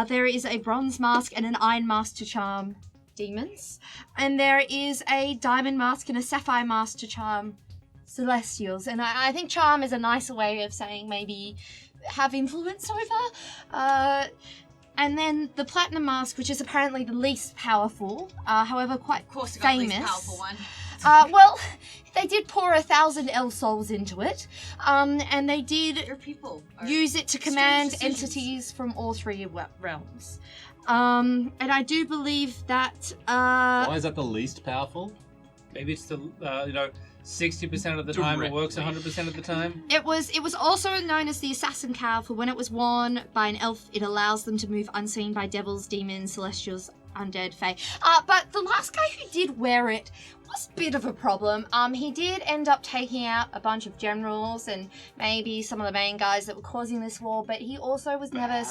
There is a bronze mask and an iron mask to charm demons. And there is a diamond mask and a sapphire mask to charm celestials. And I think charm is a nicer way of saying maybe have influence over. And then the platinum mask, which is apparently the least powerful, however quite Of course, you got the famous. least powerful one. Well, they did pour 1,000 elf souls into it, and they did Your people use it to command decisions. entities from all 3 realms. And I do believe that. Why is that the least powerful? Maybe it's the 60% of the time it works 100% of the time. It was also known as the assassin cowl, for when it was worn by an elf, it allows them to move unseen by devils, demons, celestials, undead, fae. But the last guy who did wear it was a bit of a problem. He did end up taking out a bunch of generals and maybe some of the main guys that were causing this war, but he also was never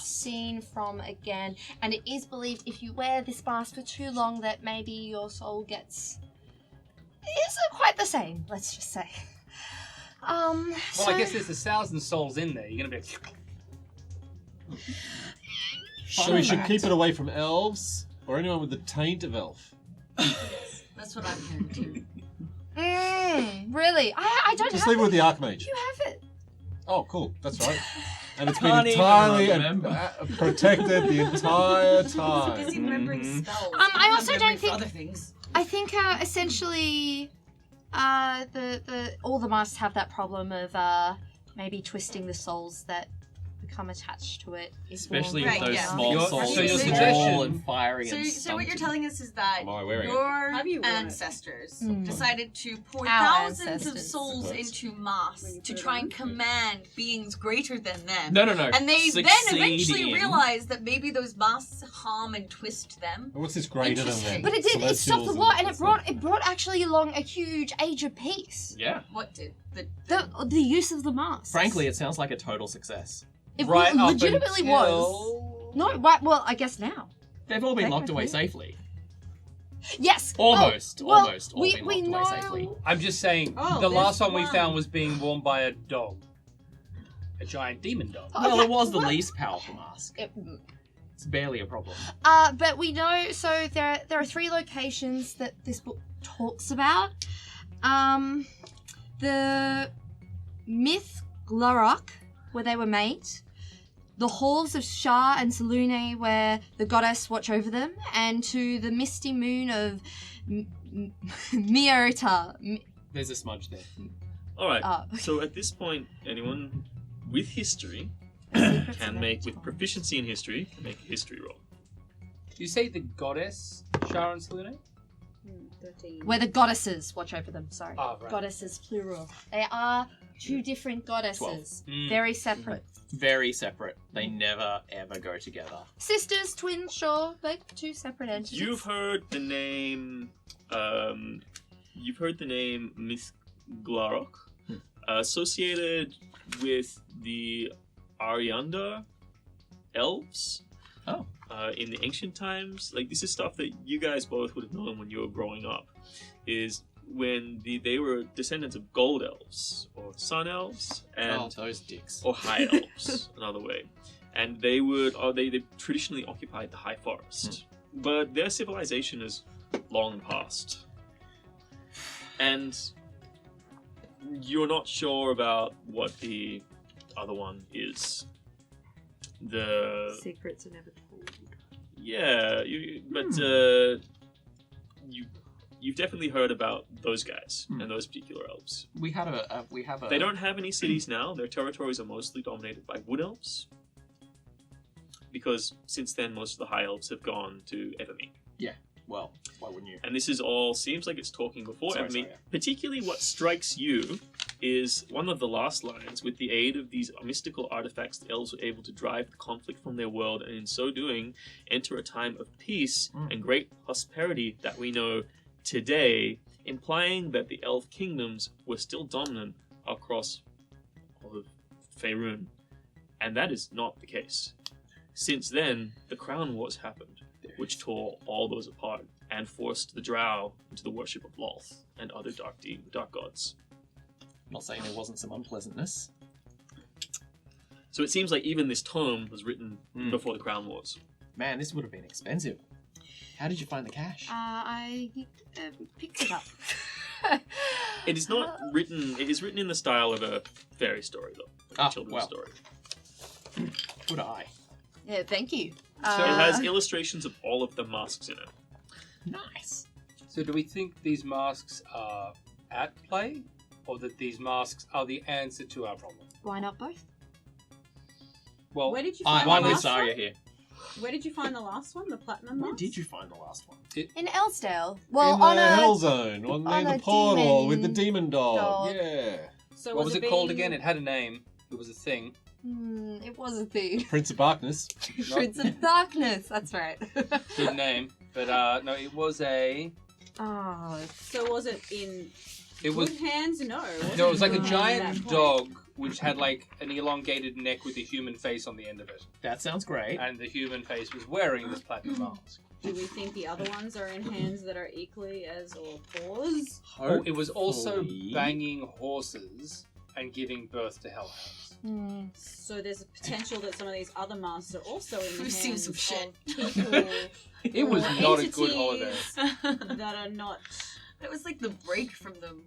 seen from again. And it is believed if you wear this mask for too long that maybe your soul gets... isn't quite the same, let's just say. Well, I guess there's 1,000 souls in there. You're going to be... So we should keep it away from elves or anyone with the taint of elf. That's what I'm hearing too. Really? I don't Just have leave it with it. the Archmage. You have it. Oh, cool. That's right. And it's been Can't even entirely remember. protected the entire Busy time. remembering spells. I also Not don't memory for think- other things. I think essentially the all the masks have that problem of maybe twisting the souls that become attached to it. Especially Right, with those yeah. small Your- souls so your small suggestion- and fiery and So what you're stunted. telling us is that Am I wearing it? your Have you worn it? ancestors Mm. decided to pour Our thousands of ancestors. souls Suppose. into When masks you to put it try on. and command beings greater than them. No. And they then Succeed eventually in- realized that maybe those masks harm and twist them. What's this greater than Interesting. them? But it did. It stopped the Celestials war, and stuff. it brought actually along a huge age of peace. Yeah. What did the The use of the masks. Frankly, it sounds like a total success. it Right up legitimately until- was. No, well, I guess now. They've all been locked away Technically. safely. Yes. Almost. Oh, well, Almost all we been locked away know. safely. I'm just saying, Oh, the there's last one we one. found was being worn by a dog. A giant demon dog. Well, it was the well- least powerful mask. It's barely a problem. But we know. So there are 3 locations that this book talks about. The myth Glorok, where they were made. The halls of Shah and Selune, where the goddess watch over them, and to the misty moon of Miota. There's a smudge there. All right. Oh. So at this point, anyone with history can make, with proficiency in history, can make a history roll. You say the goddess Sharon Selune? 13. Where the goddesses watch over them. Sorry, Ah, right. goddesses plural. They are two different goddesses, very separate. Very separate. They never ever go together. Sisters, twins, sure, but two separate entities. You've heard the name. Miss Glarok, associated with the Arianda elves. Oh. In the ancient times, like this is stuff that you guys both would have known when you were growing up. Is when they were descendants of gold elves or sun elves and those dicks. or high elves, another way, and they traditionally occupied the high forest, but their civilization is long past, and you're not sure about what the other one is. The Secrets are never told. yeah, you've definitely heard about those guys and those particular elves. We have a. They don't have any cities now. Their territories are mostly dominated by wood elves. Because since then, most of the high elves have gone to Evermeet. Well, why wouldn't you? And this is all, seems like it's talking before Sorry, Evermeet. yeah. Particularly what strikes you is one of the last lines. With the aid of these mystical artifacts, the elves were able to drive the conflict from their world, and in so doing, enter a time of peace and great prosperity that we know today, implying that the elf kingdoms were still dominant across all of Faerun. And that is not the case. Since then, the Crown Wars happened, which tore all those apart and forced the Drow into the worship of Lolth and other dark gods. I'm not saying there wasn't some unpleasantness. So it seems like even this tome was written before the Crown Wars. Man, this would have been expensive. How did you find the cash? I picked it up. It is not written. It is written in the style of a fairy story, though, like a children's story. Good eye. Yeah, thank you. It has illustrations of all of the masks in it. Nice. So do we think these masks are at play, or that these masks are the answer to our problem? Why not both? Well, Where did you find I'm the with last one? Zarya here. Where did you find the last one? The platinum Where mask? did you find the last one? In Elsdale. Well, in on the a Hell Zone, on on the a portal with the demon demon dog. dog. Yeah. So what was it called being- again? It had a name. It was a thing. It was a thing. Prince of Darkness. Prince of Darkness. That's right. Good name. But no, it was a. Oh, So was it in It was. good hands? No. No, it was like a At that giant point. dog which had like an elongated neck with a human face on the end of it, That sounds great. and the human face was wearing this platinum mask. Do we think the other ones are in hands that are equally as or paws? Oh, it was also Hopefully. banging horses and giving birth to hellhounds. So there's a potential that some of these other masks are also in the We've seen some shit. of people It was or not a good holiday. entities that are not. That was like the break from the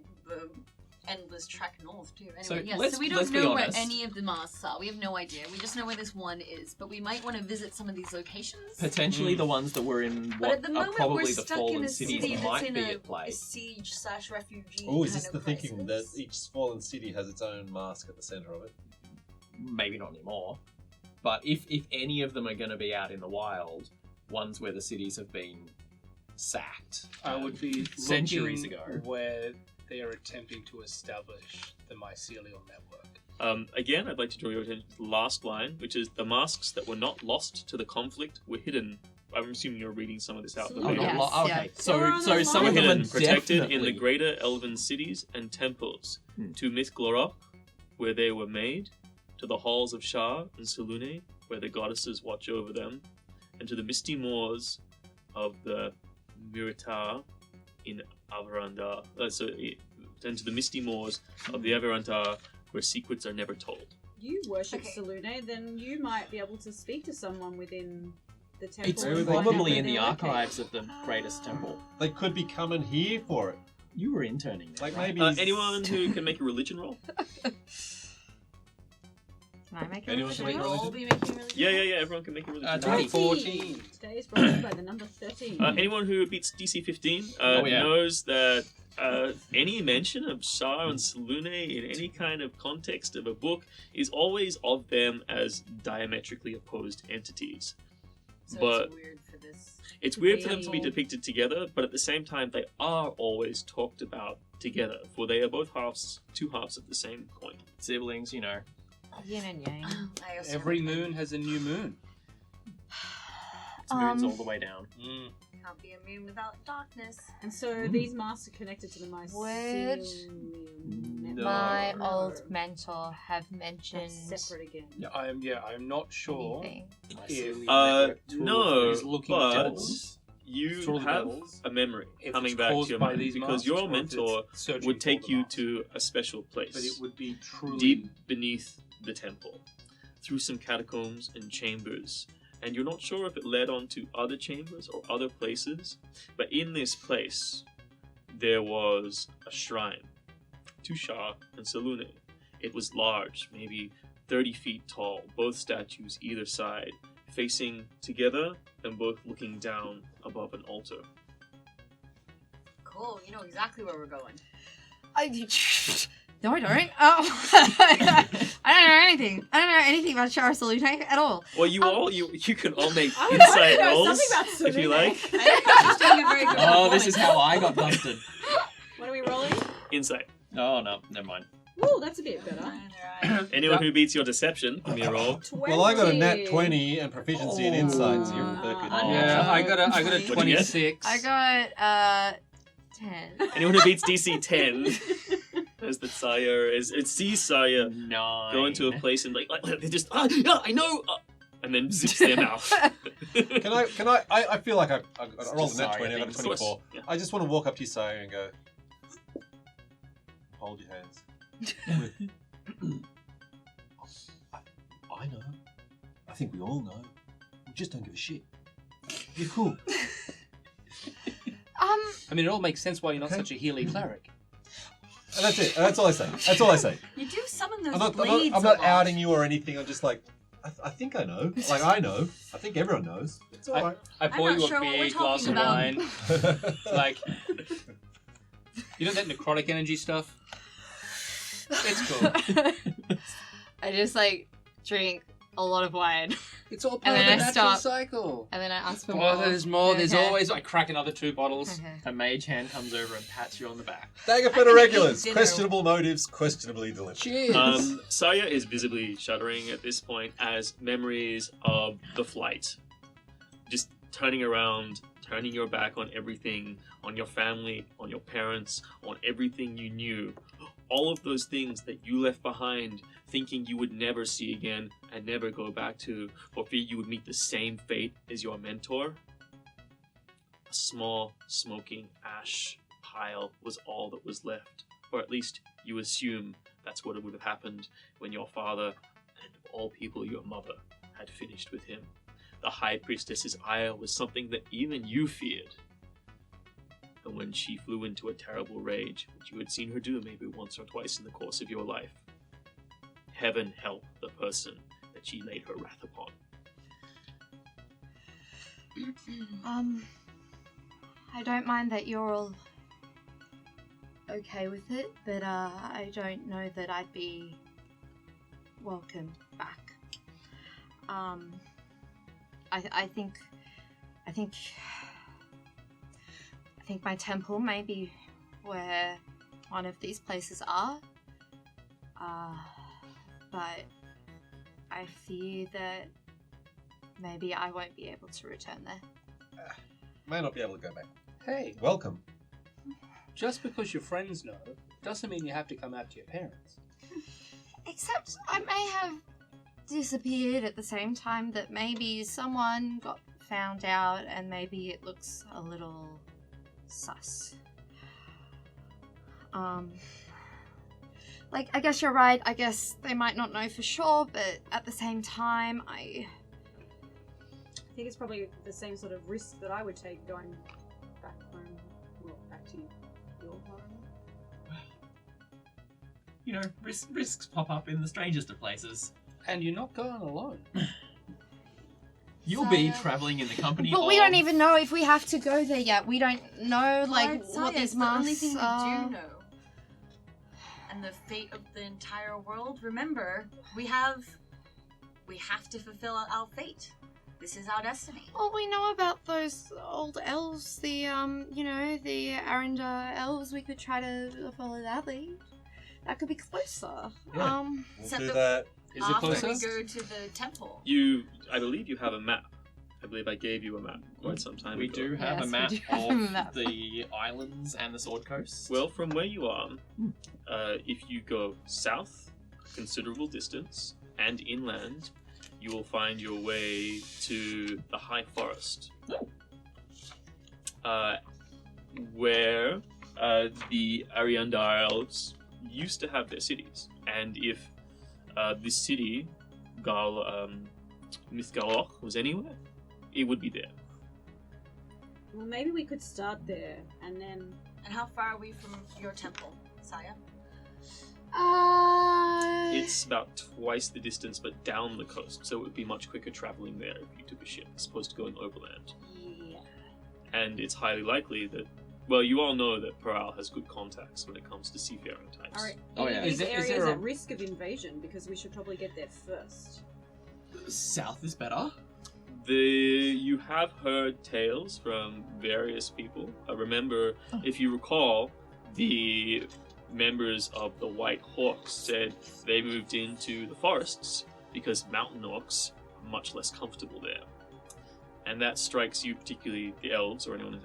endless trek north too. So Anyway, yes, let's- so we let's don't be know where honest. any of the masks are. We have no idea. We just know where this one is. But we might want to visit some of these locations. Potentially the ones that were in But what at the are moment, we're probably the stuck fallen in a cities city that that's might in be a at play. siege/refugee. Oh, is kind this of the thinking that crisis. each fallen city has its own mask at the center of it? Maybe not anymore. But if any of them are going to be out in the wild, ones where the cities have been sacked I would be centuries looking ago. where they are attempting to establish the mycelial network. Again, I'd like to draw your attention to the last line, which is the masks that were not lost to the conflict were hidden. I'm assuming you're reading some of this out. Oh, yes, okay. yeah. So They're on so the some line. of them are Hidden, protected in the definitely- greater elven cities and temples, to Mithglorok, where they were made, to the halls of Shar and Selune, where the goddesses watch over them, and to the misty moors of the Miritar in Avarandar. And to the misty moors of the Avarandar, where secrets are never told. You worship Okay. Selune, then you might be able to speak to someone within the temple. It's and find out probably where in the they're located. archives of the greatest temple. They could be coming here for it. You were interning there, Like right? maybe Anyone who can make a religion roll? Can I make a Anyone religion can make Should a we roll? all be making religion? Yeah. Everyone can make a religion roll. 14. Today is brought to you by the number 13. Anyone who beats DC 15 Oh, yeah. knows that any mention of Shar and Selune in any kind of context of a book is always of them as diametrically opposed entities. So But- it's weird for this. It's weird for them to be Example. depicted together, but at the same time, they are always talked about together, for they are both two halves of the same coin. Siblings, you know. Yin and yang. I also Every moon has a new moon. It's moons all the way down. can't be immune without darkness. And so these masks are connected to the Would No. my old mentor have That's mentioned separate again. I'm not sure anything? if No, is looking but devils, you through the have devils, a memory if coming it's back to caused your by mind these because masks, your or if it's mentor searching would for take the you mask. to a special place. But it would be truly deep beneath the temple, through some catacombs and chambers, and you're not sure if it led on to other chambers or other places, but in this place, there was a shrine to Shah and Salune. It was large, maybe 30 feet tall, both statues either side, facing together and both looking down above an altar. Cool, you know exactly where we're going. No, I don't. I don't know anything. I don't know anything about Shara Salute at all. Well, you can all make I would like insight to know rolls something about if you Salune. like. I think she's doing a very good Oh, this performance. is how I got busted. What are we rolling? Insight. Oh, no, never mind. Ooh, that's a bit better. Anyone who beats your deception, give me a roll. 20. Well, I got a nat 20 and proficiency in insight, so you're fucking Yeah, awesome. I got a What'd you get? 26. I got 10. Anyone who beats DC 10 as the sire sees Saya 9. go into a place and like they just yeah, I know, and then zips their mouth. I feel like I rolled a just nat sorry, 20, I got a of course. 24. Yeah. I just want to walk up to you, Saya, and go, hold your hands. I know. I think we all know. We just don't give a shit. You're cool. I mean, it all makes sense why you're not Okay. such a Healy cleric. And that's it. And that's all I say. That's all I say. You do summon those I'm not blades I'm a not lot. outing you or anything. I'm just like, I think I know. Like, I know. I think everyone knows. It's all right. I pour not you sure a what we're big glass talking of about. wine. Like, you know that necrotic energy stuff? It's cool. I just drink a lot of wine It's all And part of then the I natural stop. cycle. and then I ask for Oh, more. there's more. There's Okay. always. I crack another 2 bottles. Okay. A mage hand comes over and pats you on the back. Dagger I for can eat regulars. dinner. Questionable motives, questionably delivered. Cheers. Saya is visibly shuddering at this point as memories of the flight, just turning around, turning your back on everything, on your family, on your parents, on everything you knew, all of those things that you left behind, thinking you would never see again and never go back to, for fear you would meet the same fate as your mentor. A small, smoking ash pile was all that was left, or at least you assume that's what would have happened when your father, and of all people your mother, had finished with him. The High Priestess's ire was something that even you feared. And when she flew into a terrible rage, which you had seen her do maybe once or twice in the course of your life, heaven help the person that she laid her wrath upon. I don't mind that you're all okay with it, but I don't know that I'd be welcome back. I think my temple may be where one of these places are, but I fear that maybe I won't be able to return there. May not be able to go back. Hey, Welcome. just because your friends know doesn't mean you have to come out to your parents. Except I may have disappeared at the same time that maybe someone got found out and maybe it looks a little sus. I guess you're right. I guess they might not know for sure, but at the same time, I think it's probably the same sort of risk that I would take going back home, well, back to your home. You know, risks pop up in the strangest of places. And you're not going alone. You'll be Saya. travelling in the company but of... we don't even know if we have to go there yet. We don't know Right, what Saya, these it's the only masks thing we are. do know. And the fate of the entire world. Remember, we have to fulfill our fate. This is our destiny. Well, we know about those old elves, the Arendar elves. We could try to follow that lead. That could be closer. Yeah. We'll Except do the- that. Is it After closer? we go to the temple. I believe you have a map. I believe I gave you a map quite some time We ago. do have Yes, a we map do have a of map. the islands and the Sword Coast. Well, from where you are, if you go south a considerable distance and inland, you will find your way to the High Forest, where the Ariandar elves used to have their cities. And if this city, Mithgaloch, was anywhere, it would be there. Well, maybe we could start there and then. And how far are we from your temple, Saya? It's about twice the distance, but down the coast, so it would be much quicker traveling there if you took a ship, as opposed to going overland. Yeah. And it's highly likely that, well, you all know that Peral has good contacts when it comes to seafaring types. All right. Oh, yeah. These Is areas there a- at risk of invasion because we should probably get there first. South is better. You have heard tales from various people. Remember, if you recall, the members of the White Hawks said they moved into the forests because mountain orcs are much less comfortable there. And that strikes you, particularly the elves, or anyone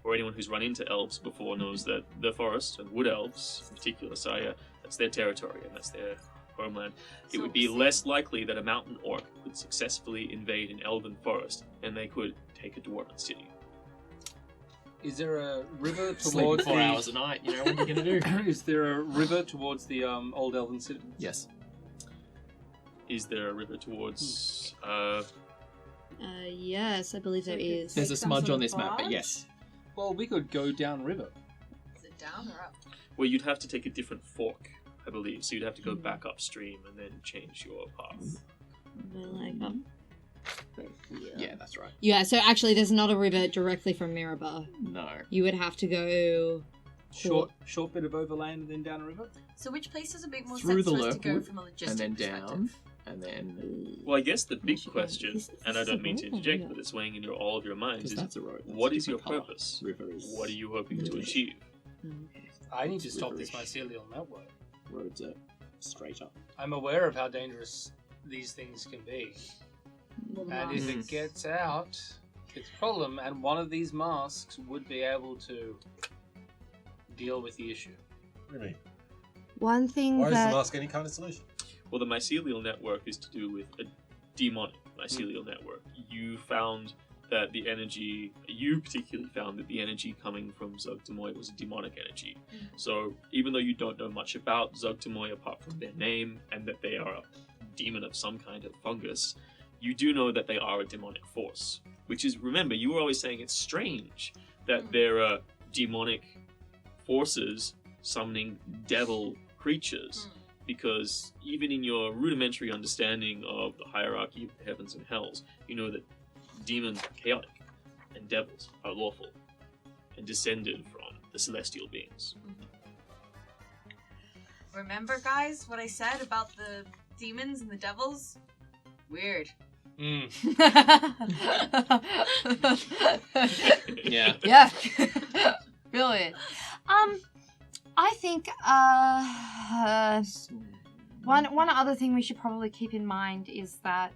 or anyone who's run into elves before knows that the forest and wood elves, in particular, Saya, that's their territory and that's their homeland. It would be less likely that a mountain orc could successfully invade an elven forest than they could take a dwarven city. Is there a river Sleep towards 4 hours a night, you know what you're gonna do. Is there a river towards the old elven city? Yes. Is there a river towards Yes, I believe there is. There's a Like some smudge sort on of this map, but barge? yes. Well, we could go down river. Is it down or up? well, you'd have to take a different fork, I believe, so you'd have to go back upstream and then change your path. Like Yeah, that's right. Yeah, so actually there's not a river directly from Miraba. No. You would have to go Short bit of overland and then down a river. So which place is a bit more Through sense the for us to go Lurkwood, from a logistic and then perspective? down, and then... Well, I guess the big should go- question, this and I is don't a mean to road, interject, yeah. but it's weighing in all of your minds, Because is that's a road. That's what a is your different colour. purpose? River is... What are you hoping to Really? achieve? I need to stop this Riverish. mycelial network. Roads are straight up. I'm aware of how dangerous these things can be. And if it gets out, it's a problem, and one of these masks would be able to deal with the issue. What do you mean? One thing Why that does the mask any kind of solution? Well, the mycelial network is to do with a demonic mycelial network. You found that the energy, you particularly found that the energy coming from Zugtamoy was a demonic energy. So even though you don't know much about Zugtamoy apart from their name and that they are a demon of some kind of fungus, you do know that they are a demonic force. Which is, remember, you were always saying it's strange that there are demonic forces summoning devil creatures. Because even in your rudimentary understanding of the hierarchy of the heavens and hells, you know that demons are chaotic and devils are lawful and descended from the celestial beings. Remember, guys, what I said about the demons and the devils? Weird. Yeah. yeah. Brilliant. I think one other thing we should probably keep in mind is that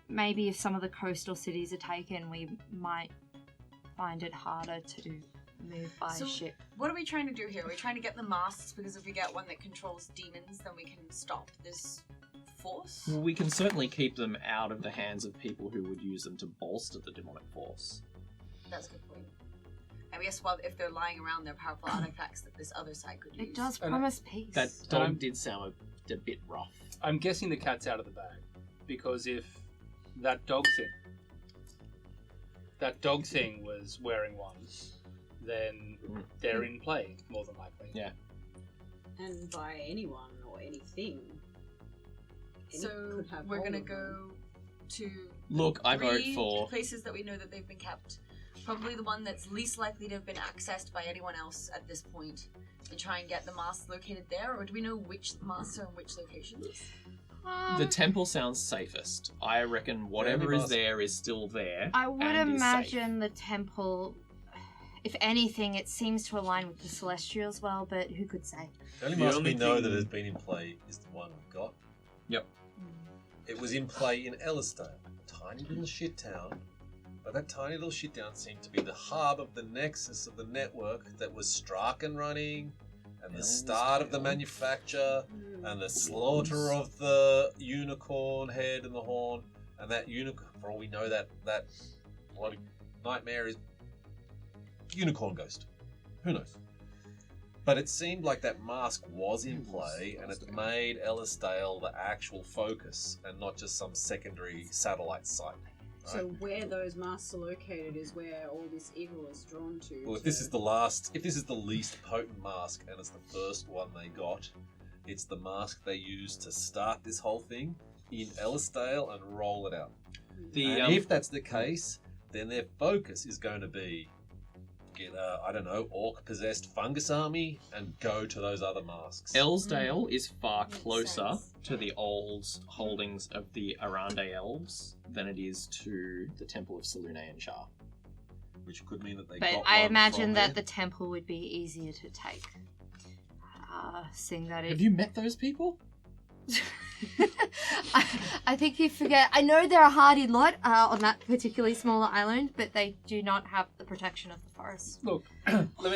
maybe if some of the coastal cities are taken, we might find it harder to move by So- ship. What are we trying to do here? Are we trying to get the masks because if we get one that controls demons, then we can stop this force? Well, we can certainly keep them out of the hands of people who would use them to bolster the demonic force. That's a good point. And guess what? If they're lying around, they're powerful artifacts that this other side could use. It does And promise peace. That dog did sound a bit rough. I'm guessing the cat's out of the bag. Because if that dog thing was wearing one, then they're in play, more than likely. Yeah. And by anyone or anything. So could have we're hold gonna of them. go to Look, I vote three for... places that we know that they've been kept. Probably the one that's least likely to have been accessed by anyone else at this point, and try and get the masks located there. Or do we know which masks are in which locations? The temple sounds safest. I reckon whatever is must- there is still there. I would and is safe. imagine the temple, if anything, it seems to align with the Celestials well, but who could say? The only The mask only we know thing- that has been in play is the one we've got. Yep. It was in play in Ellisdale, a tiny little shit town. But that tiny little shit town seemed to be the hub of the nexus of the network that was Strachan running, and the start of the manufacture, and the slaughter of the unicorn head and the horn, and that unicorn. For all we know, that bloody nightmare is unicorn ghost. Who knows? But it seemed like that mask was in play, and it made Ellisdale the actual focus, and not just some secondary satellite site. So where those masks are located is where all this evil is drawn to. Well, if this is the least potent mask, and it's the first one they got, it's the mask they used to start this whole thing in Ellisdale and roll it out. And if that's the case, then their focus is going to be get orc-possessed fungus army and go to those other masks. Ellsdale is far Makes closer sense. to the old holdings of the Arande elves than it is to the Temple of Selune and Shah. Which could mean that they But got I one imagine from that there. the temple would be easier to take. Seeing that Have it... you met those people? I think you forget. I know they're a hardy lot on that particularly smaller island, but they do not have the protection of the forest. Look,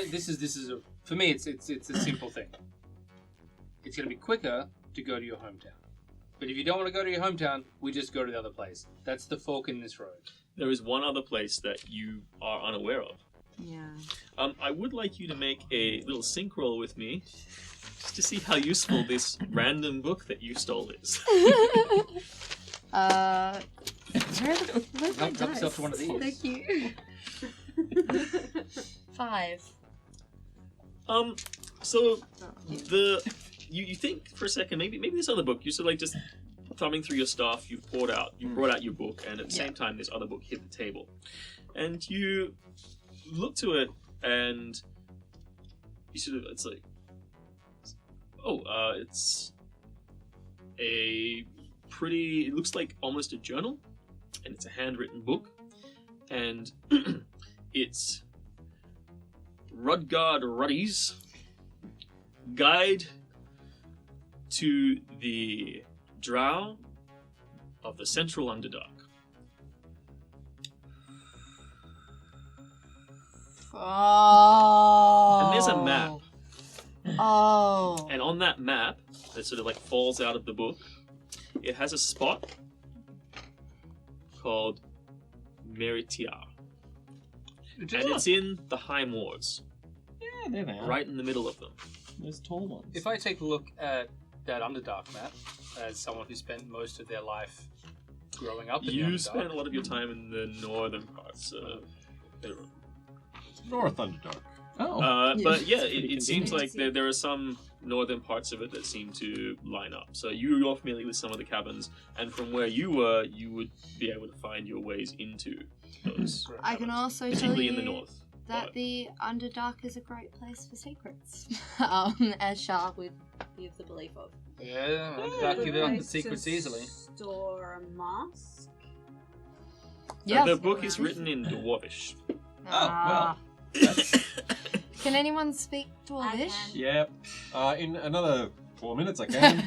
this is for me. It's a simple thing. It's going to be quicker to go to your hometown, but if you don't want to go to your hometown, we just go to the other place. That's the fork in this road. There is one other place that you are unaware of. Yeah. I would like you to make a little sync roll with me, just to see how useful this random book that you stole is. Where's my Help yourself to one of dice? these. Thank you. 5. So you think for a second, maybe this other book, you're sort of like just thumbing through your stuff, you brought out your book, and at the same time this other book hit the table. And you look to it and you sort of, it's like, it's a pretty, it looks like almost a journal, and it's a handwritten book, and it's Rudgard Ruddy's Guide to the Drow of the Central Underdark. Oh. And there's a map. Oh. And on that map, that sort of like falls out of the book, it has a spot called Meritiar. And it's in the High Moors, Yeah, there they are. right in the middle of them. Those tall ones. If I take a look at that Underdark map, as someone who spent most of their life growing up in the You Underdark, spent a lot of your time in the northern parts. North Underdark. But yeah, pretty it seems like convenient. there are some northern parts of it that seem to line up. So you're familiar with some of the cabins, and from where you were, you would be able to find your ways into those. I can also tell Particularly you in the north. that but- the Underdark is a great place for secrets, as Shah would be of the belief of. yeah, Underdark give out the Place secrets to easily. Store a mask. The book is written in Dwarvish. Ah. That's, Can anyone speak I Dwarvish? can. yep. In another 4 minutes, I can.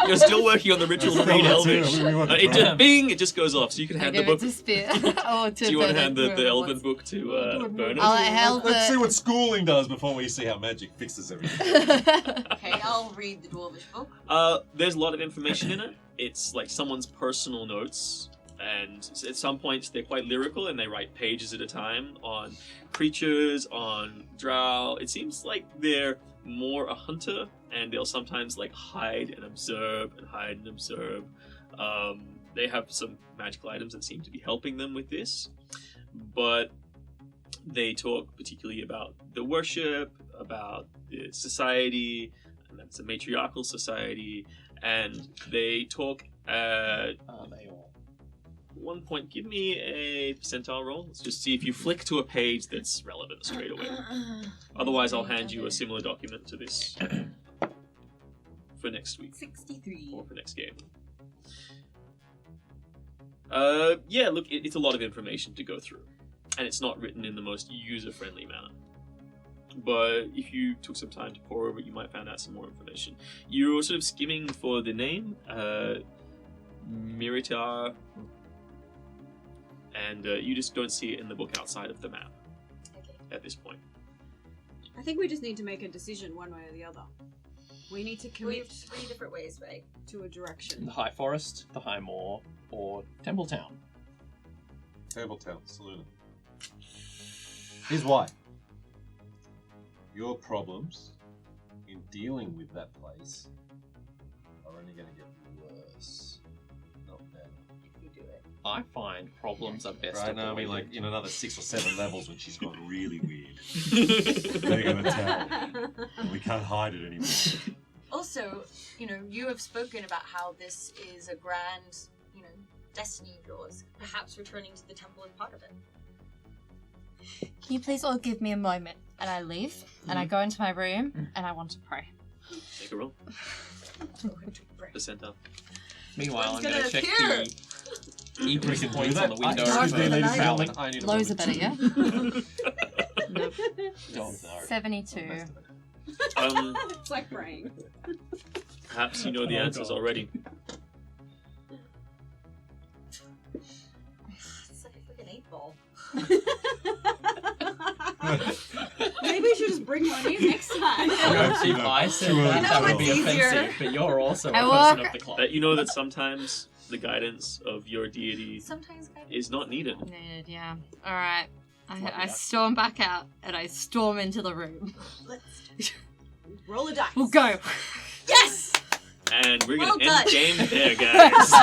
You're still working on the ritual to read Elvish. We want to It try. just bing, it just goes off. So you can I hand the give it book. to Spear. Or to Do you want to the- hand the whoever elven wants. book to Bernard? I'll hand Let's see the. what schooling does before we see how magic fixes everything. Okay, I'll read the Dwarvish book. There's a lot of information in it. It's like someone's personal notes, and at some points they're quite lyrical and they write pages at a time on creatures, on drow. It seems like they're more a hunter, and they'll sometimes like hide and observe and hide and observe. They have some magical items that seem to be helping them with this, but they talk particularly about the worship, about the society, and that's a matriarchal society, and they talk at They all. one point. Give me a percentile roll. Let's just see if you flick to a page that's relevant straight away. Otherwise, I'll hand you a similar document to this. for next week 63. or for next game. Yeah, look, it's a lot of information to go through, and it's not written in the most user-friendly manner. But if you took some time to pore over it, you might find out some more information. You're sort of skimming for the name, Miritar, and you just don't see it in the book outside of the map at this point. I think we just need to make a decision one way or the other. We need to We commit have 3 different ways, right? to a direction. The High Forest, the High Moor, or Templetown. Tabletop, Saluna. Here's why. Your problems in dealing with that place are only going to get worse, not better. If you do it. I find problems are best Right now, I mean, avoided. like in another 6 or 7 levels when she's gone really weird. They're going to tell. And we can't hide it anymore. Also, you have spoken about how this is a grand, destiny of yours. Perhaps returning to the temple is part of it. Can you please all give me a moment? And I leave, and I go into my room, and I want to pray. Make a roll. Percentile. Meanwhile, I'm One's going to gonna check appear. the egress can do points that. on the window. Excuse me, ladies and Prowling. gentlemen, I need a Lows are moment. better, yeah? Nope. Don't know. 72. It's like praying. Perhaps you know the answers already. It's like a freaking 8-ball. Maybe we should just bring one in next time. If I said that, that would be what's easier? offensive, but you're also a I person walk- of the clock. That you know that sometimes the guidance of your deity Sometimes I is not needed. Needed, yeah. Alright. I that. storm back out, and I storm into the room. Let's Roll a dice. We'll go! Yes! And we're gonna Well end done. game there, guys.